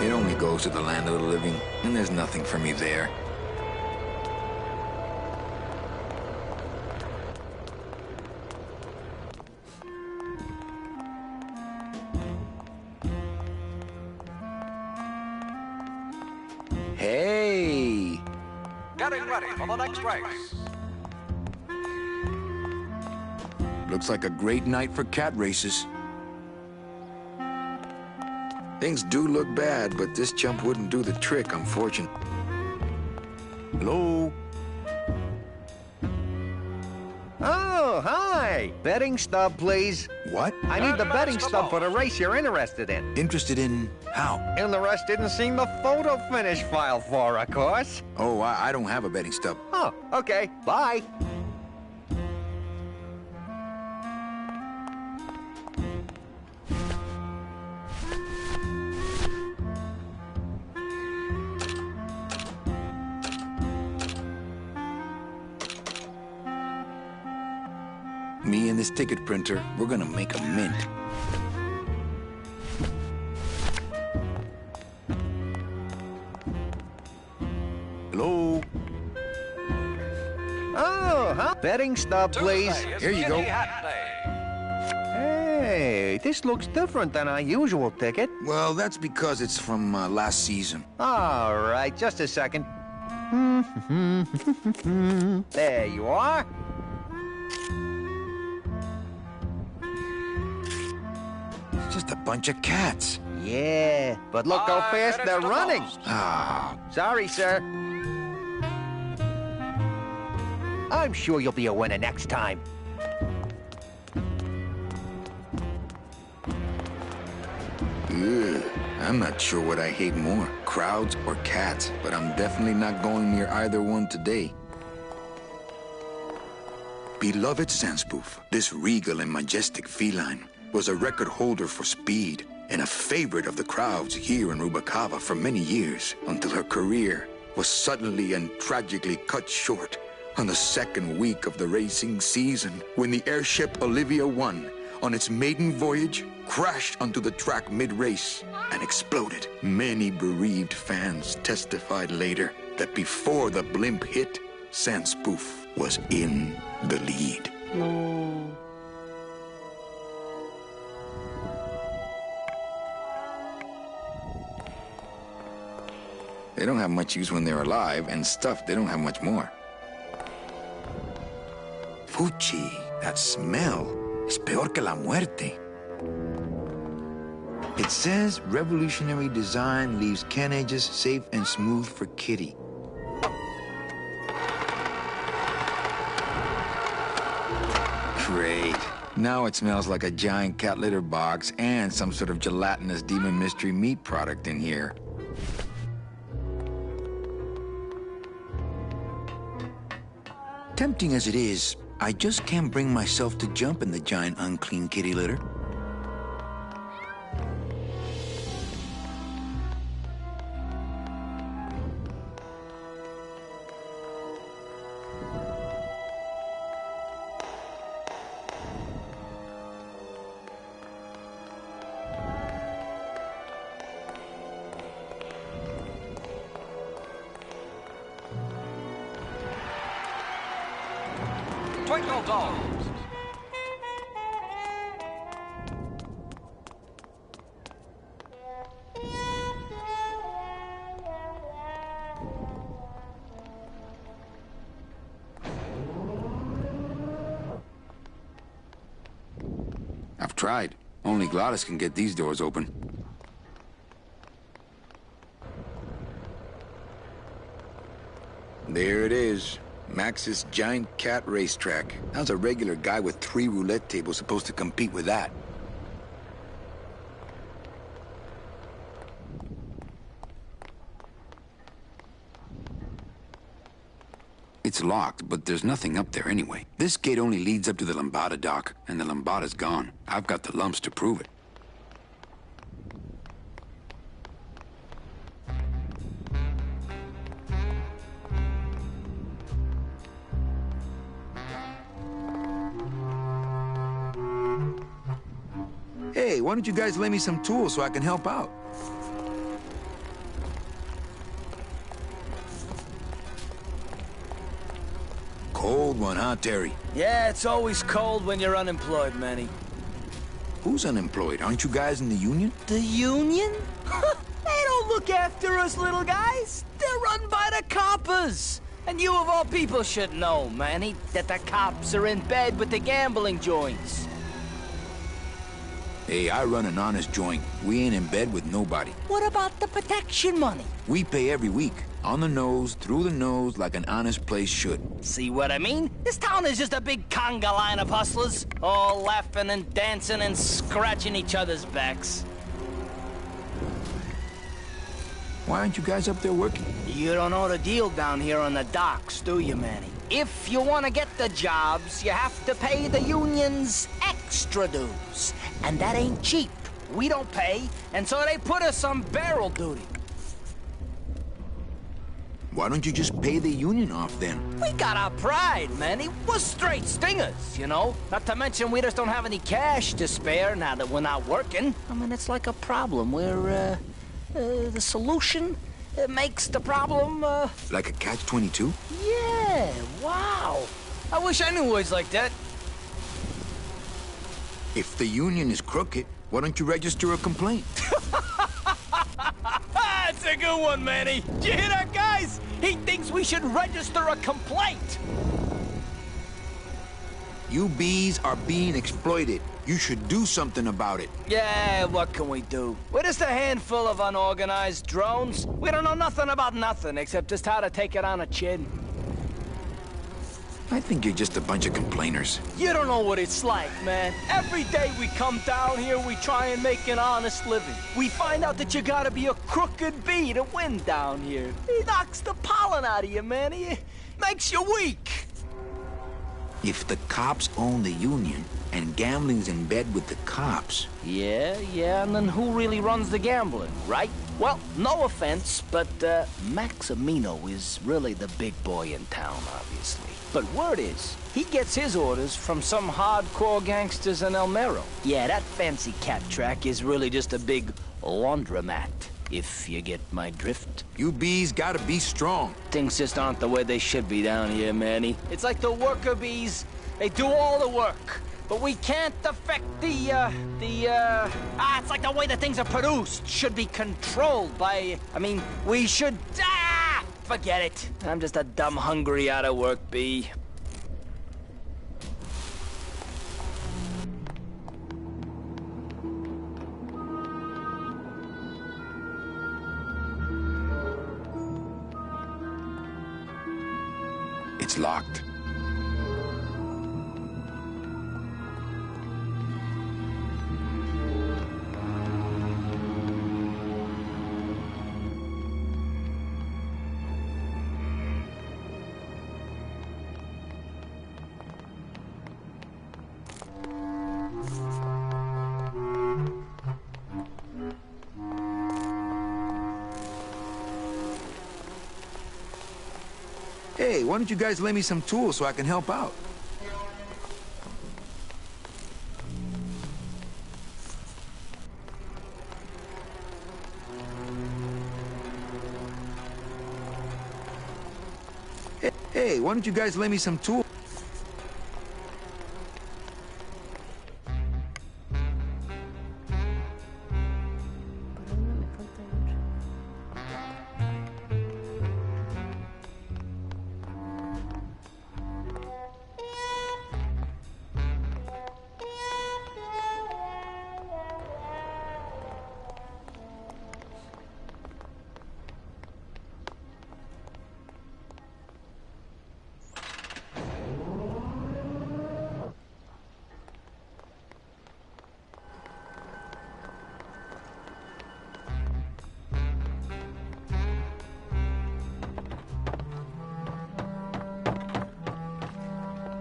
It only goes to the land of the living, and there's nothing for me there. Hey! Getting ready for the next race. Looks like a great night for cat races. Things do look bad, but this jump wouldn't do the trick, unfortunately. Hello? Oh, hi! Betting stub, please. What? I need the betting stub for the race you're interested in. Interested in how? And the rest didn't seem the photo finish file for, of course. Oh, I don't have a betting stub. Oh, okay. Bye. Me and this ticket printer, we're gonna make a mint. Hello? Oh, huh? Betting stub, please. Here you go. Hey, this looks different than our usual ticket. Well, that's because it's from last season. All right, just a second. There you are. It's just a bunch of cats. Yeah, but look how fast they're running. Ah. Sorry, sir. I'm sure you'll be a winner next time. Ugh, I'm not sure what I hate more, crowds or cats, but I'm definitely not going near either one today. Beloved Sandspoof, this regal and majestic feline was a record holder for speed and a favorite of the crowds here in Rubacava for many years, until her career was suddenly and tragically cut short on the second week of the racing season, when the airship Olivia 1, on its maiden voyage, crashed onto the track mid-race and exploded. Many bereaved fans testified later that before the blimp hit, Sandspoof was in the lead. No. They don't have much use when they're alive, and stuff, they don't have much more. Fuchi, that smell es peor que la muerte. It says revolutionary design leaves can edges safe and smooth for Kitty. Great. Now it smells like a giant cat litter box and some sort of gelatinous demon mystery meat product in here. Tempting as it is, I just can't bring myself to jump in the giant unclean kitty litter. Twinkle Toes. I've tried. Only Gladys can get these doors open. There it is. Max's giant cat racetrack. How's a regular guy with 3 roulette tables supposed to compete with that? It's locked, but there's nothing up there anyway. This gate only leads up to the Lambada dock, and the Lambada's gone. I've got the lumps to prove it. Hey, why don't you guys lend me some tools so I can help out? Cold one, huh, Terry? Yeah, it's always cold when you're unemployed, Manny. Who's unemployed? Aren't you guys in the union? The union? They don't look after us little guys. They're run by the coppers. And you of all people should know, Manny, that the cops are in bed with the gambling joints. Hey, I run an honest joint. We ain't in bed with nobody. What about the protection money? We pay every week. On the nose, through the nose, like an honest place should. See what I mean? This town is just a big conga line of hustlers, all laughing and dancing and scratching each other's backs. Why aren't you guys up there working? You don't know the deal down here on the docks, do you, Manny? If you want to get the jobs, you have to pay the unions extra dues. And that ain't cheap. We don't pay, and so they put us on barrel duty. Why don't you just pay the union off then? We got our pride, Manny. We're straight stingers, you know? Not to mention we just don't have any cash to spare now that we're not working. I mean, it's like a problem where, the solution makes the problem, Like a catch-22? Yeah, wow. I wish I knew words like that. If the union is crooked, why don't you register a complaint? That's a good one, Manny. Did you hear that, guys? He thinks we should register a complaint. You bees are being exploited. You should do something about it. Yeah, what can we do? We're just a handful of unorganized drones. We don't know nothing about nothing except just how to take it on a chin. I think you're just a bunch of complainers. You don't know what it's like, man. Every day we come down here, we try and make an honest living. We find out that you gotta be a crooked bee to win down here. He knocks the pollen out of you, man. He makes you weak. If the cops own the union, and gambling's in bed with the cops... Yeah, and then who really runs the gambling, right? Well, no offense, but, Maximino is really the big boy in town, obviously. But word is, he gets his orders from some hardcore gangsters in El Mero. Yeah, that fancy cat track is really just a big laundromat, if you get my drift. You bees gotta be strong. Things just aren't the way they should be down here, Manny. It's like the worker bees. They do all the work. But we can't affect it's like the way that things are produced should be controlled by, we should, forget it. I'm just a dumb, hungry, out-of-work bee. It's locked. Hey, why don't you guys lend me some tools so I can help out? Hey, why don't you guys lend me some tools?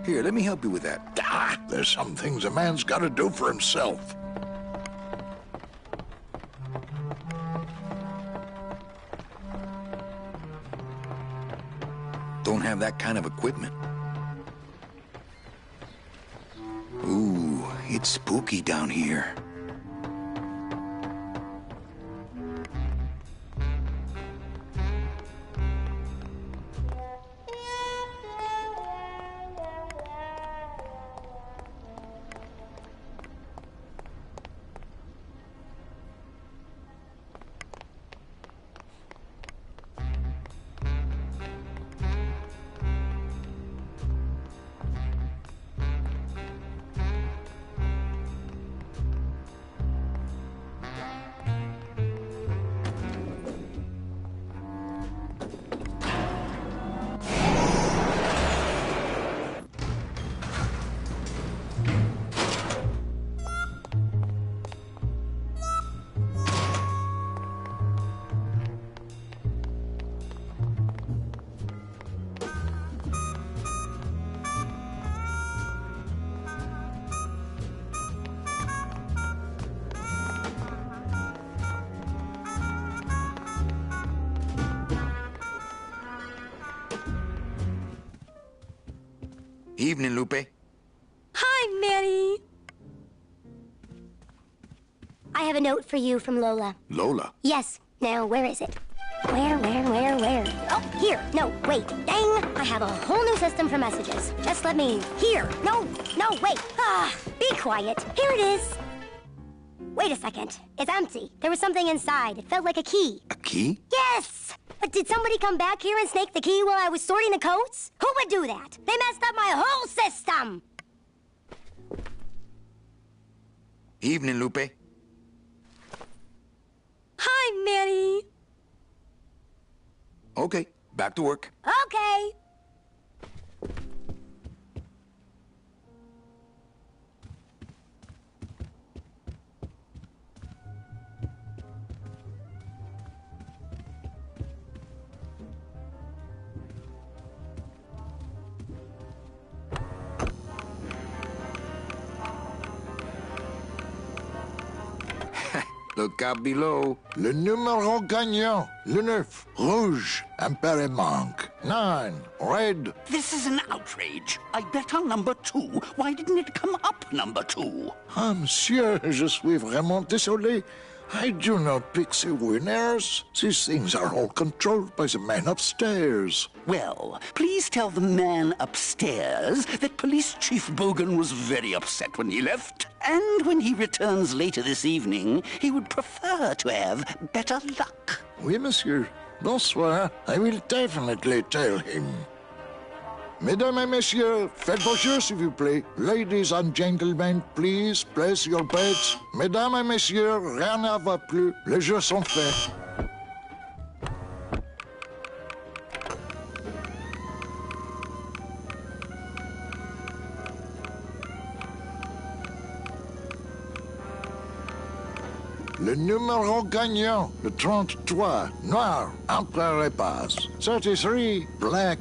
Here, let me help you with that. Ah, there's some things a man's got to do for himself. Don't have that kind of equipment. Ooh, it's spooky down here. Evening, Lupe. Hi, Manny. I have a note for you from Lola. Lola? Yes. Now, where is it? Where? Oh, here. No, wait. Dang. I have a whole new system for messages. Just let me... Here. No, wait. Ah, be quiet. Here it is. Wait a second. It's empty. There was something inside. It felt like a key. A key? Yes! But did somebody come back here and snake the key while I was sorting the coats? Who would do that? They messed up my whole system! Evening, Lupe. Hi, Manny. Okay, back to work. Okay. Look out below. Le numéro gagnant. Le 9, rouge. Impere manque. 9, red. This is an outrage. I bet on number 2. Why didn't it come up number 2? Ah, monsieur, je suis vraiment désolé. I do not pick the winners. These things are all controlled by the man upstairs. Well, please tell the man upstairs that Police Chief Bogan was very upset when he left. And when he returns later this evening, he would prefer to have better luck. Oui, monsieur. Bonsoir. I will definitely tell him. Mesdames et messieurs, faites vos jeux, s'il vous plaît. Ladies and gentlemen, please place your bets. Mesdames et messieurs, rien ne va plus. Les jeux sont faits. Le numéro gagnant, le 33, noir, entre les passes. 33, black.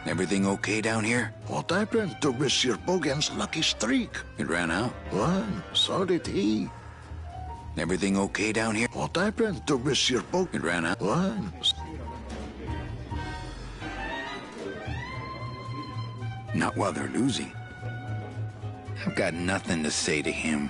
Everything okay down here? What happened to Monsieur Bogan's lucky streak? It ran out. One, so did he. Everything okay down here? What happened to Monsieur Bogan? It ran out. One. Not while they're losing. I've got nothing to say to him.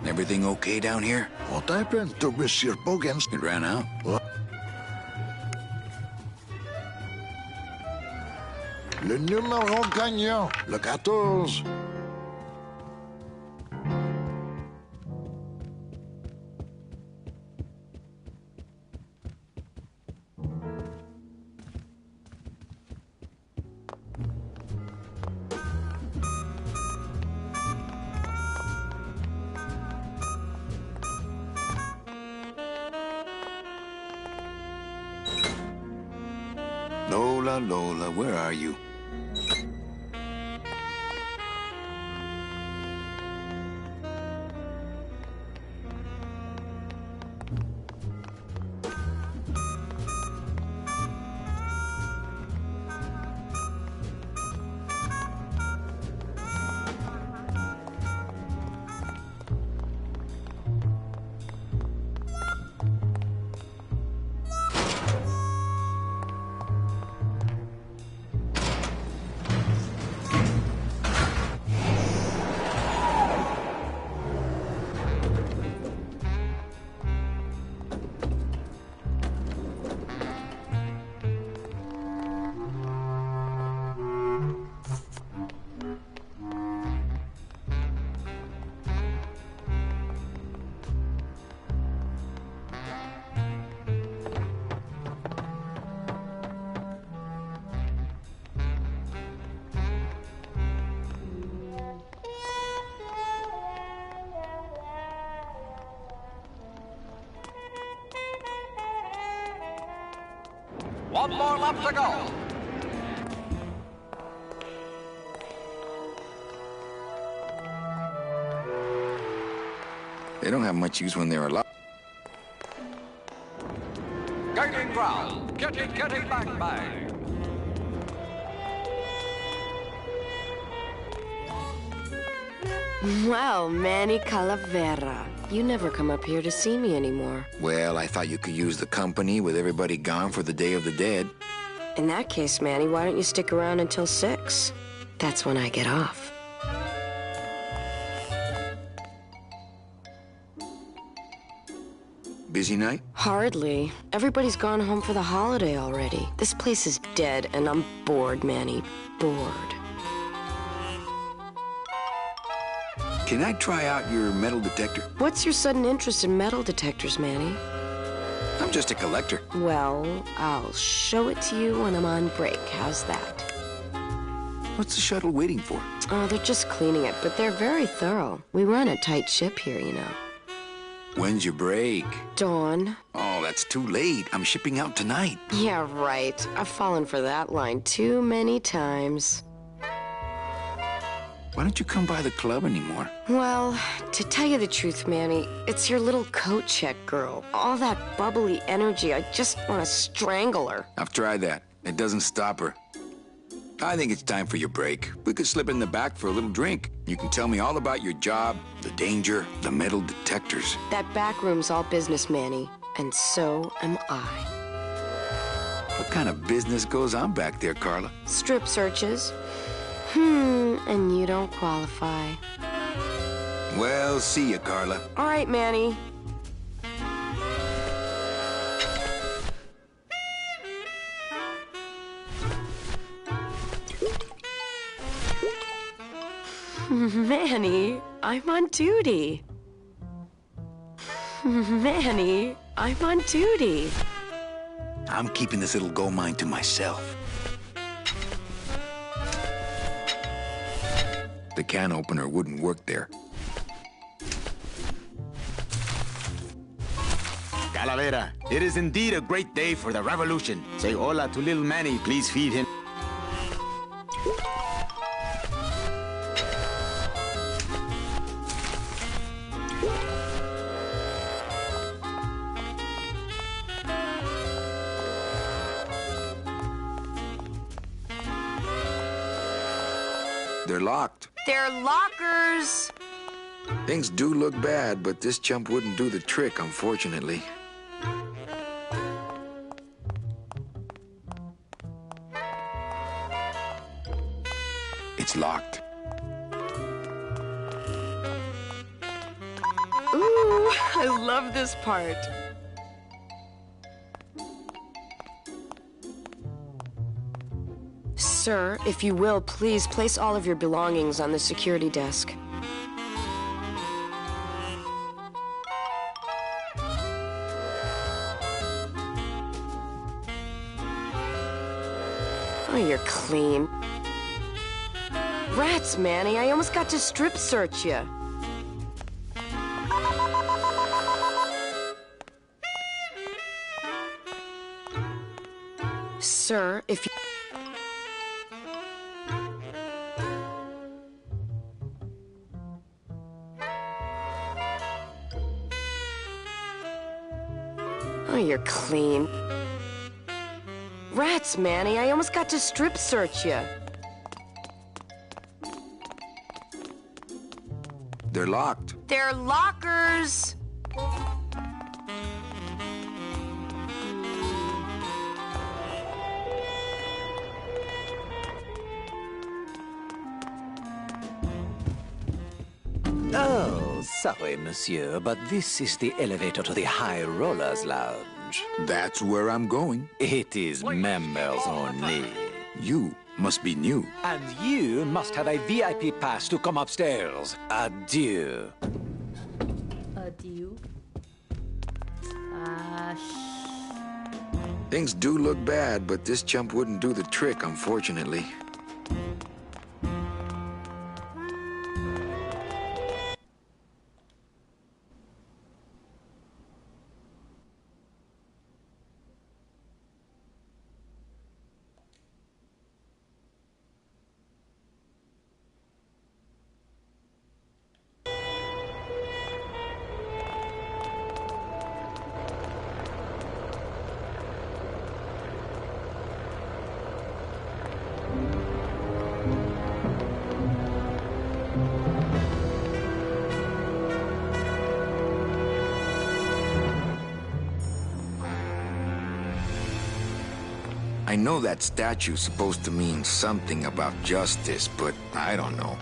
Everything okay down here? What happened to Monsieur Bogan's? It ran out. What? Le numéro gagnant, le 14. Lola, Lola, where are you? One more lap to go. They don't have much use when they're alive. Gaining ground. Getting bang bang. Well, Manny Calavera, you never come up here to see me anymore. Well, I thought you could use the company with everybody gone for the Day of the Dead. In that case, Manny, why don't you stick around until 6? That's when I get off. Busy night? Hardly. Everybody's gone home for the holiday already. This place is dead, and I'm bored, Manny. Bored. Can I try out your metal detector? What's your sudden interest in metal detectors, Manny? I'm just a collector. Well, I'll show it to you when I'm on break. How's that? What's the shuttle waiting for? Oh, they're just cleaning it, but they're very thorough. We run a tight ship here, you know. When's your break? Dawn. Oh, that's too late. I'm shipping out tonight. Yeah, right. I've fallen for that line too many times. Why don't you come by the club anymore? Well, to tell you the truth, Manny, it's your little coat check girl. All that bubbly energy, I just want to strangle her. I've tried that. It doesn't stop her. I think it's time for your break. We could slip in the back for a little drink. You can tell me all about your job, the danger, the metal detectors. That back room's all business, Manny, and so am I. What kind of business goes on back there, Carla? Strip searches. And you don't qualify. Well, see ya, Carla. All right, Manny. Manny, I'm on duty. Manny, I'm on duty. I'm keeping this little gold mine to myself. The can opener wouldn't work there. Calavera, it is indeed a great day for the revolution. Say hola to little Manny. Please feed him. They're locked. They're lockers. Things do look bad, but this chump wouldn't do the trick, unfortunately. It's locked. Ooh, I love this part. Sir, if you will, please place all of your belongings on the security desk. Oh, you're clean. Rats, Manny, I almost got to strip search you. Sir, if you... Oh, you're clean. Rats, Manny, I almost got to strip search you. They're locked. They're lockers. Oh, sorry, monsieur, but this is the elevator to the High Rollers Lounge. That's where I'm going. It is members only. You must be new. And you must have a VIP pass to come upstairs. Adieu. Adieu. Things do look bad, but this chump wouldn't do the trick, unfortunately. I know that statue's supposed to mean something about justice, but I don't know.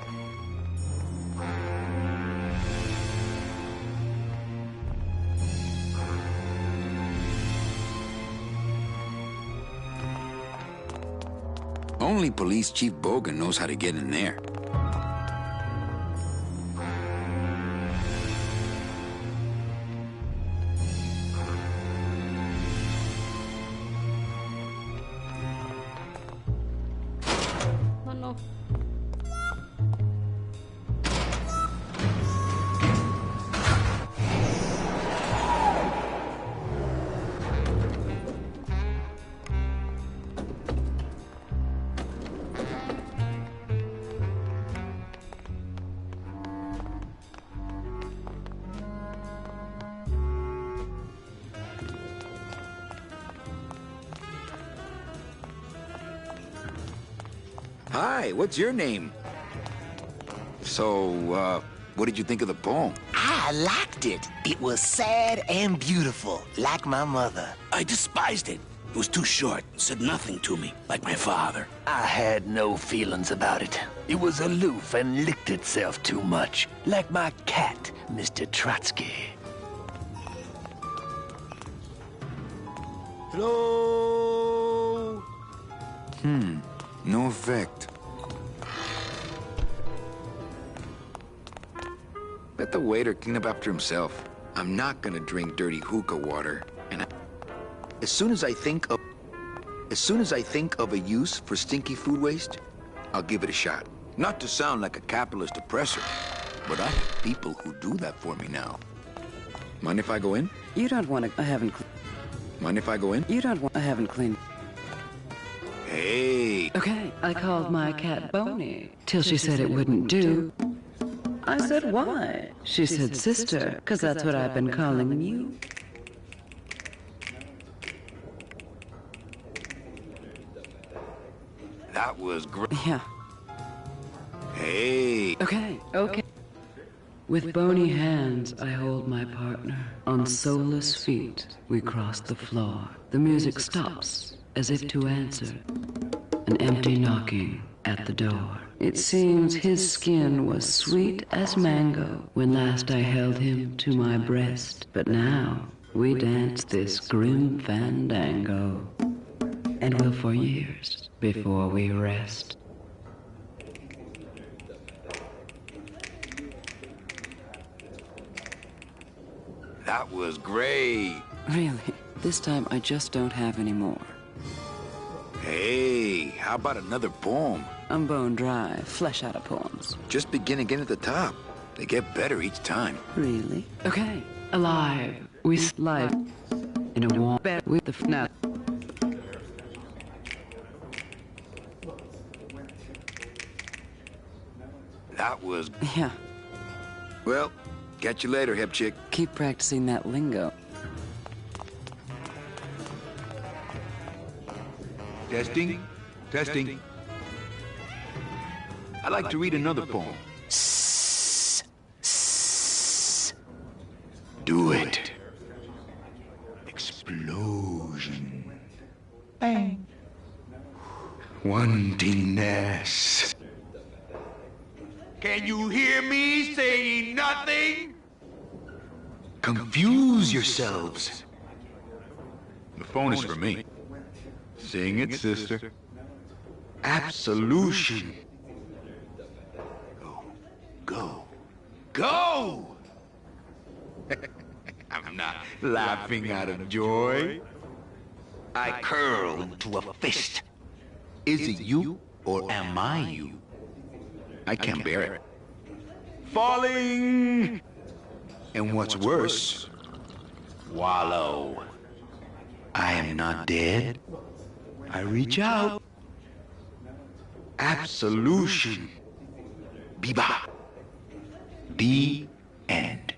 Only Police Chief Bogan knows how to get in there. Oh no. Hi, what's your name? So, what did you think of the poem? I liked it. It was sad and beautiful, like my mother. I despised it. It was too short, said nothing to me, like my father. I had no feelings about it. It was aloof and licked itself too much, like my cat, Mr. Trotsky. Hello? No effect. Let the waiter clean up after himself. I'm not gonna drink dirty hookah water, and as soon as I think of a use for stinky food waste, I'll give it a shot. Not to sound like a capitalist oppressor, but I have people who do that for me now. Mind if I go in? You don't want to... I haven't... Mind if I go in? You don't want... I haven't cleaned... Hey! Okay, I called my cat Boney, till she said it wouldn't do. I said, why? She said, sister, because that's what I've been calling you. That was great. Yeah. Hey! Okay. With bony hands, I hold my partner. On soulless feet, we cross the floor. The music stops, as if to answer. An empty knocking at the door. It seems his skin was sweet as mango when last I held him to my breast. But now, we dance this grim fandango. And will for years before we rest. That was great. Really? This time I just don't have any more. Hey, how about another poem? I'm bone dry, flesh out of poems. Just begin again at the top. They get better each time. Really? Okay. Alive. We live in a warm bed with the FNAF. That was... Yeah. Well, catch you later, hip chick. Keep practicing that lingo. Testing? I'd like to read another poem. Do it. Explosion. Bang. Wantingness. Can you hear me saying nothing? Confuse yourselves. The phone is for me. Sing it, sister. Absolution. Go! I'm not laughing out of joy. I curl into a fist. Is it you or am I you? I can't bear it. Falling! And what's worse, Wallow. I am not dead. I reach out. absolution. Biba. The end.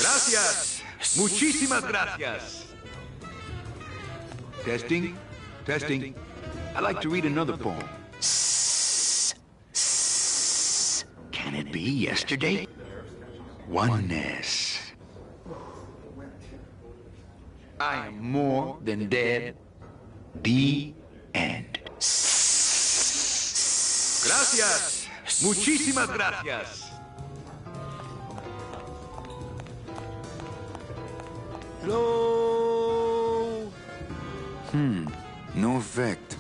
Gracias. Muchísimas gracias. Testing. I'd like to read another poem. Can it be yesterday? Oneness. I am more than dead. The end. Gracias. Muchísimas gracias. Hello? No effect.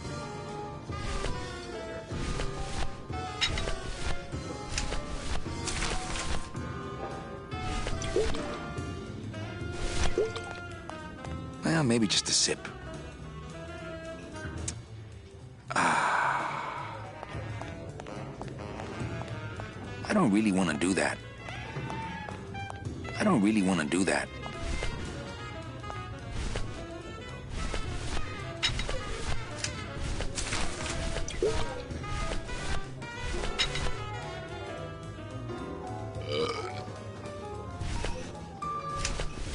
Well, maybe just a sip. I don't really want to do that.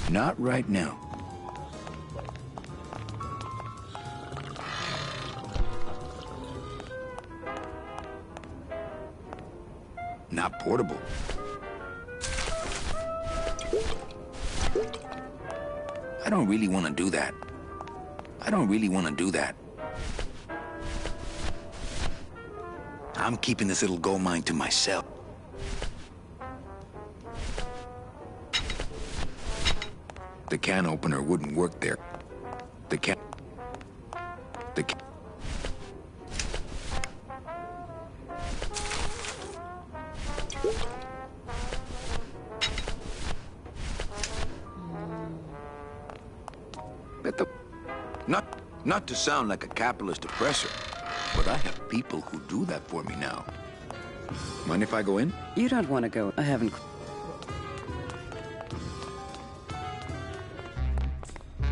Not right now. Not portable. I don't really want to do that. I'm keeping this little gold mine to myself. The can opener wouldn't work there. The can... Not to sound like a capitalist oppressor, but I have people who do that for me now. Mind if I go in? You don't want to go. I haven't...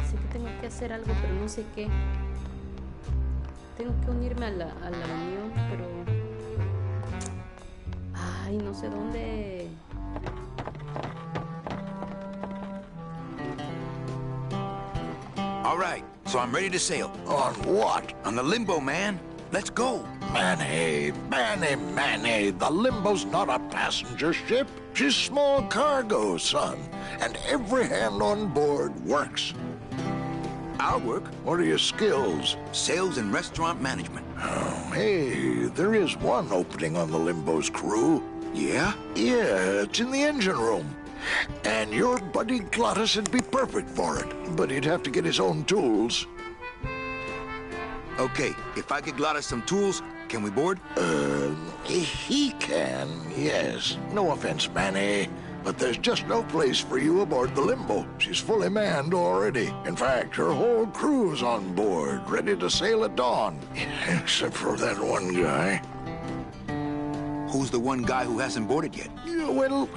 Sé que tengo que hacer algo, pero no sé qué. Tengo que unirme a la unión, pero... Ay, no sé dónde... All right, so I'm ready to sail. On what? On the Limbo, man. Let's go. Manny, the Limbo's not a passenger ship. She's small cargo, son. And every hand on board works. I'll work. What are your skills? Sales and restaurant management. Oh, hey, there is one opening on the Limbo's crew. Yeah? Yeah, it's in the engine room. And your buddy Glottis would be perfect for it. But he'd have to get his own tools. Okay, if I get Glottis some tools, can we board? He can, yes. No offense, Manny, but there's just no place for you aboard the Limbo. She's fully manned already. In fact, her whole crew's on board, ready to sail at dawn. Except for that one guy. Who's the one guy who hasn't boarded yet? Yeah, well,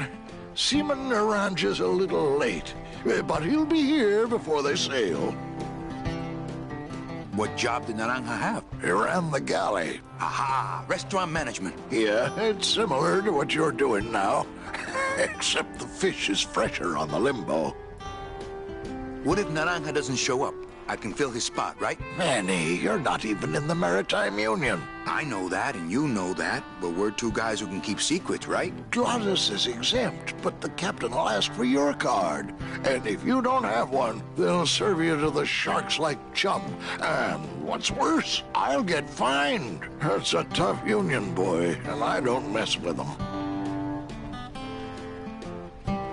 Seaman Naranja's a little late, but he'll be here before they sail. What job did Naranja have? He ran the galley. Aha! Restaurant management. Yeah, it's similar to what you're doing now. Except the fish is fresher on the Limbo. What if Naranja doesn't show up? I can fill his spot, right? Manny, you're not even in the Maritime Union. I know that, and you know that, but we're two guys who can keep secrets, right? Glottis is exempt, but the captain will ask for your card. And if you don't have one, they'll serve you to the sharks like chum. And what's worse, I'll get fined. That's a tough union, boy, and I don't mess with them.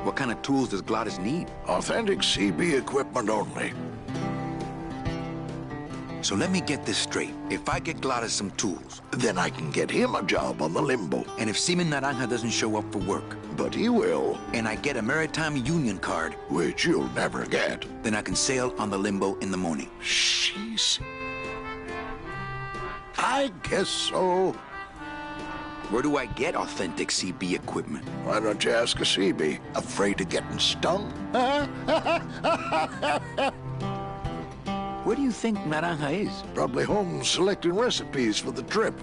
What kind of tools does Glottis need? Authentic CB equipment only. So let me get this straight. If I get Glottis some tools... then I can get him a job on the Limbo. And if Seaman Naranja doesn't show up for work... but he will. And I get a Maritime Union card... which you'll never get. Then I can sail on the Limbo in the morning. Jeez. I guess so. Where do I get authentic CB equipment? Why don't you ask a CB? Afraid of getting stung? Where do you think Naranja is? Probably home selecting recipes for the trip.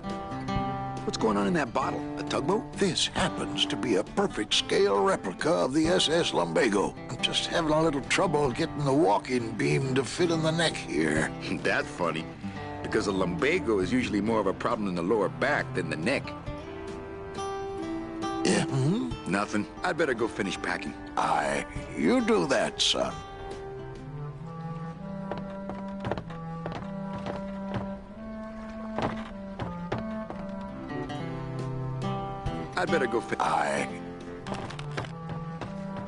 What's going on in that bottle? A tugboat? This happens to be a perfect scale replica of the SS Lumbago. I'm just having a little trouble getting the walking beam to fit in the neck here. That's funny, because a lumbago is usually more of a problem in the lower back than the neck. Yeah, Nothing. I'd better go finish packing. Aye, you do that, son. I'd better go finish. Aye.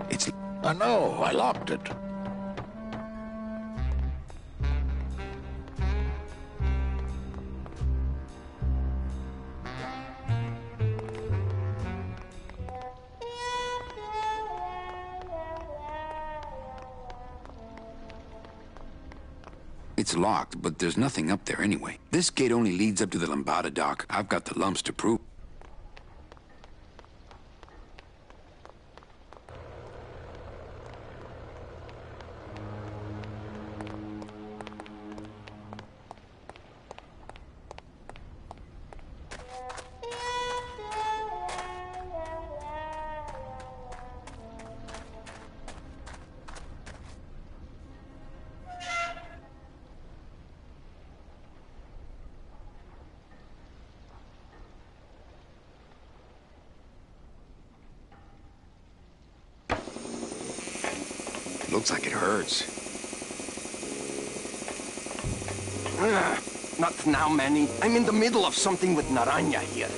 It's... I know, I locked it. It's locked, but there's nothing up there anyway. This gate only leads up to the Lambada dock. I've got the lumps to prove. Looks like it hurts. Not now, Manny. I'm in the middle of something with Naranja here.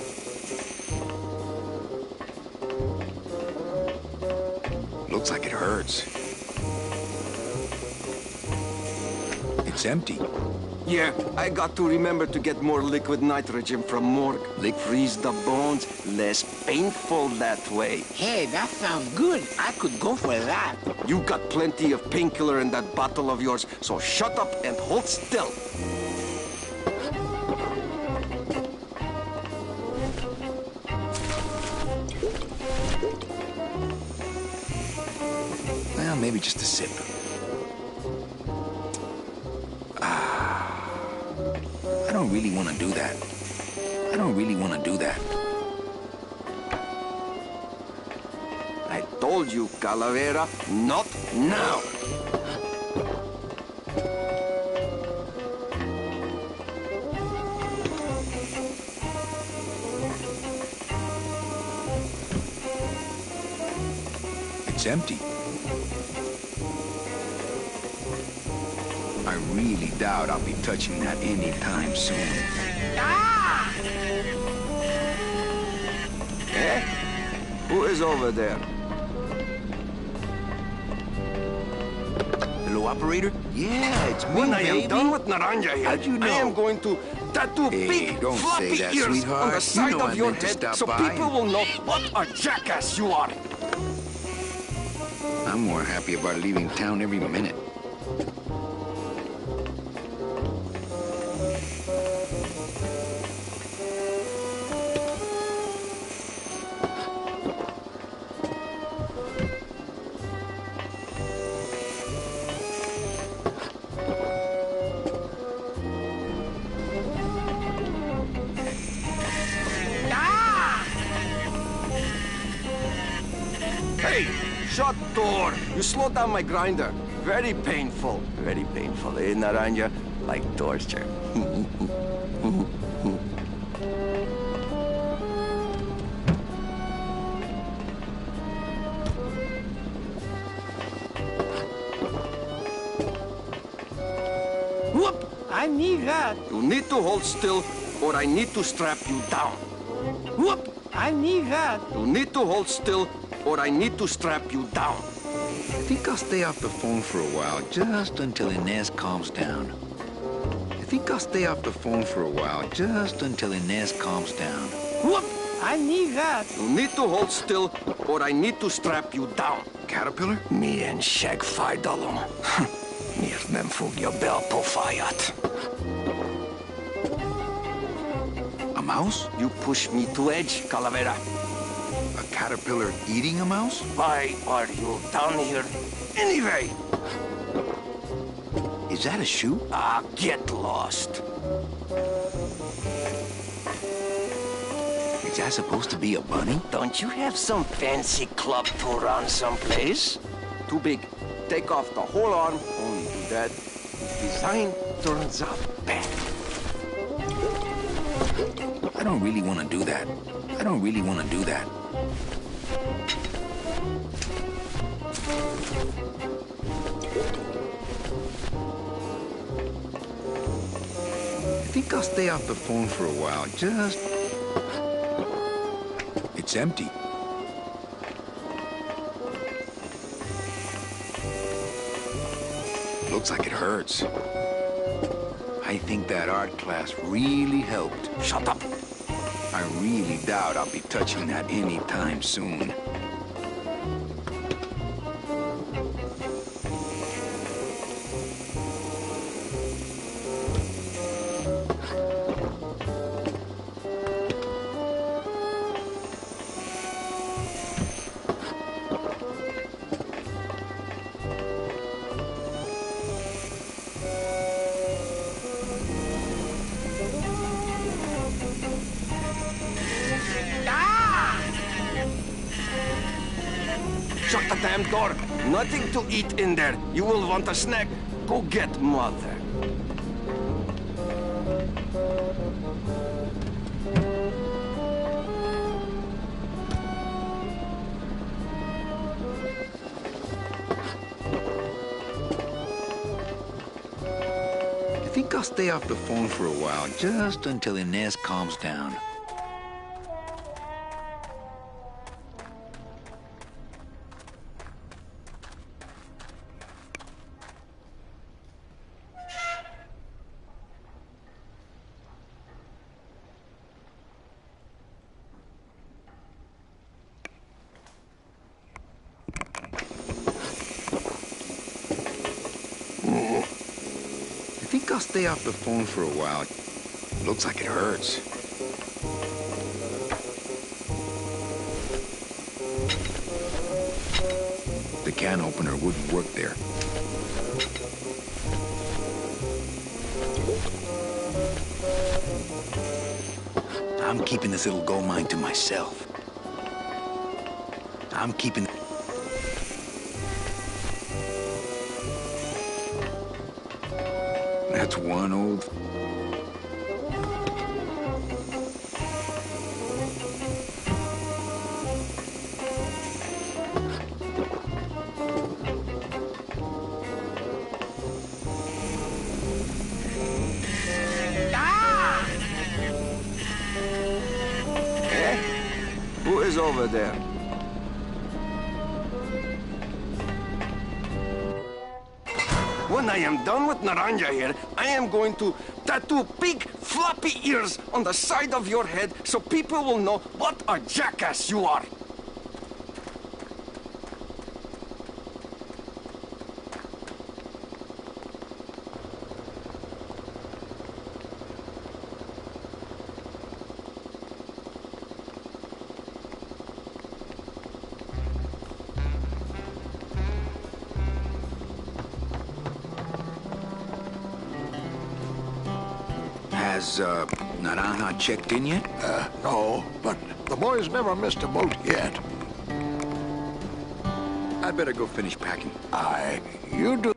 Looks like it hurts. It's empty. Yeah, I got to remember to get more liquid nitrogen from morgue. Freeze the bones, less painful that way. Hey, that sounds good. I could go for that. You got plenty of painkiller in that bottle of yours, so shut up and hold still. Well, maybe just a sip. I don't really want to do that. I don't really want to do that. I told you, Calavera, not now. It's empty. I really doubt I'll be touching that anytime soon. Eh? Who is over there? Hello, operator? Yeah, it's me, When I baby. am done with Naranja here, How'd you know? I am going to tattoo big, don't floppy say that, ears sweetheart. on the side You know of I your meant to head stop so by. people will know what a jackass you are. I'm more happy about leaving town every minute. Hey, shut door. You slowed down my grinder. Very painful, eh, Naranja? Like torture. Whoop! I need that. You need to hold still, or I need to strap you down. Whoop! I need that. You need to hold still, or I need to strap you down. I think I'll stay off the phone for a while, just until Inez calms down. I think I'll stay off the phone for a while, just until Inez calms down. Whoop! I need that. You need to hold still, or I need to strap you down. Caterpillar? Me and Shag Fidolum. Mir nem fogja be a pofáját. A mouse? You push me to edge, Calavera. A caterpillar eating a mouse? Why are you down here anyway? Is that a shoe? Ah, get lost. Is that supposed to be a bunny? Don't you have some fancy club to run someplace? Too big. Take off the whole arm. Only do that. Design turns out bad. I don't really want to do that. I don't really want to do that. I think I'll stay off the phone for a while, just... It's empty. Looks like it hurts. I think that art class really helped. Shut up. I really doubt I'll be touching that anytime soon. Shut the damn door. Nothing to eat in there. You will want a snack. Go get mother. I think I'll stay off the phone for a while, just until Inez calms down. I'll stay off the phone for a while. Looks like it hurts. The can opener wouldn't work there. I'm keeping this little gold mine to myself. I'm keeping... That's one old... Who is over there? When I am done with Naranja here, I am going to tattoo big floppy ears on the side of your head so people will know what a jackass you are. Has, Naranja checked in yet? No, but the boys never missed a boat yet. I'd better go finish packing. Aye, you do.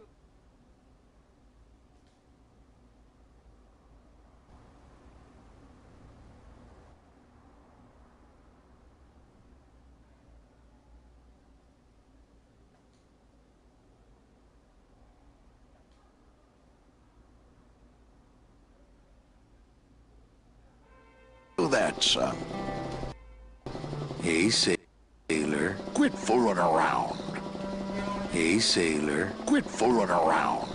That, son. Hey, sailor. Quit fooling around. Hey, sailor. Quit fooling around.